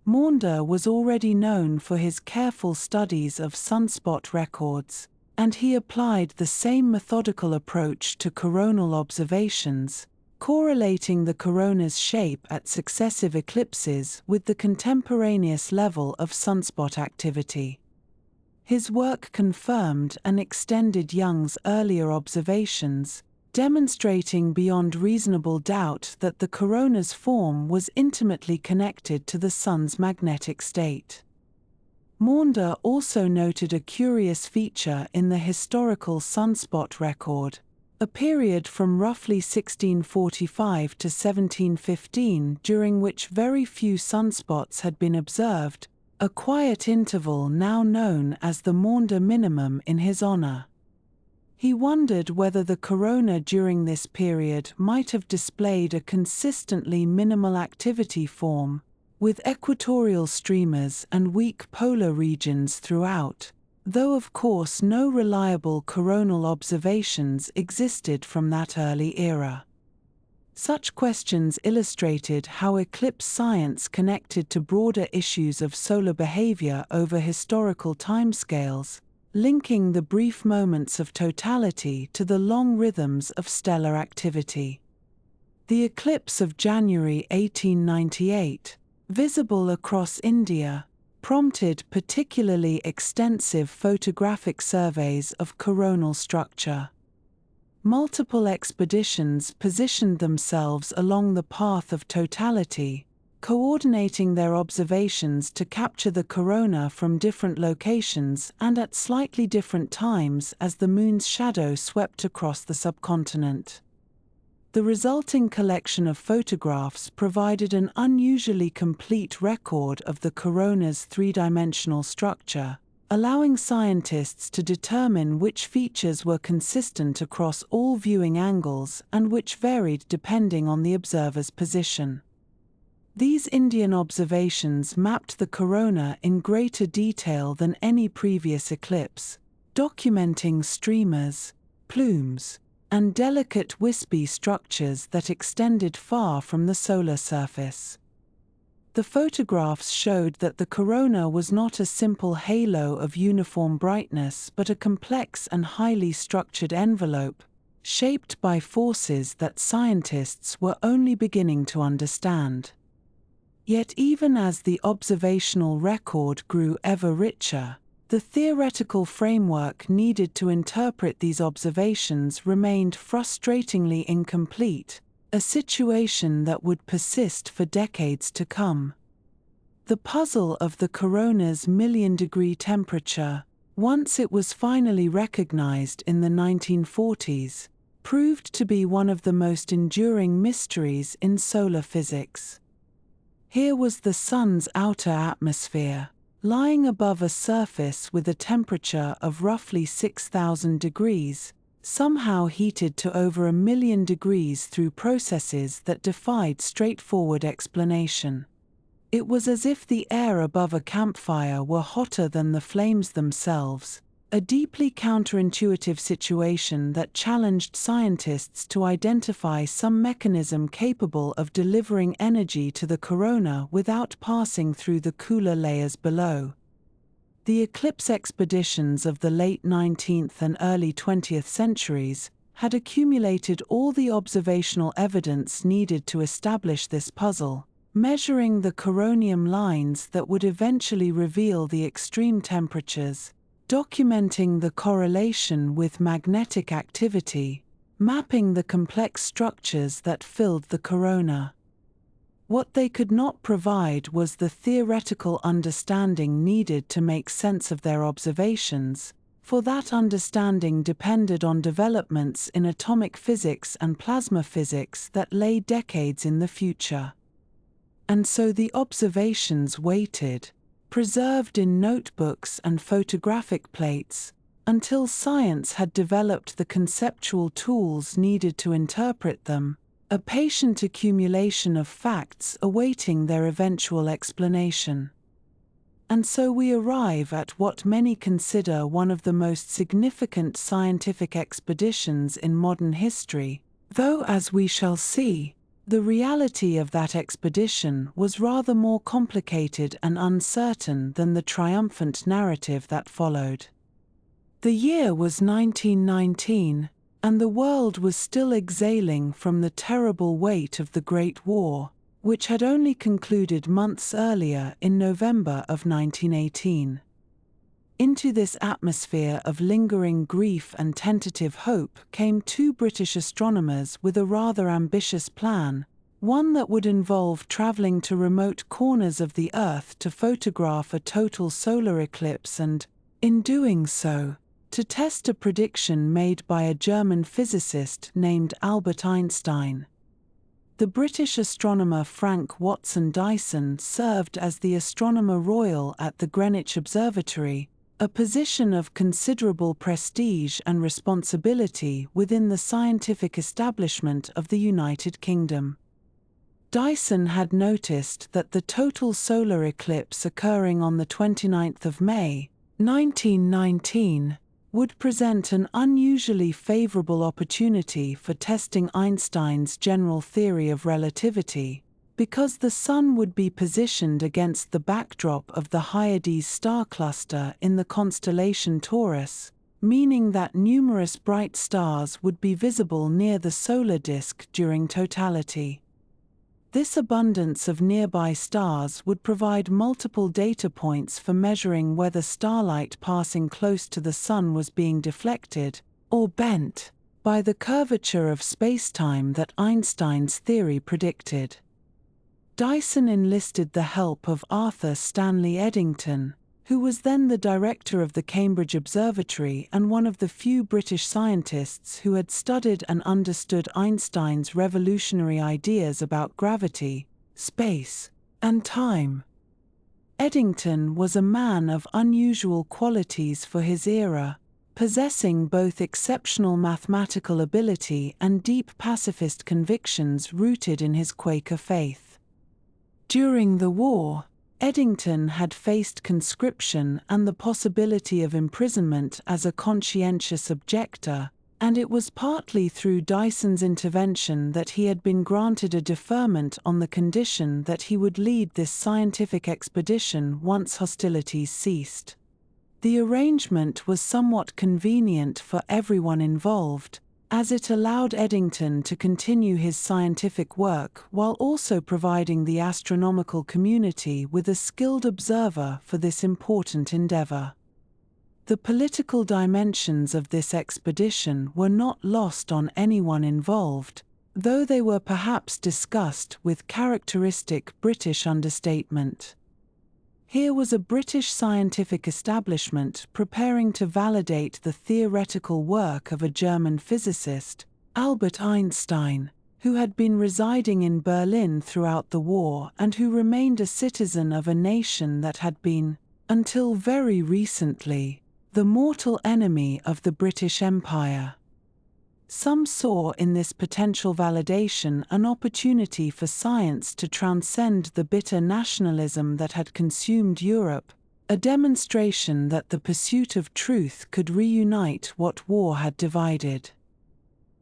Maunder was already known for his careful studies of sunspot records, and he applied the same methodical approach to coronal observations, correlating the corona's shape at successive eclipses with the contemporaneous level of sunspot activity. His work confirmed and extended Young's earlier observations, demonstrating beyond reasonable doubt that the corona's form was intimately connected to the Sun's magnetic state. Maunder also noted a curious feature in the historical sunspot record, a period from roughly 1645 to 1715 during which very few sunspots had been observed, a quiet interval now known as the Maunder minimum in his honor. He wondered whether the corona during this period might have displayed a consistently minimal activity form, with equatorial streamers and weak polar regions throughout, though of course no reliable coronal observations existed from that early era. Such questions illustrated how eclipse science connected to broader issues of solar behavior over historical timescales, linking the brief moments of totality to the long rhythms of stellar activity. The eclipse of January 1898, visible across India, prompted particularly extensive photographic surveys of coronal structure. Multiple expeditions positioned themselves along the path of totality, coordinating their observations to capture the corona from different locations and at slightly different times as the Moon's shadow swept across the subcontinent. The resulting collection of photographs provided an unusually complete record of the corona's three-dimensional structure, allowing scientists to determine which features were consistent across all viewing angles and which varied depending on the observer's position. These Indian observations mapped the corona in greater detail than any previous eclipse, documenting streamers, plumes, and delicate wispy structures that extended far from the solar surface. The photographs showed that the corona was not a simple halo of uniform brightness but a complex and highly structured envelope, shaped by forces that scientists were only beginning to understand. Yet even as the observational record grew ever richer, the theoretical framework needed to interpret these observations remained frustratingly incomplete, a situation that would persist for decades to come. The puzzle of the corona's million-degree temperature, once it was finally recognized in the 1940s, proved to be one of the most enduring mysteries in solar physics. Here was the Sun's outer atmosphere, lying above a surface with a temperature of roughly 6,000 degrees, somehow heated to over 1 million degrees through processes that defied straightforward explanation. It was as if the air above a campfire were hotter than the flames themselves, a deeply counterintuitive situation that challenged scientists to identify some mechanism capable of delivering energy to the corona without passing through the cooler layers below. The eclipse expeditions of the late 19th and early 20th centuries had accumulated all the observational evidence needed to establish this puzzle, measuring the coronium lines that would eventually reveal the extreme temperatures, documenting the correlation with magnetic activity, mapping the complex structures that filled the corona. What they could not provide was the theoretical understanding needed to make sense of their observations, for that understanding depended on developments in atomic physics and plasma physics that lay decades in the future. And so the observations waited, preserved in notebooks and photographic plates, until science had developed the conceptual tools needed to interpret them, a patient accumulation of facts awaiting their eventual explanation. And so we arrive at what many consider one of the most significant scientific expeditions in modern history, though, as we shall see, the reality of that expedition was rather more complicated and uncertain than the triumphant narrative that followed. The year was 1919, and the world was still exhaling from the terrible weight of the Great War, which had only concluded months earlier in November of 1918. Into this atmosphere of lingering grief and tentative hope came two British astronomers with a rather ambitious plan, one that would involve traveling to remote corners of the Earth to photograph a total solar eclipse and, in doing so, to test a prediction made by a German physicist named Albert Einstein. The British astronomer Frank Watson Dyson served as the Astronomer Royal at the Greenwich Observatory, a position of considerable prestige and responsibility within the scientific establishment of the United Kingdom. Dyson had noticed that the total solar eclipse occurring on the 29th of May, 1919, would present an unusually favorable opportunity for testing Einstein's general theory of relativity, because the Sun would be positioned against the backdrop of the Hyades star cluster in the constellation Taurus, meaning that numerous bright stars would be visible near the solar disk during totality. This abundance of nearby stars would provide multiple data points for measuring whether starlight passing close to the Sun was being deflected, or bent, by the curvature of spacetime that Einstein's theory predicted. Dyson enlisted the help of Arthur Stanley Eddington, who was then the director of the Cambridge Observatory and one of the few British scientists who had studied and understood Einstein's revolutionary ideas about gravity, space, and time. Eddington was a man of unusual qualities for his era, possessing both exceptional mathematical ability and deep pacifist convictions rooted in his Quaker faith. During the war, Eddington had faced conscription and the possibility of imprisonment as a conscientious objector, and it was partly through Dyson's intervention that he had been granted a deferment on the condition that he would lead this scientific expedition once hostilities ceased. The arrangement was somewhat convenient for everyone involved, as it allowed Eddington to continue his scientific work while also providing the astronomical community with a skilled observer for this important endeavor. The political dimensions of this expedition were not lost on anyone involved, though they were perhaps discussed with characteristic British understatement. Here was a British scientific establishment preparing to validate the theoretical work of a German physicist, Albert Einstein, who had been residing in Berlin throughout the war and who remained a citizen of a nation that had been, until very recently, the mortal enemy of the British Empire. Some saw in this potential validation an opportunity for science to transcend the bitter nationalism that had consumed Europe, a demonstration that the pursuit of truth could reunite what war had divided.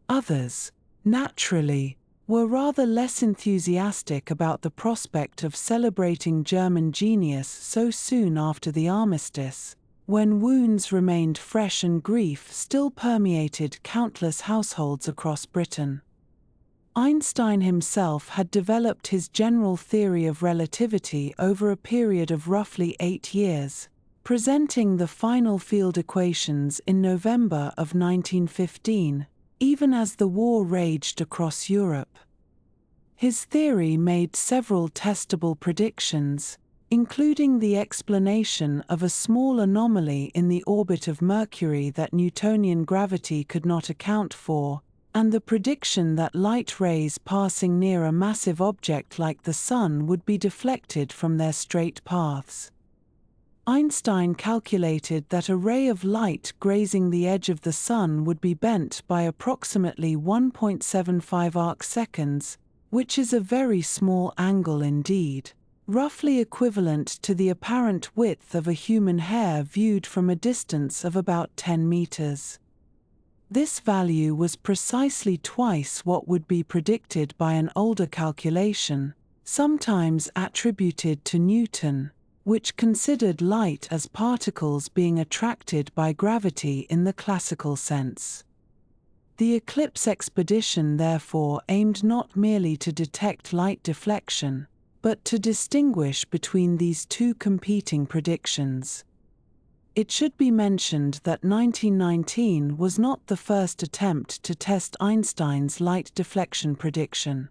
Others, naturally, were rather less enthusiastic about the prospect of celebrating German genius so soon after the armistice, when wounds remained fresh and grief still permeated countless households across Britain. Einstein himself had developed his general theory of relativity over a period of roughly 8 years, presenting the final field equations in November of 1915, even as the war raged across Europe. His theory made several testable predictions, including the explanation of a small anomaly in the orbit of Mercury that Newtonian gravity could not account for, and the prediction that light rays passing near a massive object like the Sun would be deflected from their straight paths. Einstein calculated that a ray of light grazing the edge of the Sun would be bent by approximately 1.75 arcseconds, which is a very small angle indeed, roughly equivalent to the apparent width of a human hair viewed from a distance of about 10 meters. This value was precisely twice what would be predicted by an older calculation, sometimes attributed to Newton, which considered light as particles being attracted by gravity in the classical sense. The Eclipse expedition therefore aimed not merely to detect light deflection, but to distinguish between these two competing predictions. It should be mentioned that 1919 was not the first attempt to test Einstein's light deflection prediction.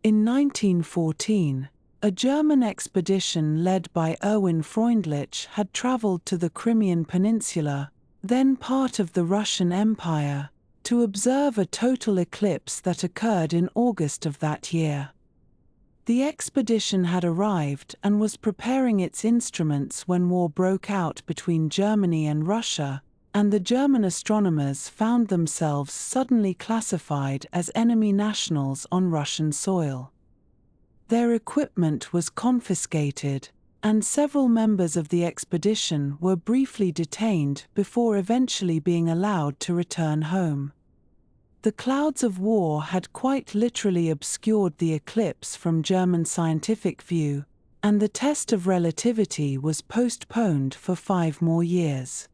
In 1914, a German expedition led by Erwin Freundlich had traveled to the Crimean Peninsula, then part of the Russian Empire, to observe a total eclipse that occurred in August of that year. The expedition had arrived and was preparing its instruments when war broke out between Germany and Russia, and the German astronomers found themselves suddenly classified as enemy nationals on Russian soil. Their equipment was confiscated, and several members of the expedition were briefly detained before eventually being allowed to return home. The clouds of war had quite literally obscured the eclipse from German scientific view, and the test of relativity was postponed for 5 more years.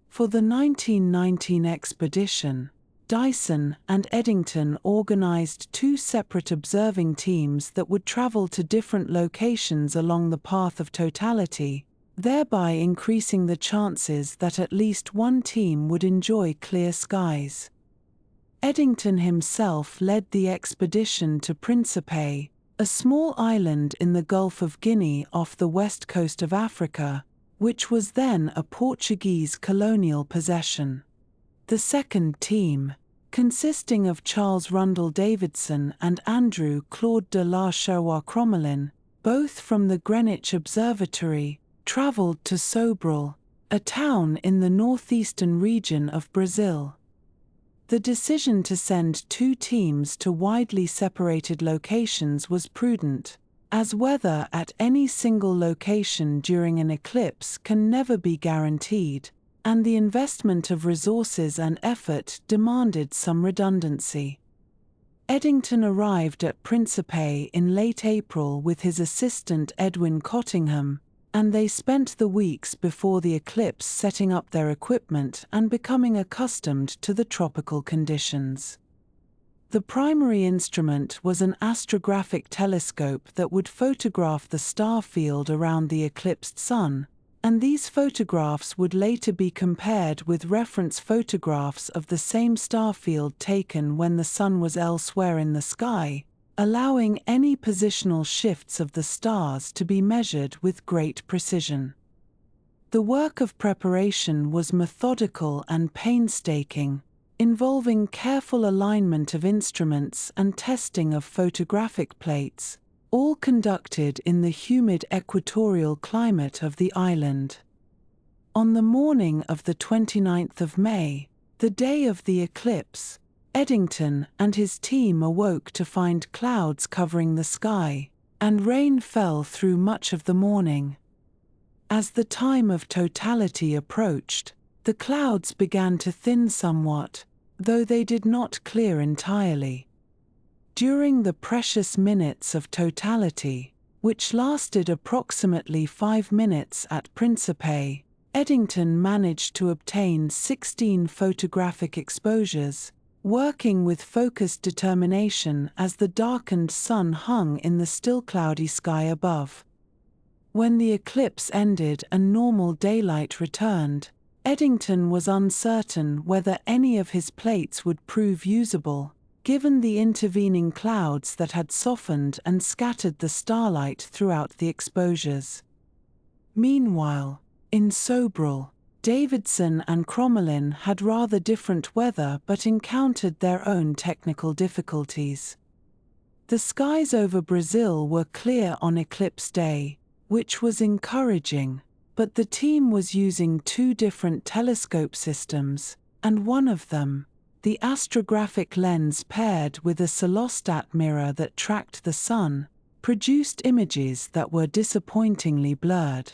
For the 1919 expedition, Dyson and Eddington organized 2 separate observing teams that would travel to different locations along the path of totality, thereby increasing the chances that at least one team would enjoy clear skies. Eddington himself led the expedition to Principe, a small island in the Gulf of Guinea off the west coast of Africa, which was then a Portuguese colonial possession. The second team, consisting of Charles Rundle Davidson and Andrew Claude de la Cromelin, both from the Greenwich Observatory, traveled to Sobral, a town in the northeastern region of Brazil. The decision to send 2 teams to widely separated locations was prudent, as weather at any single location during an eclipse can never be guaranteed, and the investment of resources and effort demanded some redundancy. Eddington arrived at Principe in late April with his assistant Edwin Cottingham, and they spent the weeks before the eclipse setting up their equipment and becoming accustomed to the tropical conditions. The primary instrument was an astrographic telescope that would photograph the star field around the eclipsed Sun, and these photographs would later be compared with reference photographs of the same star field taken when the Sun was elsewhere in the sky, allowing any positional shifts of the stars to be measured with great precision. The work of preparation was methodical and painstaking, involving careful alignment of instruments and testing of photographic plates, all conducted in the humid equatorial climate of the island. On the morning of the 29th of May, The day of the eclipse, Eddington and his team awoke to find clouds covering the sky, and rain fell through much of the morning. As the time of totality approached, the clouds began to thin somewhat, though they did not clear entirely. During the precious minutes of totality, which lasted approximately 5 minutes at Principe, Eddington managed to obtain 16 photographic exposures, working with focused determination as the darkened sun hung in the still cloudy sky above. When the eclipse ended and normal daylight returned, Eddington was uncertain whether any of his plates would prove usable, given the intervening clouds that had softened and scattered the starlight throughout the exposures. Meanwhile, in Sobral, Davidson and Crommelin had rather different weather but encountered their own technical difficulties. The skies over Brazil were clear on eclipse day, which was encouraging, but the team was using 2 different telescope systems, and one of them, the astrographic lens paired with a celostat mirror that tracked the sun, produced images that were disappointingly blurred.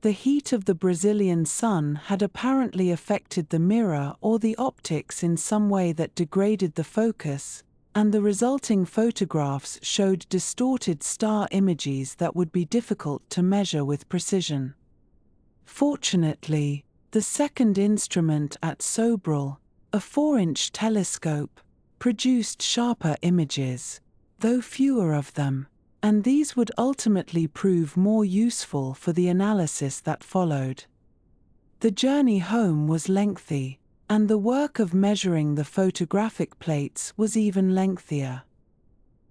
The heat of the Brazilian sun had apparently affected the mirror or the optics in some way that degraded the focus, and the resulting photographs showed distorted star images that would be difficult to measure with precision. Fortunately, the second instrument at Sobral, a 4-inch telescope, produced sharper images, though fewer of them, and these would ultimately prove more useful for the analysis that followed. The journey home was lengthy, and the work of measuring the photographic plates was even lengthier.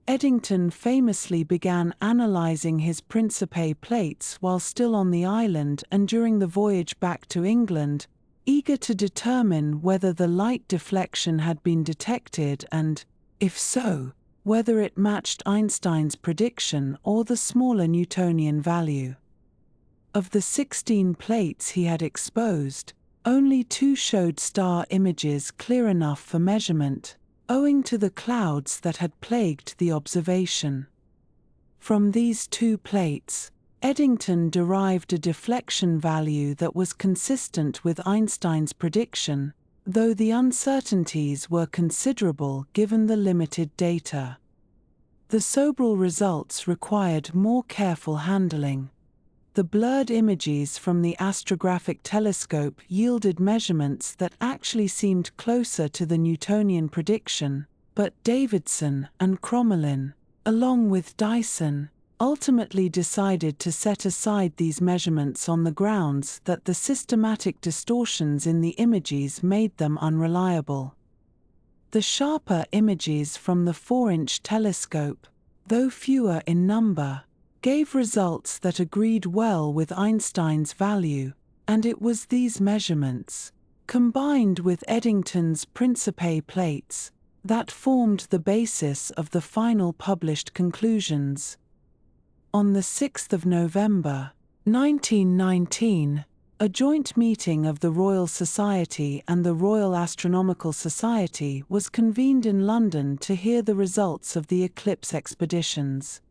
Eddington famously began analyzing his Principe plates while still on the island and during the voyage back to England, eager to determine whether the light deflection had been detected and, if so, whether it matched Einstein's prediction or the smaller Newtonian value. Of the 16 plates he had exposed, only 2 showed star images clear enough for measurement, owing to the clouds that had plagued the observation. From these 2 plates, Eddington derived a deflection value that was consistent with Einstein's prediction, though the uncertainties were considerable given the limited data. The Sobral results required more careful handling. The blurred images from the astrographic telescope yielded measurements that actually seemed closer to the Newtonian prediction, but Davidson and Crommelin, along with Dyson, ultimately decided to set aside these measurements on the grounds that the systematic distortions in the images made them unreliable. The sharper images from the 4-inch telescope, though fewer in number, gave results that agreed well with Einstein's value, and it was these measurements, combined with Eddington's Principe plates, that formed the basis of the final published conclusions. On the 6th of November, 1919, a joint meeting of the Royal Society and the Royal Astronomical Society was convened in London to hear the results of the eclipse expeditions.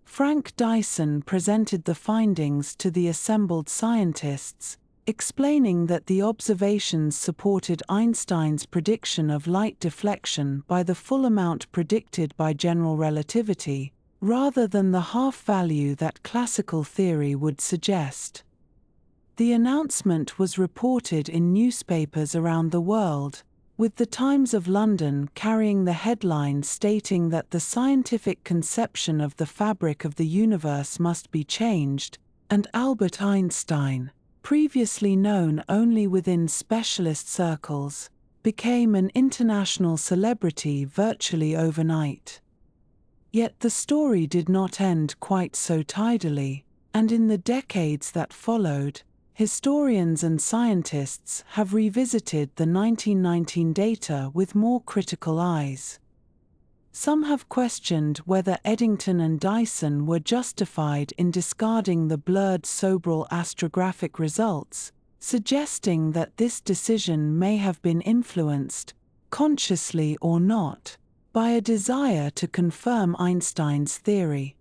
Frank Dyson presented the findings to the assembled scientists, explaining that the observations supported Einstein's prediction of light deflection by the full amount predicted by general relativity, rather than the half value that classical theory would suggest. The announcement was reported in newspapers around the world, with the Times of London carrying the headline stating that the scientific conception of the fabric of the universe must be changed, and Albert Einstein, previously known only within specialist circles, became an international celebrity virtually overnight. Yet the story did not end quite so tidily, and in the decades that followed, historians and scientists have revisited the 1919 data with more critical eyes. Some have questioned whether Eddington and Dyson were justified in discarding the blurred Sobral astrographic results, suggesting that this decision may have been influenced, consciously or not, by a desire to confirm Einstein's theory.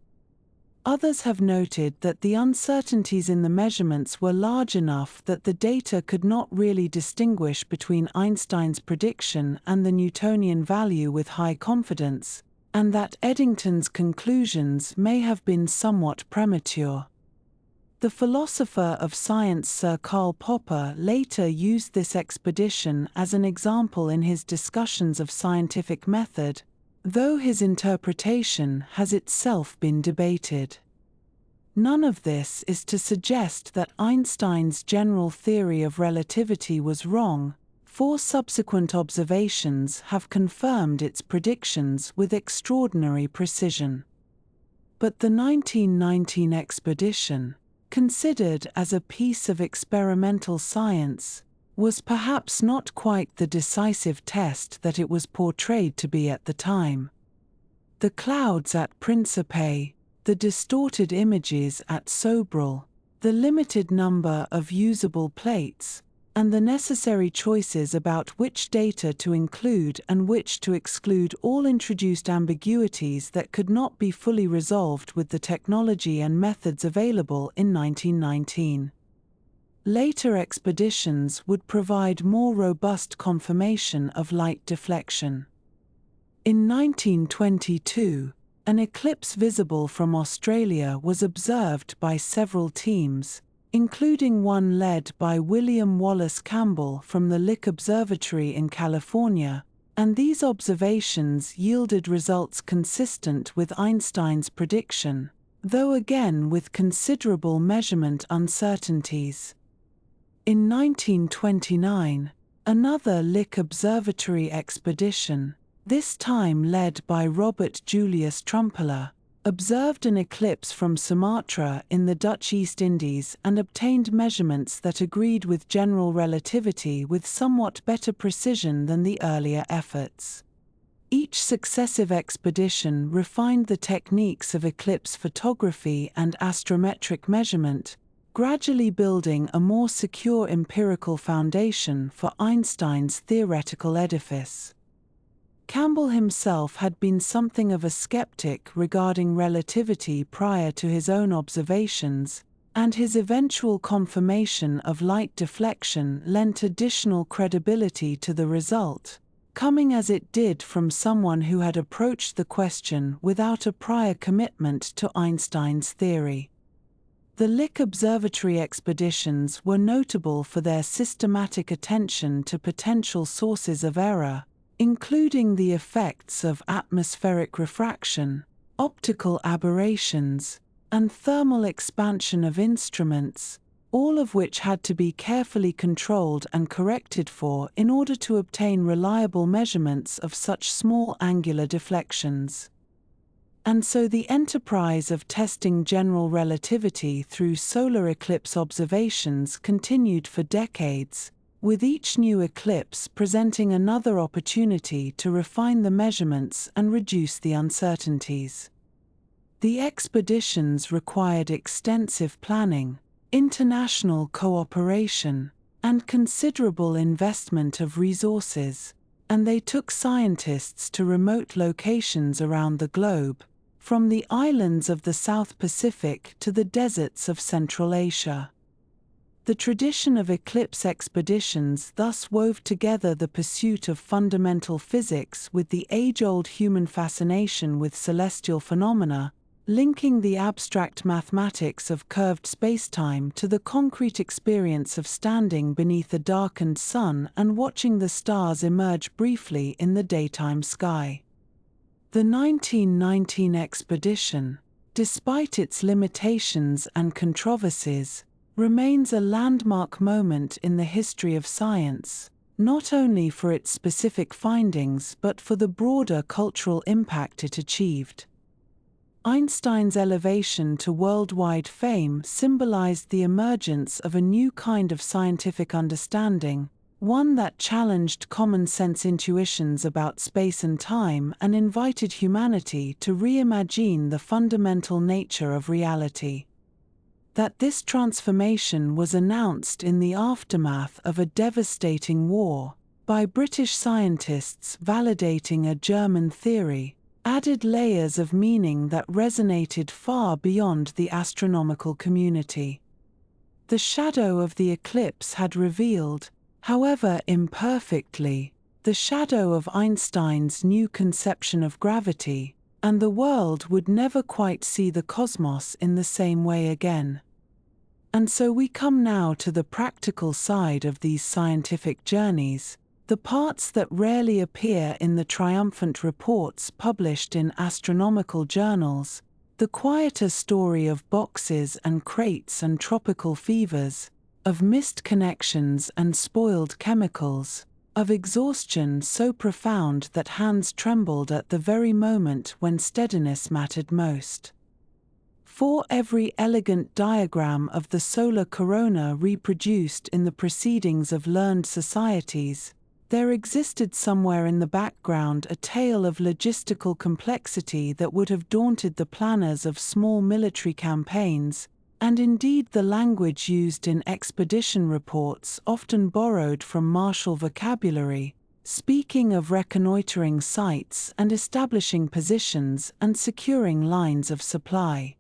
Others have noted that the uncertainties in the measurements were large enough that the data could not really distinguish between Einstein's prediction and the Newtonian value with high confidence, and that Eddington's conclusions may have been somewhat premature. The philosopher of science Sir Karl Popper later used this expedition as an example in his discussions of scientific method, though his interpretation has itself been debated. None of this is to suggest that Einstein's general theory of relativity was wrong, for subsequent observations have confirmed its predictions with extraordinary precision. But the 1919 expedition, considered as a piece of experimental science, was perhaps not quite the decisive test that it was portrayed to be at the time. The clouds at Principe, the distorted images at Sobral, the limited number of usable plates, and the necessary choices about which data to include and which to exclude all introduced ambiguities that could not be fully resolved with the technology and methods available in 1919. Later expeditions would provide more robust confirmation of light deflection. In 1922, an eclipse visible from Australia was observed by several teams, including one led by William Wallace Campbell from the Lick Observatory in California, and these observations yielded results consistent with Einstein's prediction, though again with considerable measurement uncertainties. In 1929, another Lick Observatory expedition, this time led by Robert Julius Trumpeller, observed an eclipse from Sumatra in the Dutch East Indies and obtained measurements that agreed with general relativity with somewhat better precision than the earlier efforts. Each successive expedition refined the techniques of eclipse photography and astrometric measurement, gradually building a more secure empirical foundation for Einstein's theoretical edifice. Campbell himself had been something of a skeptic regarding relativity prior to his own observations, and his eventual confirmation of light deflection lent additional credibility to the result, coming as it did from someone who had approached the question without a prior commitment to Einstein's theory. The Lick Observatory expeditions were notable for their systematic attention to potential sources of error, including the effects of atmospheric refraction, optical aberrations, and thermal expansion of instruments, all of which had to be carefully controlled and corrected for in order to obtain reliable measurements of such small angular deflections. And so the enterprise of testing general relativity through solar eclipse observations continued for decades, with each new eclipse presenting another opportunity to refine the measurements and reduce the uncertainties. The expeditions required extensive planning, international cooperation, and considerable investment of resources, and they took scientists to remote locations around the globe, from the islands of the South Pacific to the deserts of Central Asia. The tradition of eclipse expeditions thus wove together the pursuit of fundamental physics with the age-old human fascination with celestial phenomena, linking the abstract mathematics of curved spacetime to the concrete experience of standing beneath a darkened sun and watching the stars emerge briefly in the daytime sky. The 1919 expedition, despite its limitations and controversies, remains a landmark moment in the history of science, not only for its specific findings but for the broader cultural impact it achieved. Einstein's elevation to worldwide fame symbolized the emergence of a new kind of scientific understanding, one that challenged common-sense intuitions about space and time and invited humanity to reimagine the fundamental nature of reality. that this transformation was announced in the aftermath of a devastating war, by British scientists validating a German theory, added layers of meaning that resonated far beyond the astronomical community. The shadow of the eclipse had revealed, however imperfectly, the shadow of Einstein's new conception of gravity, and the world would never quite see the cosmos in the same way again. And so we come now to the practical side of these scientific journeys, the parts that rarely appear in the triumphant reports published in astronomical journals, the quieter story of boxes and crates and tropical fevers, of missed connections and spoiled chemicals, of exhaustion so profound that hands trembled at the very moment when steadiness mattered most. For every elegant diagram of the solar corona reproduced in the proceedings of learned societies, there existed somewhere in the background a tale of logistical complexity that would have daunted the planners of small military campaigns, and indeed the language used in expedition reports often borrowed from martial vocabulary, speaking of reconnoitering sites and establishing positions and securing lines of supply.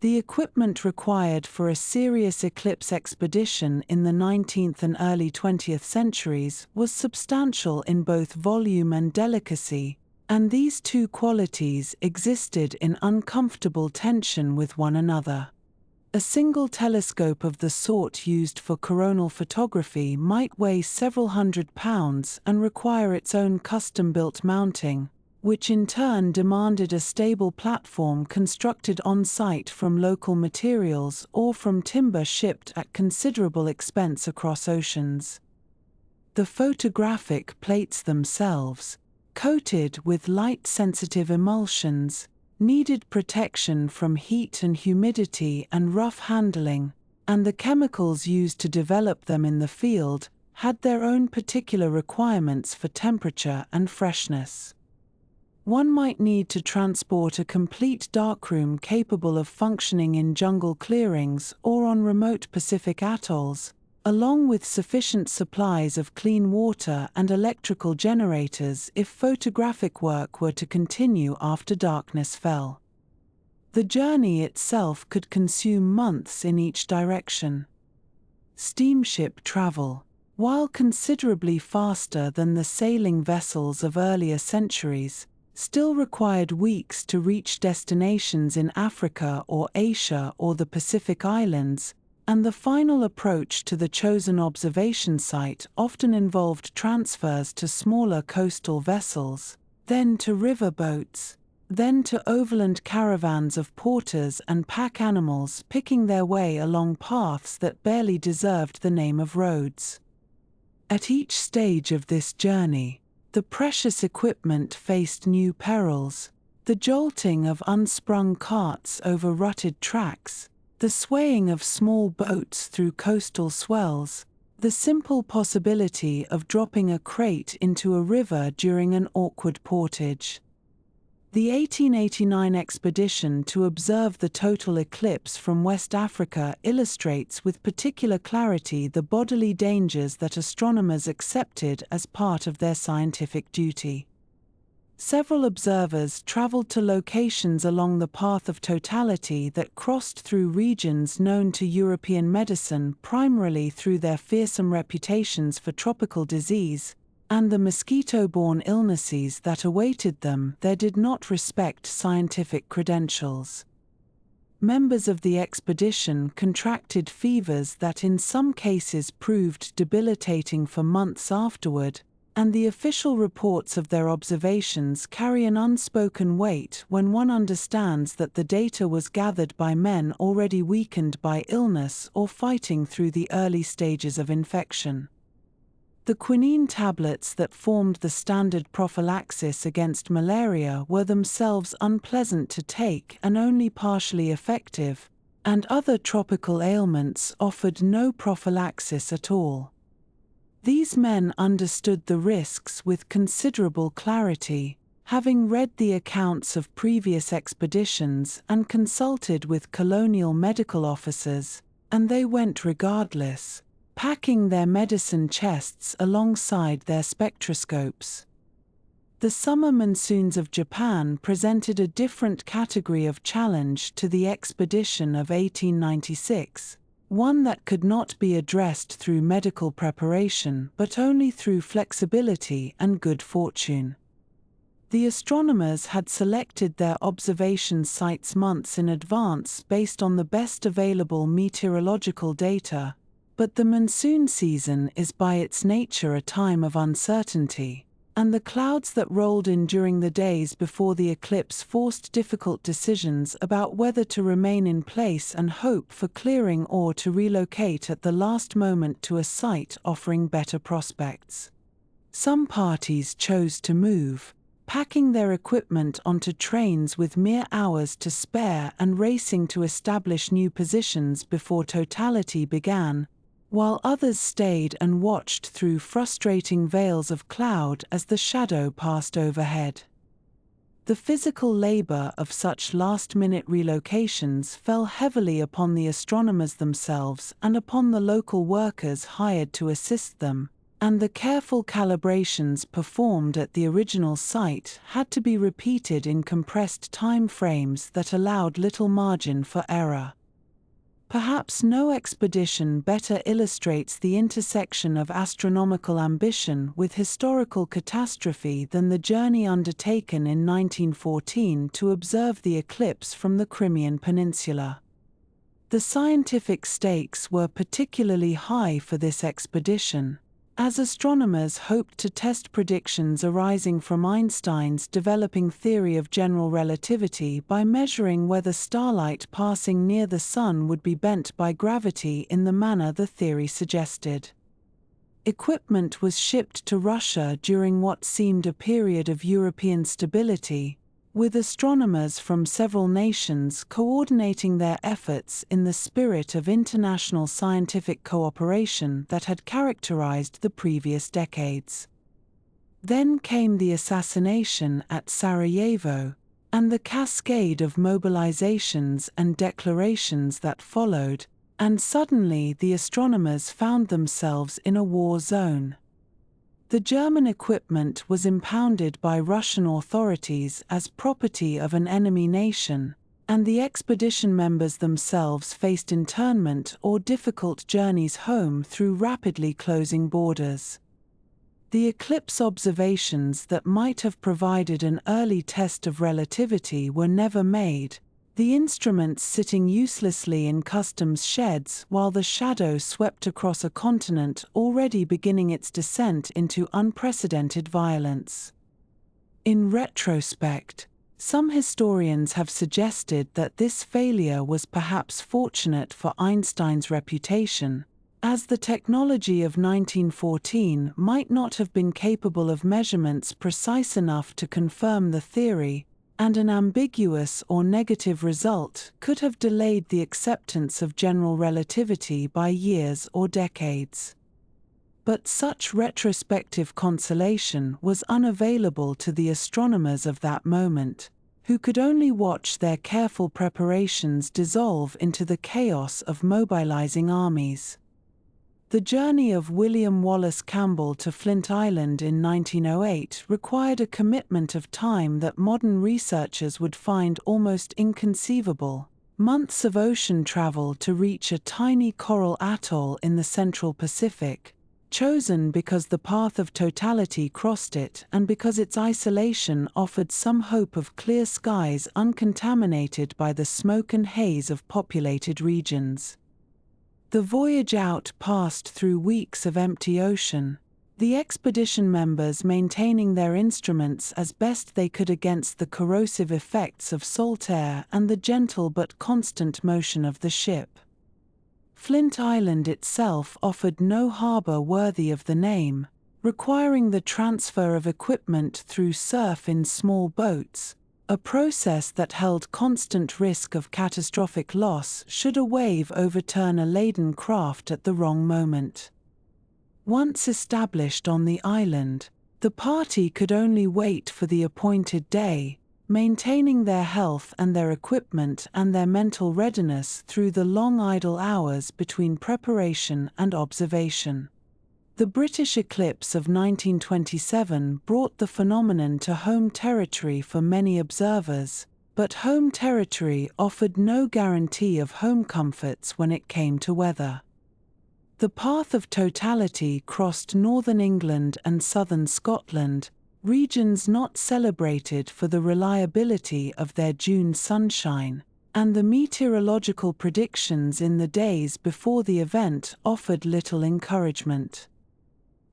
The equipment required for a serious eclipse expedition in the 19th and early 20th centuries was substantial in both volume and delicacy, and these two qualities existed in uncomfortable tension with one another. A single telescope of the sort used for coronal photography might weigh several hundred pounds and require its own custom-built mounting, which in turn demanded a stable platform constructed on-site from local materials or from timber shipped at considerable expense across oceans. The photographic plates themselves, coated with light-sensitive emulsions, needed protection from heat and humidity and rough handling, and the chemicals used to develop them in the field had their own particular requirements for temperature and freshness. One might need to transport a complete darkroom capable of functioning in jungle clearings or on remote Pacific atolls, along with sufficient supplies of clean water and electrical generators if photographic work were to continue after darkness fell. The journey itself could consume months in each direction. Steamship travel, while considerably faster than the sailing vessels of earlier centuries, still required weeks to reach destinations in Africa or Asia or the Pacific Islands, and the final approach to the chosen observation site often involved transfers to smaller coastal vessels, then to river boats, then to overland caravans of porters and pack animals picking their way along paths that barely deserved the name of roads. At each stage of this journey, the precious equipment faced new perils, the jolting of unsprung carts over rutted tracks, the swaying of small boats through coastal swells, the simple possibility of dropping a crate into a river during an awkward portage. The 1889 expedition to observe the total eclipse from West Africa illustrates with particular clarity the bodily dangers that astronomers accepted as part of their scientific duty. Several observers traveled to locations along the path of totality that crossed through regions known to European medicine primarily through their fearsome reputations for tropical disease, and the mosquito-borne illnesses that awaited them. They did not respect scientific credentials. Members of the expedition contracted fevers that in some cases proved debilitating for months afterward, and the official reports of their observations carry an unspoken weight when one understands that the data was gathered by men already weakened by illness or fighting through the early stages of infection. The quinine tablets that formed the standard prophylaxis against malaria were themselves unpleasant to take and only partially effective, and other tropical ailments offered no prophylaxis at all. These men understood the risks with considerable clarity, Having read the accounts of previous expeditions and consulted with Colonial medical officers, and they went regardless, packing their medicine chests alongside their spectroscopes. The summer monsoons of Japan presented a different category of challenge to the expedition of 1896, one that could not be addressed through medical preparation but only through flexibility and good fortune. The astronomers had selected their observation sites months in advance based on the best available meteorological data, but the monsoon season is by its nature a time of uncertainty, and the clouds that rolled in during the days before the eclipse forced difficult decisions about whether to remain in place and hope for clearing or to relocate at the last moment to a site offering better prospects. Some parties chose to move, packing their equipment onto trains with mere hours to spare and racing to establish new positions before totality began, while others stayed and watched through frustrating veils of cloud as the shadow passed overhead. The physical labor of such last-minute relocations fell heavily upon the astronomers themselves and upon the local workers hired to assist them, and the careful calibrations performed at the original site had to be repeated in compressed time frames that allowed little margin for error. Perhaps no expedition better illustrates the intersection of astronomical ambition with historical catastrophe than the journey undertaken in 1914 to observe the eclipse from the Crimean Peninsula. The scientific stakes were particularly high for this expedition, as astronomers hoped to test predictions arising from Einstein's developing theory of general relativity by measuring whether starlight passing near the Sun would be bent by gravity in the manner the theory suggested. Equipment was shipped to Russia during what seemed a period of European stability, with astronomers from several nations coordinating their efforts in the spirit of international scientific cooperation that had characterized the previous decades. Then came the assassination at Sarajevo, and the cascade of mobilizations and declarations that followed, and suddenly the astronomers found themselves in a war zone. The German equipment was impounded by Russian authorities as property of an enemy nation, and the expedition members themselves faced internment or difficult journeys home through rapidly closing borders. The eclipse observations that might have provided an early test of relativity were never made, the instruments sitting uselessly in customs sheds while the shadow swept across a continent already beginning its descent into unprecedented violence. In retrospect, some historians have suggested that this failure was perhaps fortunate for Einstein's reputation, as the technology of 1914 might not have been capable of measurements precise enough to confirm the theory, and an ambiguous or negative result could have delayed the acceptance of general relativity by years or decades. But such retrospective consolation was unavailable to the astronomers of that moment, who could only watch their careful preparations dissolve into the chaos of mobilizing armies. The journey of William Wallace Campbell to Flint Island in 1908 required a commitment of time that modern researchers would find almost inconceivable. Months of ocean travel to reach a tiny coral atoll in the Central Pacific, chosen because the path of totality crossed it and because its isolation offered some hope of clear skies uncontaminated by the smoke and haze of populated regions. The voyage out passed through weeks of empty ocean, the expedition members maintaining their instruments as best they could against the corrosive effects of salt air and the gentle but constant motion of the ship. Flint Island itself offered no harbor worthy of the name, requiring the transfer of equipment through surf in small boats, a process that held constant risk of catastrophic loss should a wave overturn a laden craft at the wrong moment. Once established on the island, The party could only wait for the appointed day, maintaining their health and their equipment and their mental readiness through the long idle hours between preparation and observation. The British eclipse of 1927 brought the phenomenon to home territory for many observers, but home territory offered no guarantee of home comforts when it came to weather. The path of totality crossed northern England and southern Scotland, regions not celebrated for the reliability of their June sunshine, and the meteorological predictions in the days before the event offered little encouragement.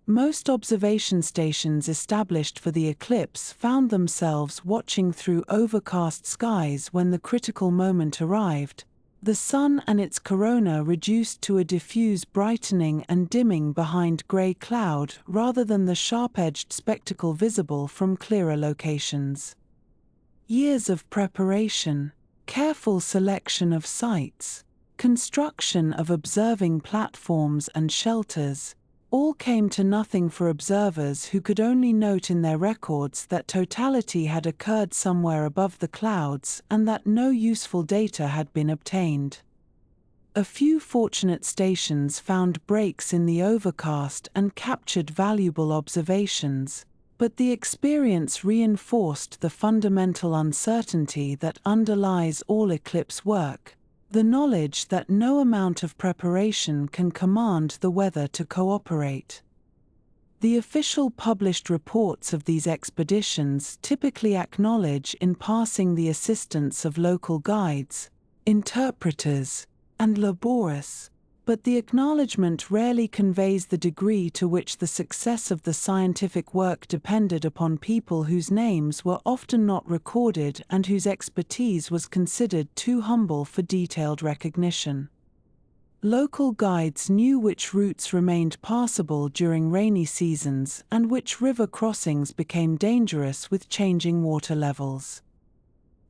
Most observation stations established for the eclipse found themselves watching through overcast skies when the critical moment arrived, the sun and its corona reduced to a diffuse brightening and dimming behind grey cloud rather than the sharp-edged spectacle visible from clearer locations. Years of preparation, careful selection of sites, construction of observing platforms and shelters, all came to nothing for observers who could only note in their records that totality had occurred somewhere above the clouds and that no useful data had been obtained. A few fortunate stations found breaks in the overcast and captured valuable observations, but the experience reinforced the fundamental uncertainty that underlies all eclipse work. The knowledge that no amount of preparation can command the weather to cooperate. The official published reports of these expeditions typically acknowledge in passing the assistance of local guides, interpreters, and labourists, but the acknowledgement rarely conveys the degree to which the success of the scientific work depended upon people whose names were often not recorded and whose expertise was considered too humble for detailed recognition. Local guides knew which routes remained passable during rainy seasons and which river crossings became dangerous with changing water levels.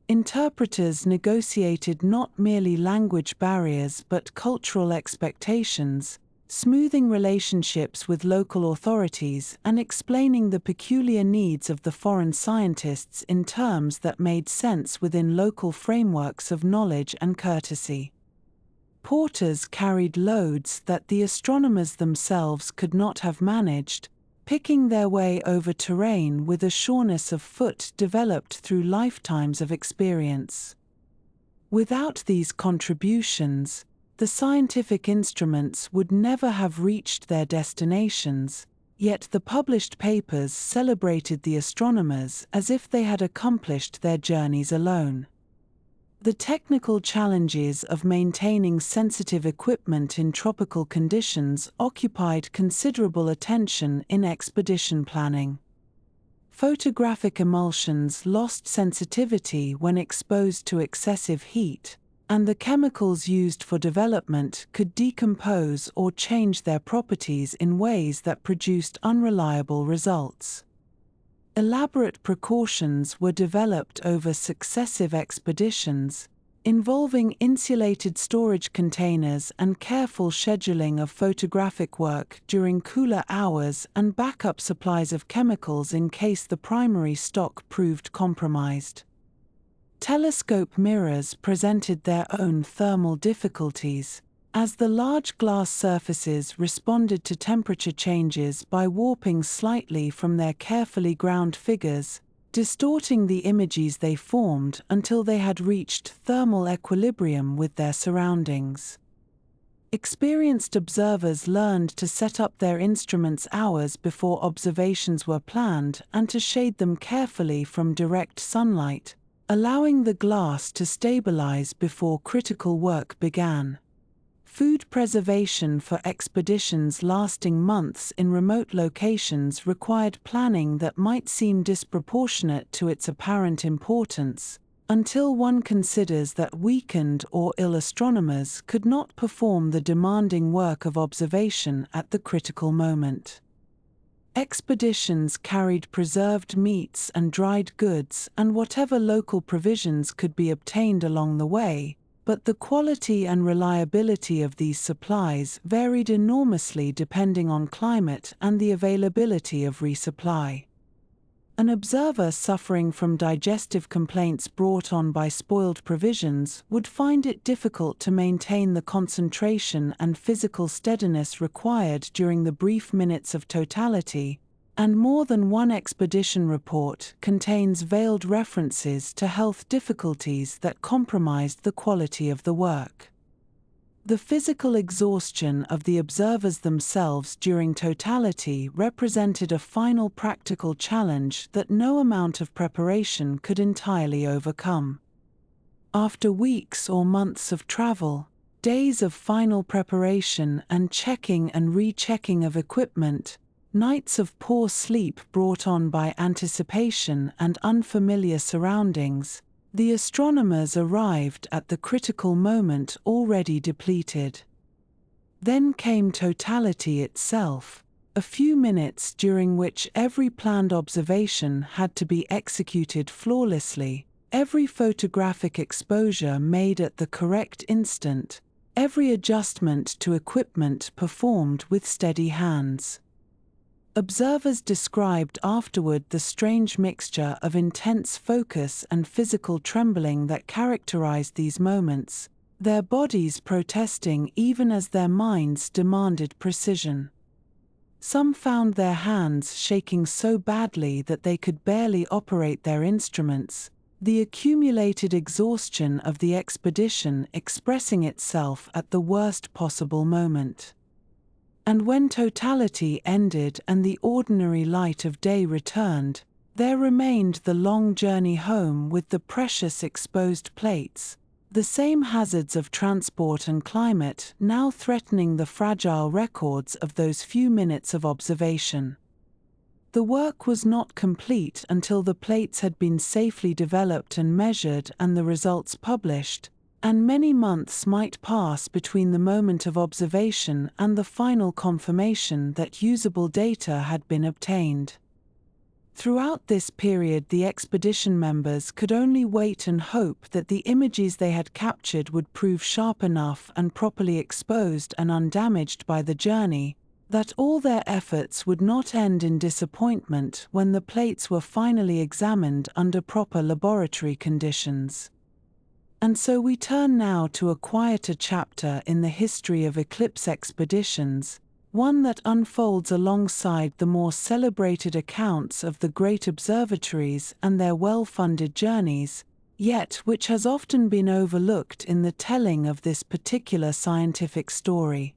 Interpreters negotiated not merely language barriers but cultural expectations, smoothing relationships with local authorities and explaining the peculiar needs of the foreign scientists in terms that made sense within local frameworks of knowledge and courtesy. Porters carried loads that the astronomers themselves could not have managed, picking their way over terrain with a sureness of foot developed through lifetimes of experience. Without these contributions, the scientific instruments would never have reached their destinations, yet the published papers celebrated the astronomers as if they had accomplished their journeys alone. The technical challenges of maintaining sensitive equipment in tropical conditions occupied considerable attention in expedition planning. Photographic emulsions lost sensitivity when exposed to excessive heat, and the chemicals used for development could decompose or change their properties in ways that produced unreliable results. Elaborate precautions were developed over successive expeditions, involving insulated storage containers and careful scheduling of photographic work during cooler hours and backup supplies of chemicals in case the primary stock proved compromised. Telescope mirrors presented their own thermal difficulties, as the large glass surfaces responded to temperature changes by warping slightly from their carefully ground figures, distorting the images they formed until they had reached thermal equilibrium with their surroundings. Experienced observers learned to set up their instruments hours before observations were planned and to shade them carefully from direct sunlight, allowing the glass to stabilize before critical work began. Food preservation for expeditions lasting months in remote locations required planning that might seem disproportionate to its apparent importance, until one considers that weakened or ill astronomers could not perform the demanding work of observation at the critical moment. Expeditions carried preserved meats and dried goods and whatever local provisions could be obtained along the way, but the quality and reliability of these supplies varied enormously depending on climate and the availability of resupply. An observer suffering from digestive complaints brought on by spoiled provisions would find it difficult to maintain the concentration and physical steadiness required during the brief minutes of totality, and more than one expedition report contains veiled references to health difficulties that compromised the quality of the work. The physical exhaustion of the observers themselves during totality represented a final practical challenge that no amount of preparation could entirely overcome. After weeks or months of travel, days of final preparation and checking and rechecking of equipment, nights of poor sleep brought on by anticipation and unfamiliar surroundings, the astronomers arrived at the critical moment already depleted. Then came totality itself, a few minutes during which every planned observation had to be executed flawlessly, every photographic exposure made at the correct instant, every adjustment to equipment performed with steady hands. Observers described afterward the strange mixture of intense focus and physical trembling that characterized these moments, their bodies protesting even as their minds demanded precision. Some found their hands shaking so badly that they could barely operate their instruments, the accumulated exhaustion of the expedition expressing itself at the worst possible moment. And when totality ended and the ordinary light of day returned, there remained the long journey home with the precious exposed plates, the same hazards of transport and climate now threatening the fragile records of those few minutes of observation. The work was not complete until the plates had been safely developed and measured and the results published, and many months might pass between the moment of observation and the final confirmation that usable data had been obtained. Throughout this period, the expedition members could only wait and hope that the images they had captured would prove sharp enough and properly exposed and undamaged by the journey, that all their efforts would not end in disappointment when the plates were finally examined under proper laboratory conditions. And so we turn now to a quieter chapter in the history of eclipse expeditions, one that unfolds alongside the more celebrated accounts of the great observatories and their well-funded journeys, yet which has often been overlooked in the telling of this particular scientific story.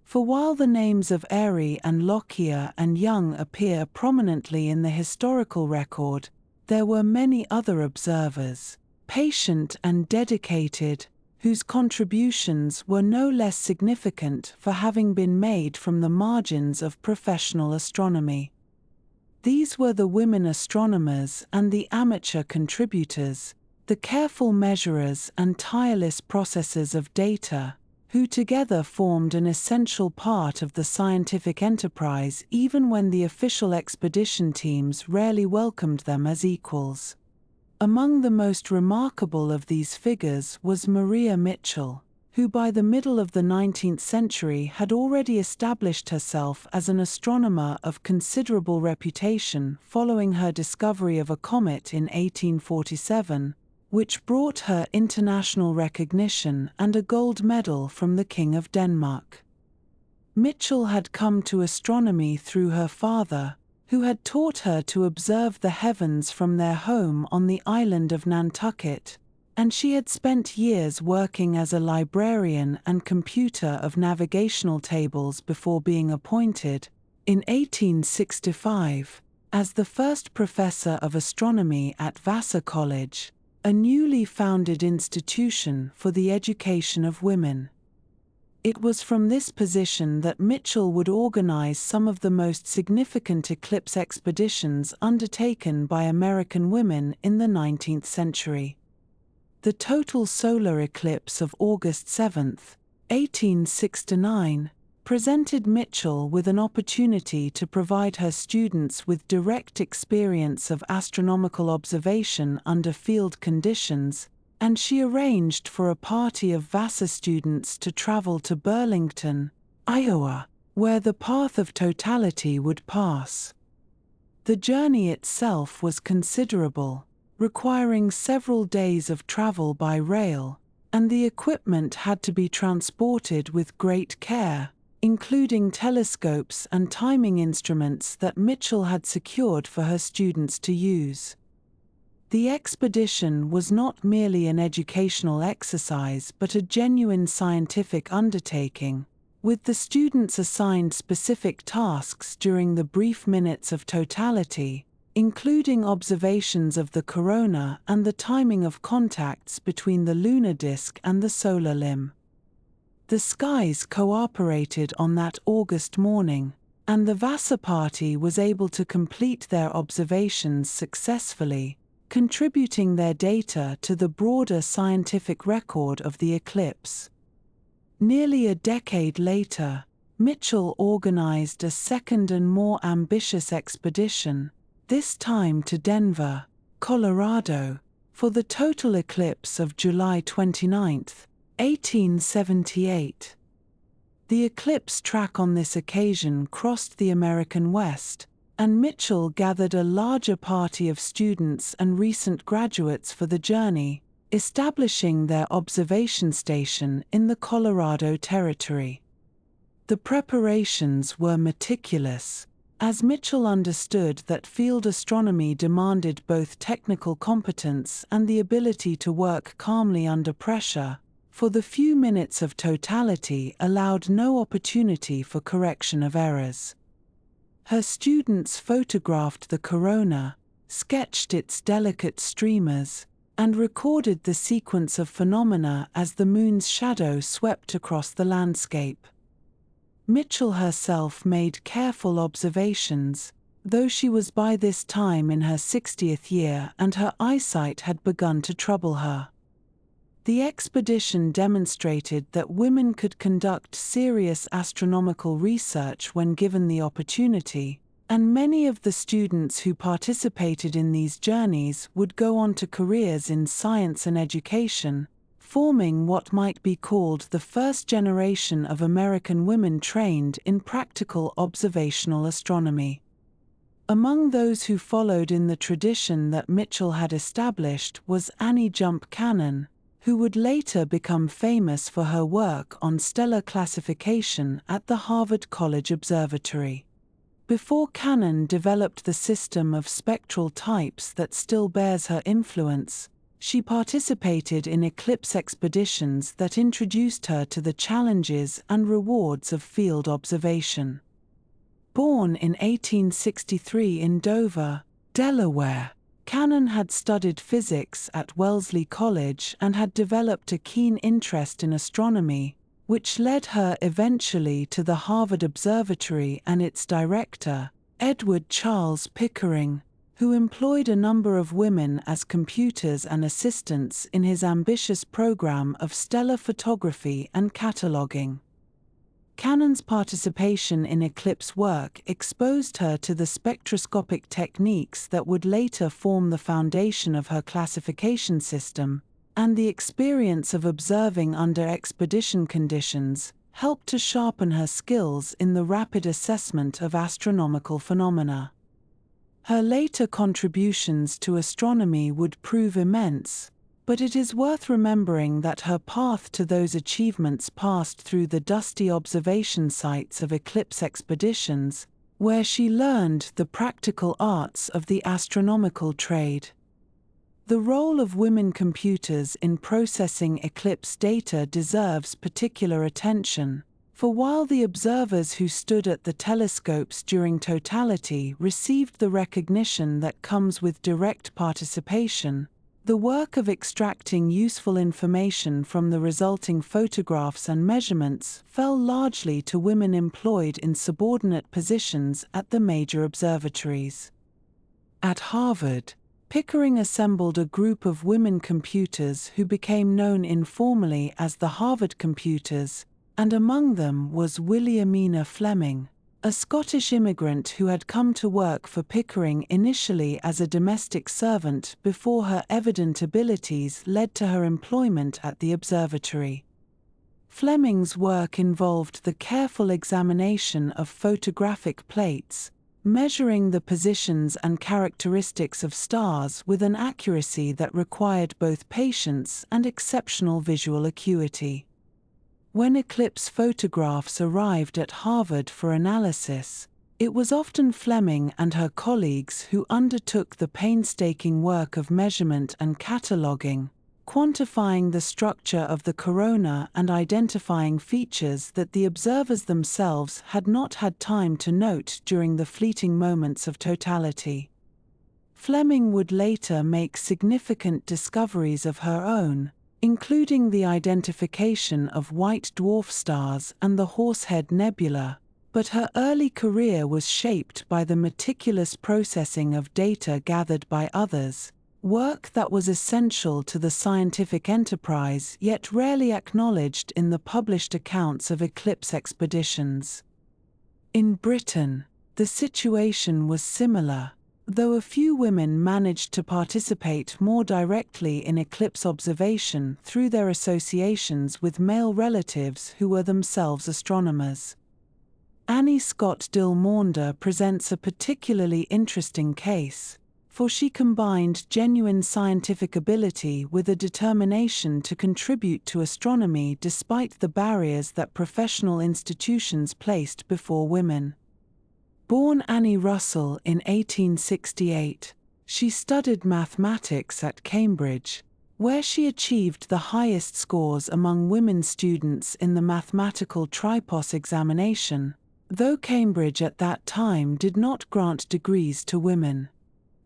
For while the names of Airy and Lockyer and Young appear prominently in the historical record, there were many other observers, patient and dedicated, whose contributions were no less significant for having been made from the margins of professional astronomy. These were the women astronomers and the amateur contributors, the careful measurers and tireless processors of data, who together formed an essential part of the scientific enterprise even when the official expedition teams rarely welcomed them as equals. Among the most remarkable of these figures was Maria Mitchell, who by the middle of the 19th century had already established herself as an astronomer of considerable reputation following her discovery of a comet in 1847, which brought her international recognition and a gold medal from the King of Denmark. Mitchell had come to astronomy through her father, who had taught her to observe the heavens from their home on the island of Nantucket, and she had spent years working as a librarian and computer of navigational tables before being appointed, in 1865, as the first professor of astronomy at Vassar College, a newly founded institution for the education of women. It was from this position that Mitchell would organize some of the most significant eclipse expeditions undertaken by American women in the 19th century. The total solar eclipse of August 7, 1869, presented Mitchell with an opportunity to provide her students with direct experience of astronomical observation under field conditions, and she arranged for a party of Vassar students to travel to Burlington, Iowa, where the path of totality would pass. The journey itself was considerable, requiring several days of travel by rail, and the equipment had to be transported with great care, including telescopes and timing instruments that Mitchell had secured for her students to use. The expedition was not merely an educational exercise but a genuine scientific undertaking, with the students assigned specific tasks during the brief minutes of totality, including observations of the corona and the timing of contacts between the lunar disk and the solar limb. The skies cooperated on that August morning, and the Vassar party was able to complete their observations successfully, contributing their data to the broader scientific record of the eclipse. Nearly a decade later, Mitchell organized a second and more ambitious expedition, this time to Denver, Colorado, for the total eclipse of July 29, 1878. The eclipse track on this occasion crossed the American West, and Mitchell gathered a larger party of students and recent graduates for the journey, establishing their observation station in the Colorado Territory. The preparations were meticulous, as Mitchell understood that field astronomy demanded both technical competence and the ability to work calmly under pressure, for the few minutes of totality allowed no opportunity for correction of errors. Her students photographed the corona, sketched its delicate streamers, and recorded the sequence of phenomena as the moon's shadow swept across the landscape. Mitchell herself made careful observations, though she was by this time in her 60th year and her eyesight had begun to trouble her. The expedition demonstrated that women could conduct serious astronomical research when given the opportunity, and many of the students who participated in these journeys would go on to careers in science and education, forming what might be called the first generation of American women trained in practical observational astronomy. Among those who followed in the tradition that Mitchell had established was Annie Jump Cannon, who would later become famous for her work on stellar classification at the Harvard College Observatory. Before Cannon developed the system of spectral types that still bears her influence, she participated in eclipse expeditions that introduced her to the challenges and rewards of field observation. Born in 1863 in Dover, Delaware, Cannon had studied physics at Wellesley College and had developed a keen interest in astronomy, which led her eventually to the Harvard Observatory and its director, Edward Charles Pickering, who employed a number of women as computers and assistants in his ambitious program of stellar photography and cataloging. Cannon's participation in eclipse work exposed her to the spectroscopic techniques that would later form the foundation of her classification system, and the experience of observing under expedition conditions helped to sharpen her skills in the rapid assessment of astronomical phenomena. Her later contributions to astronomy would prove immense, but it is worth remembering that her path to those achievements passed through the dusty observation sites of eclipse expeditions, where she learned the practical arts of the astronomical trade. The role of women computers in processing eclipse data deserves particular attention, for while the observers who stood at the telescopes during totality received the recognition that comes with direct participation, the work of extracting useful information from the resulting photographs and measurements fell largely to women employed in subordinate positions at the major observatories. At Harvard, Pickering assembled a group of women computers who became known informally as the Harvard Computers, and among them was Williamina Fleming, a Scottish immigrant who had come to work for Pickering initially as a domestic servant before her evident abilities led to her employment at the observatory. Fleming's work involved the careful examination of photographic plates, measuring the positions and characteristics of stars with an accuracy that required both patience and exceptional visual acuity. When eclipse photographs arrived at Harvard for analysis, it was often Fleming and her colleagues who undertook the painstaking work of measurement and cataloging, quantifying the structure of the corona and identifying features that the observers themselves had not had time to note during the fleeting moments of totality. Fleming would later make significant discoveries of her own, including the identification of white dwarf stars and the Horsehead Nebula, but her early career was shaped by the meticulous processing of data gathered by others, work that was essential to the scientific enterprise yet rarely acknowledged in the published accounts of eclipse expeditions. In Britain, the situation was similar, though a few women managed to participate more directly in eclipse observation through their associations with male relatives who were themselves astronomers. Annie Scott Dill Maunder presents a particularly interesting case, for she combined genuine scientific ability with a determination to contribute to astronomy despite the barriers that professional institutions placed before women. Born Annie Russell in 1868, she studied mathematics at Cambridge, where she achieved the highest scores among women students in the mathematical tripos examination, though Cambridge at that time did not grant degrees to women.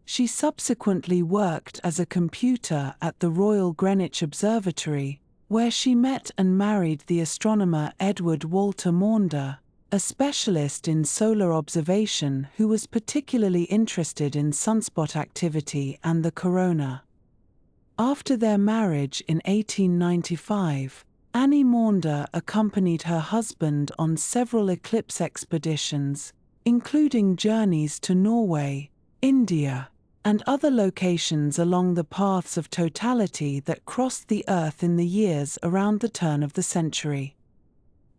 She subsequently worked as a computer at the Royal Greenwich Observatory, where she met and married the astronomer Edward Walter Maunder, a specialist in solar observation who was particularly interested in sunspot activity and the corona. After their marriage in 1895, Annie Maunder accompanied her husband on several eclipse expeditions, including journeys to Norway, India, and other locations along the paths of totality that crossed the Earth in the years around the turn of the century.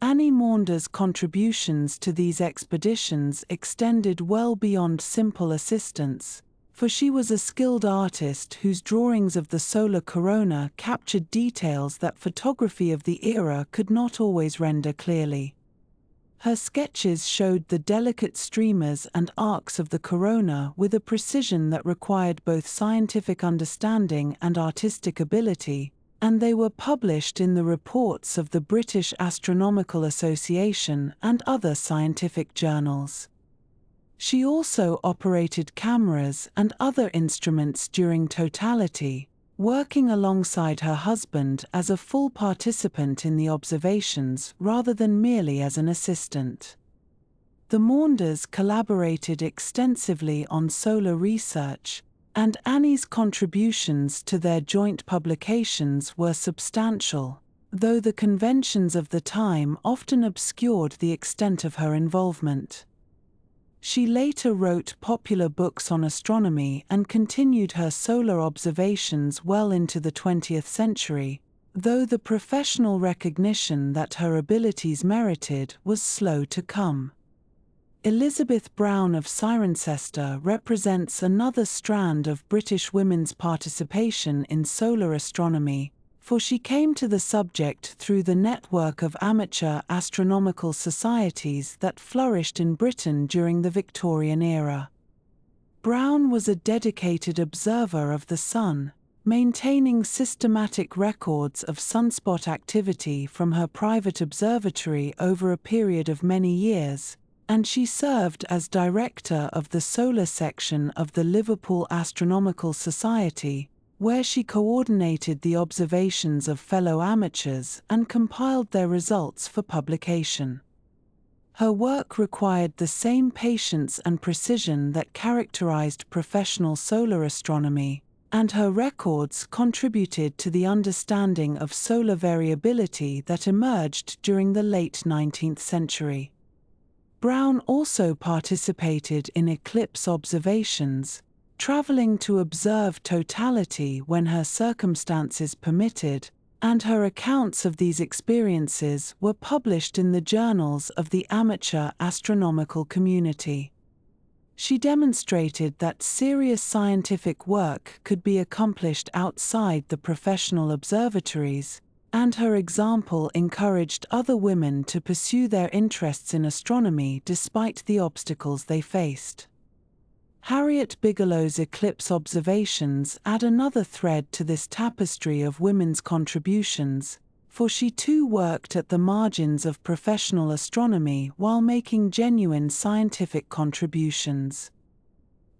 Annie Maunder's contributions to these expeditions extended well beyond simple assistance, for she was a skilled artist whose drawings of the solar corona captured details that photography of the era could not always render clearly. Her sketches showed the delicate streamers and arcs of the corona with a precision that required both scientific understanding and artistic ability, and they were published in the reports of the British Astronomical Association and other scientific journals. She also operated cameras and other instruments during totality, working alongside her husband as a full participant in the observations rather than merely as an assistant. The Maunders collaborated extensively on solar research, and Annie's contributions to their joint publications were substantial, though the conventions of the time often obscured the extent of her involvement. She later wrote popular books on astronomy and continued her solar observations well into the 20th century, though the professional recognition that her abilities merited was slow to come. Elizabeth Brown of Cirencester represents another strand of British women's participation in solar astronomy, for she came to the subject through the network of amateur astronomical societies that flourished in Britain during the Victorian era. Brown was a dedicated observer of the sun, maintaining systematic records of sunspot activity from her private observatory over a period of many years, and she served as director of the solar section of the Liverpool Astronomical Society, where she coordinated the observations of fellow amateurs and compiled their results for publication. Her work required the same patience and precision that characterized professional solar astronomy, and her records contributed to the understanding of solar variability that emerged during the late 19th century. Brown also participated in eclipse observations, traveling to observe totality when her circumstances permitted, and her accounts of these experiences were published in the journals of the amateur astronomical community. She demonstrated that serious scientific work could be accomplished outside the professional observatories, and her example encouraged other women to pursue their interests in astronomy despite the obstacles they faced. Harriet Bigelow's eclipse observations add another thread to this tapestry of women's contributions, for she too worked at the margins of professional astronomy while making genuine scientific contributions.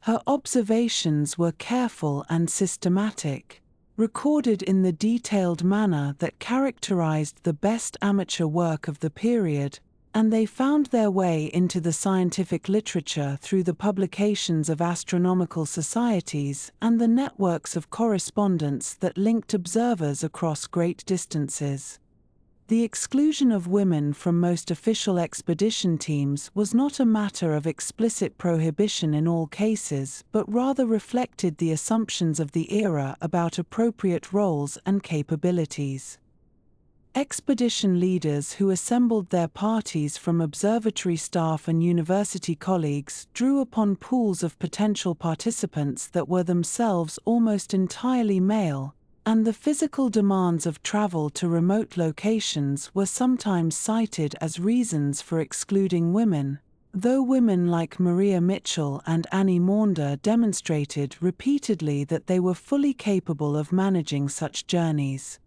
Her observations were careful and systematic, recorded in the detailed manner that characterized the best amateur work of the period, and they found their way into the scientific literature through the publications of astronomical societies and the networks of correspondence that linked observers across great distances. The exclusion of women from most official expedition teams was not a matter of explicit prohibition in all cases, but rather reflected the assumptions of the era about appropriate roles and capabilities. Expedition leaders who assembled their parties from observatory staff and university colleagues drew upon pools of potential participants that were themselves almost entirely male, and the physical demands of travel to remote locations were sometimes cited as reasons for excluding women, though women like Maria Mitchell and Annie Maunder demonstrated repeatedly that they were fully capable of managing such journeys.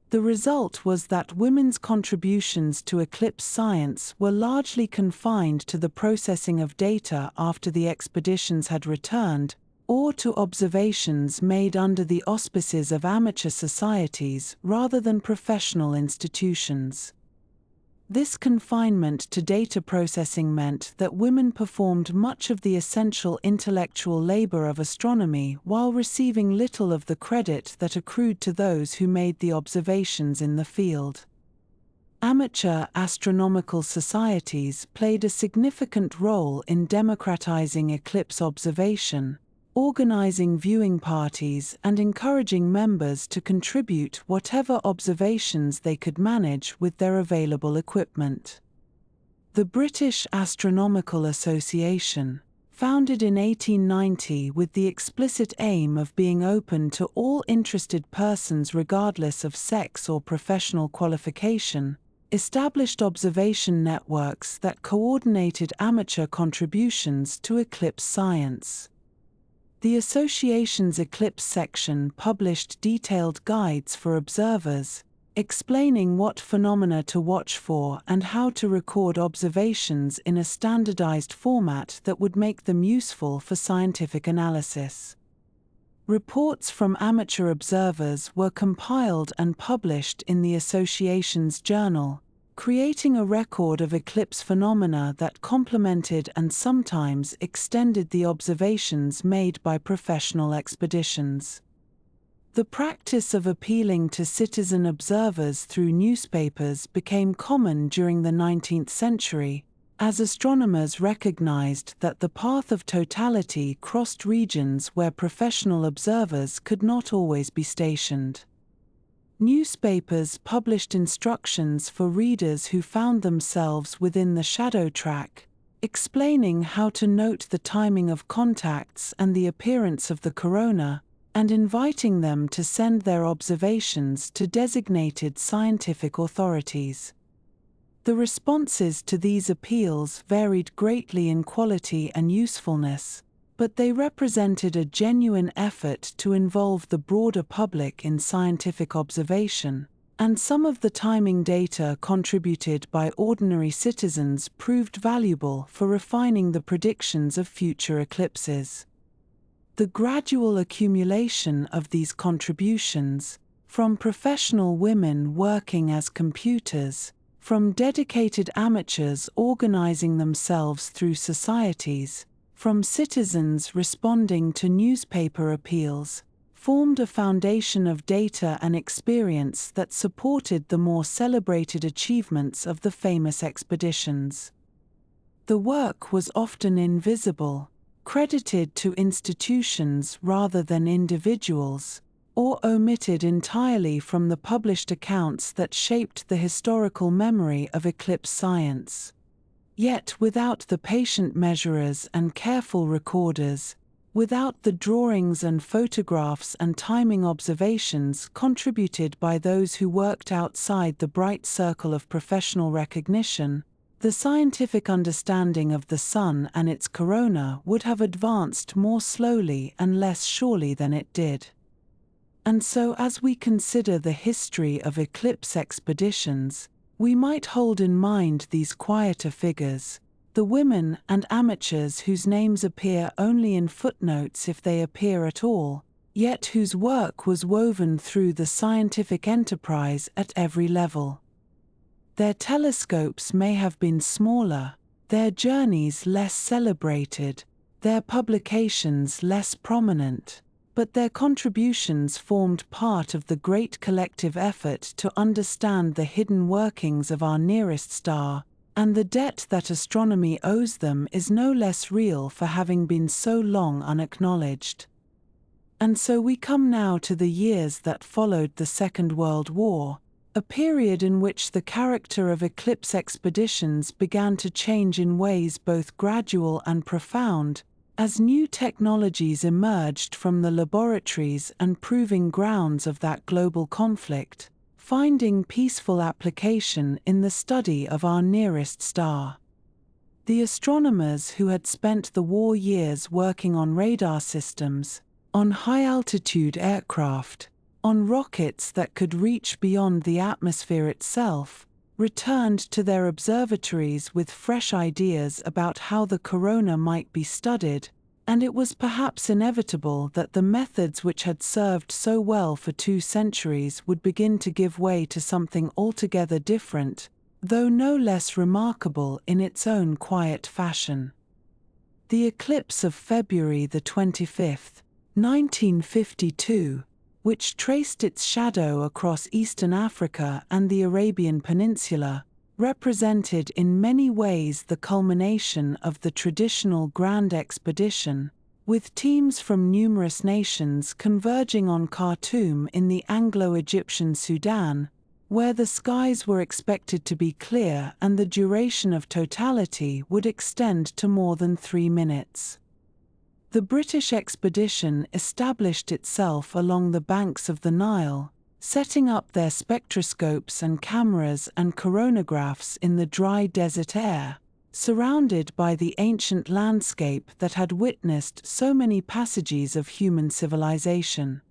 The result was that women's contributions to eclipse science were largely confined to the processing of data after the expeditions had returned, or to observations made under the auspices of amateur societies rather than professional institutions. This confinement to data processing meant that women performed much of the essential intellectual labor of astronomy while receiving little of the credit that accrued to those who made the observations in the field. Amateur astronomical societies played a significant role in democratizing eclipse observation, organizing viewing parties and encouraging members to contribute whatever observations they could manage with their available equipment. The British Astronomical Association, founded in 1890 with the explicit aim of being open to all interested persons regardless of sex or professional qualification, established observation networks that coordinated amateur contributions to eclipse science. The association's Eclipse section published detailed guides for observers, explaining what phenomena to watch for and how to record observations in a standardized format that would make them useful for scientific analysis. Reports from amateur observers were compiled and published in the association's journal, creating a record of eclipse phenomena that complemented and sometimes extended the observations made by professional expeditions. The practice of appealing to citizen observers through newspapers became common during the 19th century, as astronomers recognized that the path of totality crossed regions where professional observers could not always be stationed. Newspapers published instructions for readers who found themselves within the shadow track, explaining how to note the timing of contacts and the appearance of the corona, and inviting them to send their observations to designated scientific authorities. The responses to these appeals varied greatly in quality and usefulness, but they represented a genuine effort to involve the broader public in scientific observation, and some of the timing data contributed by ordinary citizens proved valuable for refining the predictions of future eclipses. The gradual accumulation of these contributions, from professional women working as computers, from dedicated amateurs organizing themselves through societies, from citizens responding to newspaper appeals, formed a foundation of data and experience that supported the more celebrated achievements of the famous expeditions. The work was often invisible, credited to institutions rather than individuals, or omitted entirely from the published accounts that shaped the historical memory of eclipse science. Yet without the patient measurers and careful recorders, without the drawings and photographs and timing observations contributed by those who worked outside the bright circle of professional recognition, the scientific understanding of the Sun and its corona would have advanced more slowly and less surely than it did. And so as we consider the history of eclipse expeditions, we might hold in mind these quieter figures, the women and amateurs whose names appear only in footnotes if they appear at all, yet whose work was woven through the scientific enterprise at every level. Their telescopes may have been smaller, their journeys less celebrated, their publications less prominent, but their contributions formed part of the great collective effort to understand the hidden workings of our nearest star, and the debt that astronomy owes them is no less real for having been so long unacknowledged. And so we come now to the years that followed the Second World War, a period in which the character of eclipse expeditions began to change in ways both gradual and profound, as new technologies emerged from the laboratories and proving grounds of that global conflict, finding peaceful application in the study of our nearest star. The astronomers who had spent the war years working on radar systems, on high-altitude aircraft, on rockets that could reach beyond the atmosphere itself, returned to their observatories with fresh ideas about how the corona might be studied, and it was perhaps inevitable that the methods which had served so well for 2 centuries would begin to give way to something altogether different, though no less remarkable in its own quiet fashion. The eclipse of February the 25th, 1952, which traced its shadow across eastern Africa and the Arabian Peninsula, represented in many ways the culmination of the traditional grand expedition, with teams from numerous nations converging on Khartoum in the Anglo-Egyptian Sudan, where the skies were expected to be clear and the duration of totality would extend to more than 3 minutes. The British expedition established itself along the banks of the Nile, setting up their spectroscopes and cameras and coronagraphs in the dry desert air, surrounded by the ancient landscape that had witnessed so many passages of human civilization.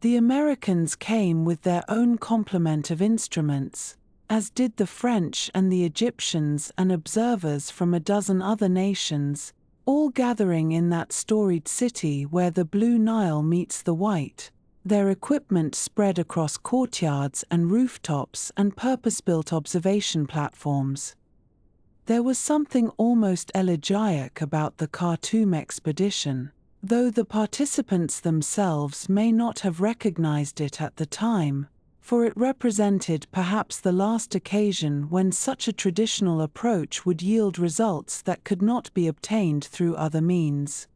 The Americans came with their own complement of instruments, as did the French and the Egyptians and observers from a dozen other nations, all gathering in that storied city where the blue Nile meets the white, their equipment spread across courtyards and rooftops and purpose-built observation platforms. There was something almost elegiac about the Khartoum expedition, though the participants themselves may not have recognized it at the time, for it represented perhaps the last occasion when such a traditional approach would yield results that could not be obtained through other means.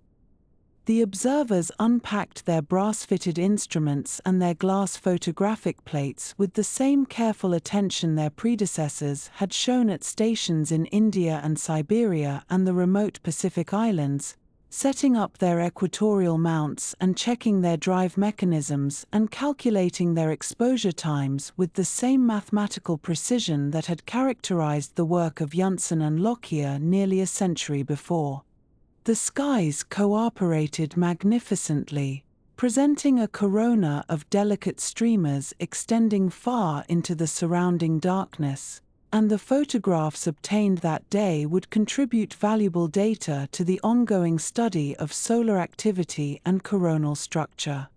The observers unpacked their brass-fitted instruments and their glass photographic plates with the same careful attention their predecessors had shown at stations in India and Siberia and the remote Pacific Islands, setting up their equatorial mounts and checking their drive mechanisms and calculating their exposure times with the same mathematical precision that had characterized the work of Unsung and Lockyer nearly a century before. The skies cooperated magnificently, presenting a corona of delicate streamers extending far into the surrounding darkness, and the photographs obtained that day would contribute valuable data to the ongoing study of solar activity and coronal structure.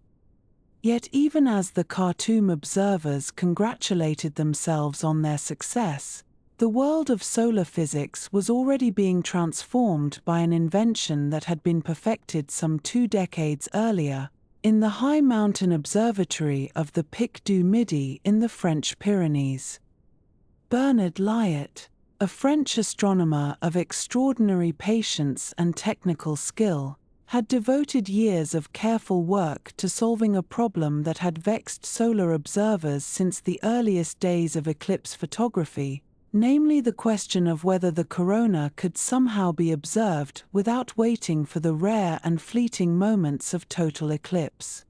Yet even as the Khartoum observers congratulated themselves on their success, the world of solar physics was already being transformed by an invention that had been perfected some 2 decades earlier, in the high mountain observatory of the Pic du Midi in the French Pyrenees. Bernard Lyot, a French astronomer of extraordinary patience and technical skill, had devoted years of careful work to solving a problem that had vexed solar observers since the earliest days of eclipse photography, namely the question of whether the corona could somehow be observed without waiting for the rare and fleeting moments of total eclipse.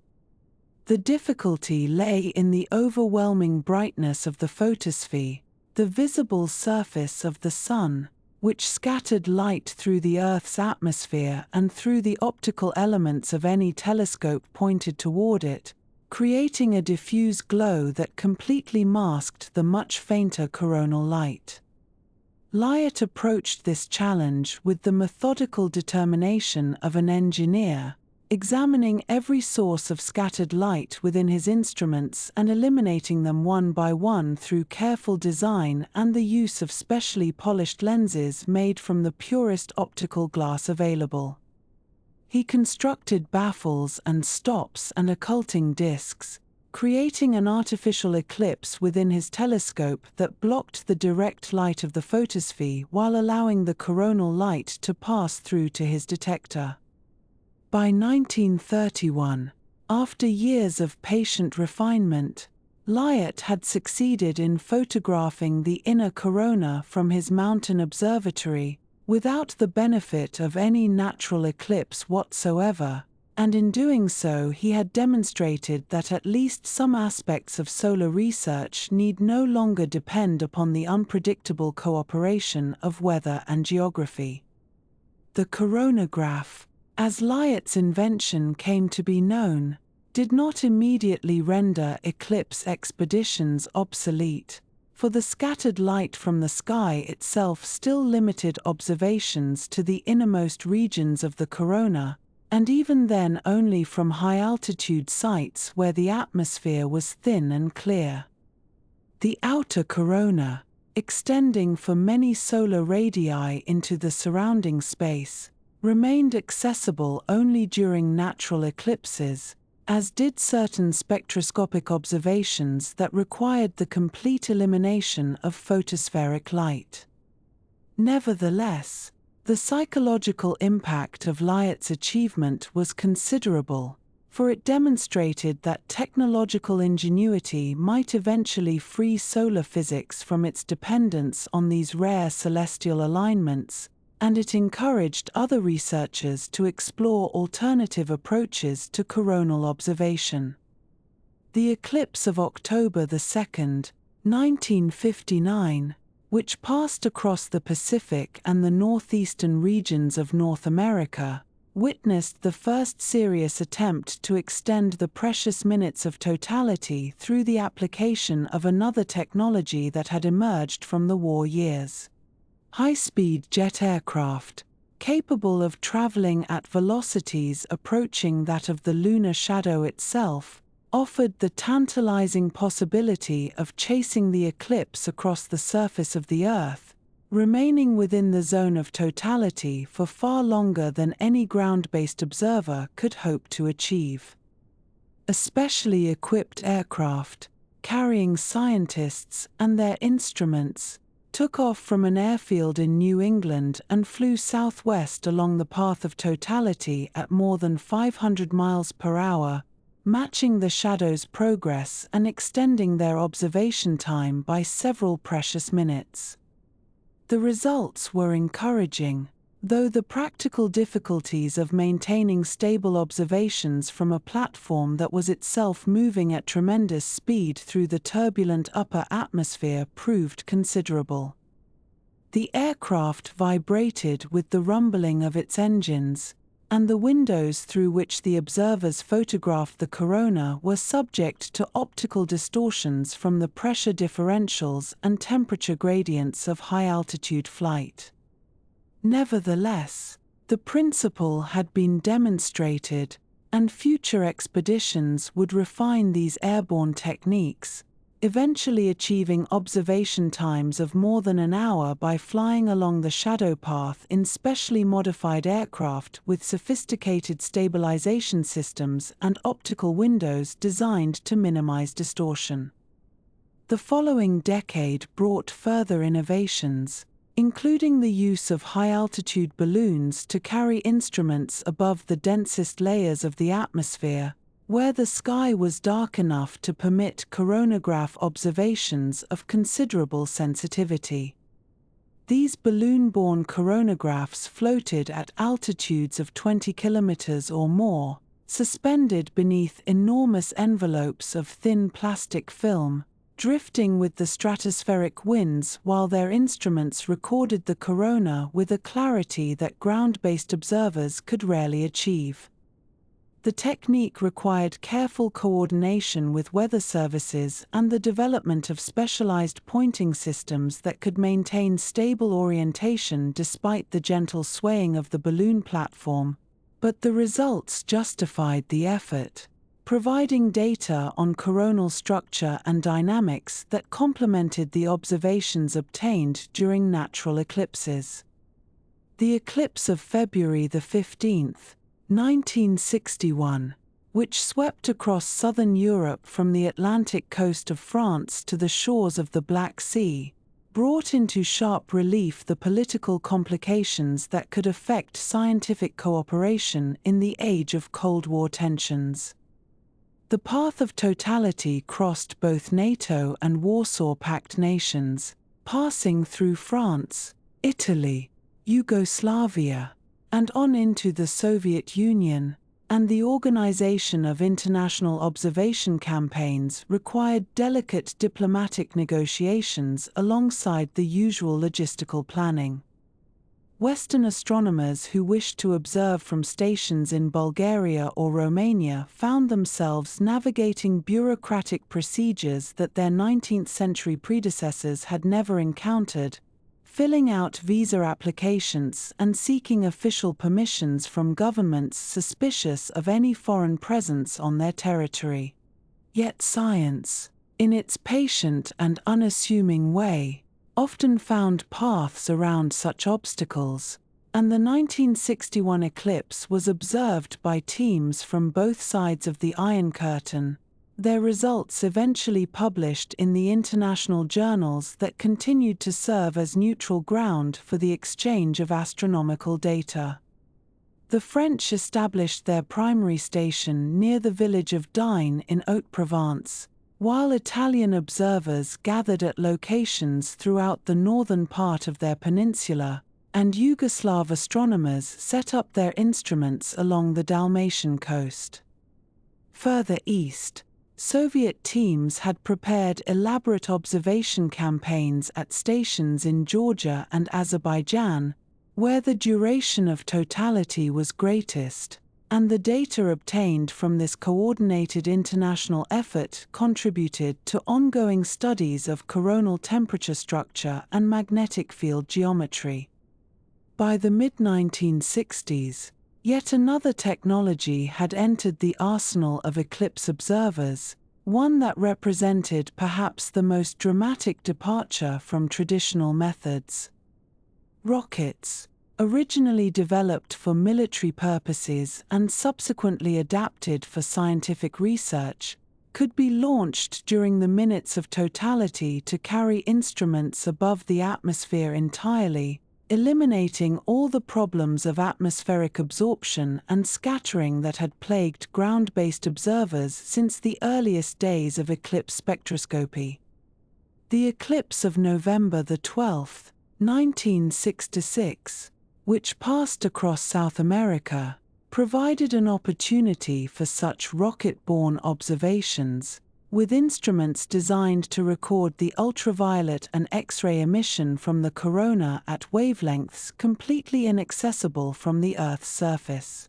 The difficulty lay in the overwhelming brightness of the photosphere, the visible surface of the Sun, which scattered light through the Earth's atmosphere and through the optical elements of any telescope pointed toward it, creating a diffuse glow that completely masked the much fainter coronal light. Lyot approached this challenge with the methodical determination of an engineer, examining every source of scattered light within his instruments and eliminating them one by one through careful design and the use of specially polished lenses made from the purest optical glass available. He constructed baffles and stops and occulting discs, creating an artificial eclipse within his telescope that blocked the direct light of the photosphere while allowing the coronal light to pass through to his detector. By 1931, after years of patient refinement, Lyot had succeeded in photographing the inner corona from his mountain observatory, without the benefit of any natural eclipse whatsoever, and in doing so he had demonstrated that at least some aspects of solar research need no longer depend upon the unpredictable cooperation of weather and geography. The coronagraph, as Lyot's invention came to be known, did not immediately render eclipse expeditions obsolete, for the scattered light from the sky itself still limited observations to the innermost regions of the corona, and even then only from high-altitude sites where the atmosphere was thin and clear. The outer corona, extending for many solar radii into the surrounding space, remained accessible only during natural eclipses, as did certain spectroscopic observations that required the complete elimination of photospheric light. Nevertheless, the psychological impact of Lyot's achievement was considerable, for it demonstrated that technological ingenuity might eventually free solar physics from its dependence on these rare celestial alignments, and it encouraged other researchers to explore alternative approaches to coronal observation. The eclipse of October 2, 1959, which passed across the Pacific and the northeastern regions of North America, witnessed the first serious attempt to extend the precious minutes of totality through the application of another technology that had emerged from the war years. High-speed jet aircraft, capable of traveling at velocities approaching that of the lunar shadow itself, offered the tantalizing possibility of chasing the eclipse across the surface of the Earth, remaining within the zone of totality for far longer than any ground-based observer could hope to achieve. A specially equipped aircraft, carrying scientists and their instruments, took off from an airfield in New England and flew southwest along the path of totality at more than 500 miles per hour, matching the shadow's progress and extending their observation time by several precious minutes. The results were encouraging, though the practical difficulties of maintaining stable observations from a platform that was itself moving at tremendous speed through the turbulent upper atmosphere proved considerable. The aircraft vibrated with the rumbling of its engines, and the windows through which the observers photographed the corona were subject to optical distortions from the pressure differentials and temperature gradients of high-altitude flight. Nevertheless, the principle had been demonstrated, and future expeditions would refine these airborne techniques, eventually achieving observation times of more than an hour by flying along the shadow path in specially modified aircraft with sophisticated stabilization systems and optical windows designed to minimize distortion. The following decade brought further innovations, including the use of high-altitude balloons to carry instruments above the densest layers of the atmosphere, where the sky was dark enough to permit coronagraph observations of considerable sensitivity. These balloon-borne coronagraphs floated at altitudes of 20 kilometers or more, suspended beneath enormous envelopes of thin plastic film, drifting with the stratospheric winds while their instruments recorded the corona with a clarity that ground-based observers could rarely achieve. The technique required careful coordination with weather services and the development of specialized pointing systems that could maintain stable orientation despite the gentle swaying of the balloon platform, but the results justified the effort, providing data on coronal structure and dynamics that complemented the observations obtained during natural eclipses. The eclipse of February 15, 1961, which swept across southern Europe from the Atlantic coast of France to the shores of the Black Sea, brought into sharp relief the political complications that could affect scientific cooperation in the age of Cold War tensions. The path of totality crossed both NATO and Warsaw Pact nations, passing through France, Italy, Yugoslavia, and on into the Soviet Union, and the organization of international observation campaigns required delicate diplomatic negotiations alongside the usual logistical planning. Western astronomers who wished to observe from stations in Bulgaria or Romania found themselves navigating bureaucratic procedures that their 19th-century predecessors had never encountered, filling out visa applications and seeking official permissions from governments suspicious of any foreign presence on their territory. Yet science, in its patient and unassuming way, often found paths around such obstacles, and the 1961 eclipse was observed by teams from both sides of the Iron Curtain, their results eventually published in the international journals that continued to serve as neutral ground for the exchange of astronomical data. The French established their primary station near the village of Digne in Haute-Provence, while Italian observers gathered at locations throughout the northern part of their peninsula, and Yugoslav astronomers set up their instruments along the Dalmatian coast. Further east, Soviet teams had prepared elaborate observation campaigns at stations in Georgia and Azerbaijan, where the duration of totality was greatest, and the data obtained from this coordinated international effort contributed to ongoing studies of coronal temperature structure and magnetic field geometry. By the mid-1960s, yet another technology had entered the arsenal of eclipse observers, one that represented perhaps the most dramatic departure from traditional methods. Rockets, originally developed for military purposes and subsequently adapted for scientific research, could be launched during the minutes of totality to carry instruments above the atmosphere entirely, eliminating all the problems of atmospheric absorption and scattering that had plagued ground-based observers since the earliest days of eclipse spectroscopy. The eclipse of November 12, 1966, which passed across South America, provided an opportunity for such rocket-borne observations, with instruments designed to record the ultraviolet and X-ray emission from the corona at wavelengths completely inaccessible from the Earth's surface.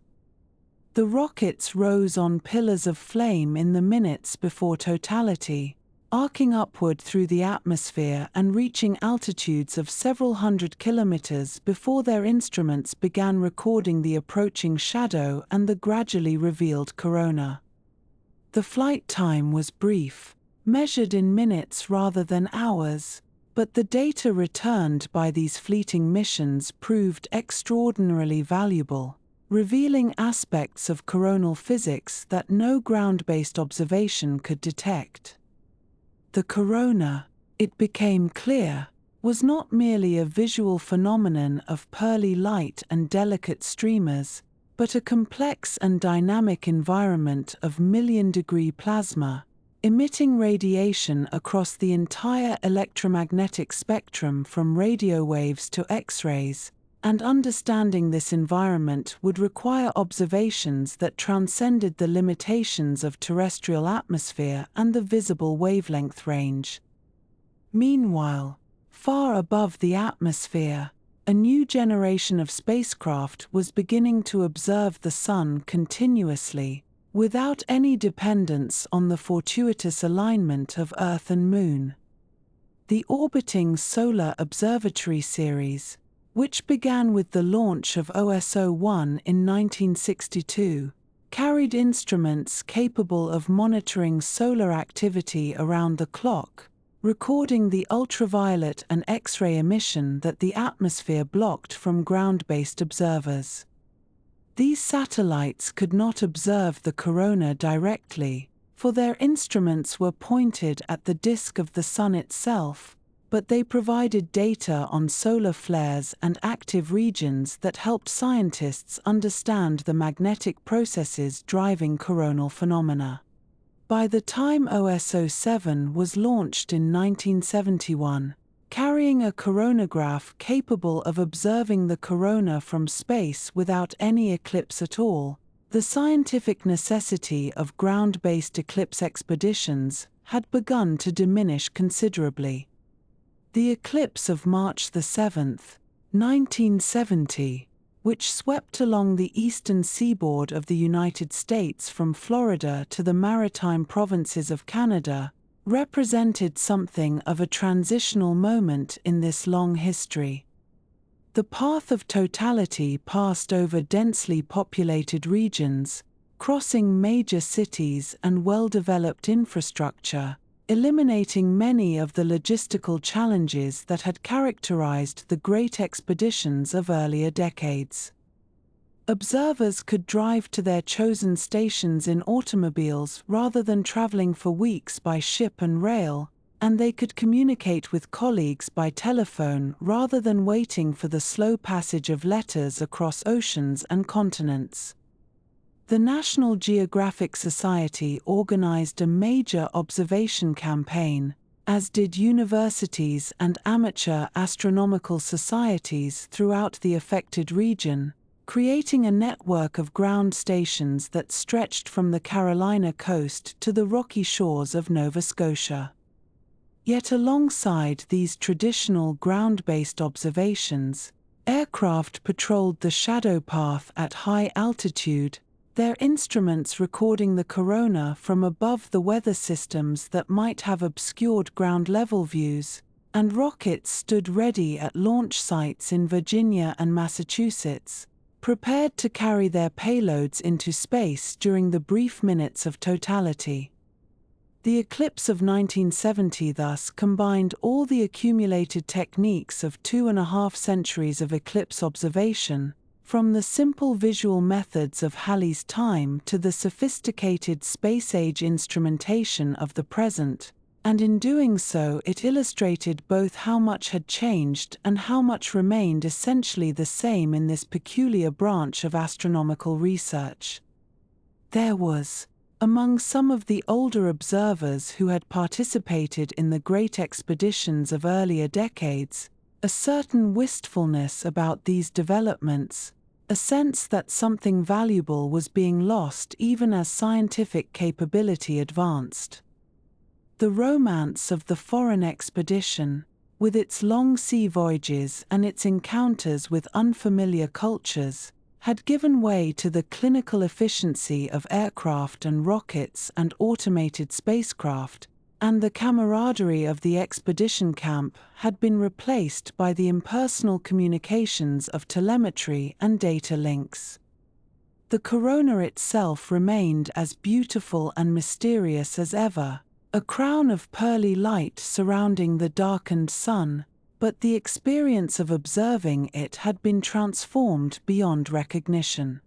The rockets rose on pillars of flame in the minutes before totality, arcing upward through the atmosphere and reaching altitudes of several hundred kilometers before their instruments began recording the approaching shadow and the gradually revealed corona. The flight time was brief, measured in minutes rather than hours, but the data returned by these fleeting missions proved extraordinarily valuable, revealing aspects of coronal physics that no ground-based observation could detect. The corona, it became clear, was not merely a visual phenomenon of pearly light and delicate streamers, but a complex and dynamic environment of million-degree plasma, emitting radiation across the entire electromagnetic spectrum from radio waves to X-rays, and understanding this environment would require observations that transcended the limitations of terrestrial atmosphere and the visible wavelength range. Meanwhile, far above the atmosphere, a new generation of spacecraft was beginning to observe the Sun continuously, without any dependence on the fortuitous alignment of Earth and Moon. The orbiting Solar Observatory series, which began with the launch of OS-01 in 1962, carried instruments capable of monitoring solar activity around the clock, recording the ultraviolet and X-ray emission that the atmosphere blocked from ground-based observers. These satellites could not observe the corona directly, for their instruments were pointed at the disk of the Sun itself, but they provided data on solar flares and active regions that helped scientists understand the magnetic processes driving coronal phenomena. By the time OS-07 was launched in 1971, carrying a coronagraph capable of observing the corona from space without any eclipse at all, the scientific necessity of ground-based eclipse expeditions had begun to diminish considerably. The eclipse of March 7, 1970, which swept along the eastern seaboard of the United States from Florida to the maritime provinces of Canada, represented something of a transitional moment in this long history. The path of totality passed over densely populated regions, crossing major cities and well-developed infrastructure, eliminating many of the logistical challenges that had characterized the great expeditions of earlier decades. Observers could drive to their chosen stations in automobiles rather than traveling for weeks by ship and rail, and they could communicate with colleagues by telephone rather than waiting for the slow passage of letters across oceans and continents. The National Geographic Society organized a major observation campaign, as did universities and amateur astronomical societies throughout the affected region, creating a network of ground stations that stretched from the Carolina coast to the rocky shores of Nova Scotia. Yet alongside these traditional ground-based observations, aircraft patrolled the shadow path at high altitude, their instruments recording the corona from above the weather systems that might have obscured ground-level views, and rockets stood ready at launch sites in Virginia and Massachusetts, prepared to carry their payloads into space during the brief minutes of totality. The eclipse of 1970 thus combined all the accumulated techniques of 2.5 centuries of eclipse observation, from the simple visual methods of Halley's time to the sophisticated space-age instrumentation of the present, and in doing so it illustrated both how much had changed and how much remained essentially the same in this peculiar branch of astronomical research. There was, among some of the older observers who had participated in the great expeditions of earlier decades, a certain wistfulness about these developments, a sense that something valuable was being lost even as scientific capability advanced. The romance of the foreign expedition, with its long sea voyages and its encounters with unfamiliar cultures, had given way to the clinical efficiency of aircraft and rockets and automated spacecraft, and the camaraderie of the expedition camp had been replaced by the impersonal communications of telemetry and data links. The corona itself remained as beautiful and mysterious as ever, a crown of pearly light surrounding the darkened sun, but the experience of observing it had been transformed beyond recognition.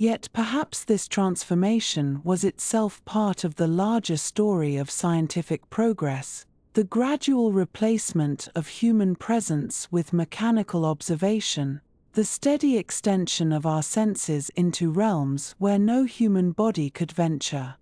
Yet perhaps this transformation was itself part of the larger story of scientific progress, the gradual replacement of human presence with mechanical observation, the steady extension of our senses into realms where no human body could venture.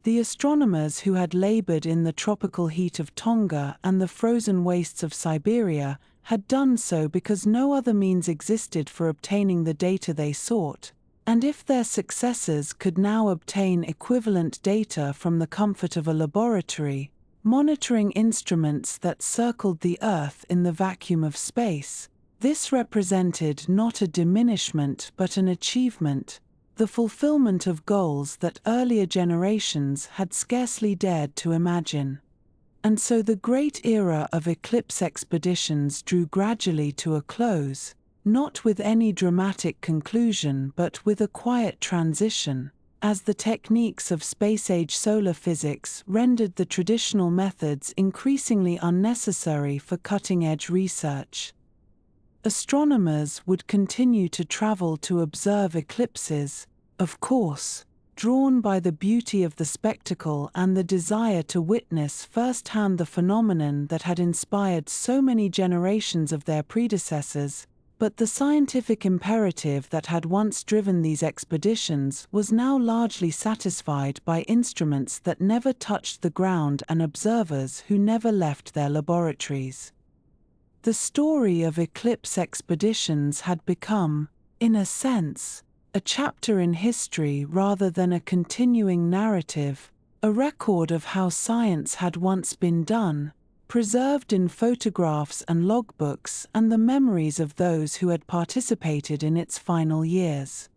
The astronomers who had labored in the tropical heat of Tonga and the frozen wastes of Siberia had done so because no other means existed for obtaining the data they sought, and if their successors could now obtain equivalent data from the comfort of a laboratory, monitoring instruments that circled the Earth in the vacuum of space, this represented not a diminishment but an achievement, the fulfillment of goals that earlier generations had scarcely dared to imagine. And so the great era of eclipse expeditions drew gradually to a close, not with any dramatic conclusion but with a quiet transition, as the techniques of space-age solar physics rendered the traditional methods increasingly unnecessary for cutting-edge research. Astronomers would continue to travel to observe eclipses, of course, drawn by the beauty of the spectacle and the desire to witness firsthand the phenomenon that had inspired so many generations of their predecessors, but the scientific imperative that had once driven these expeditions was now largely satisfied by instruments that never touched the ground and observers who never left their laboratories. The story of eclipse expeditions had become, in a sense, a chapter in history rather than a continuing narrative, a record of how science had once been done, preserved in photographs and logbooks and the memories of those who had participated in its final years.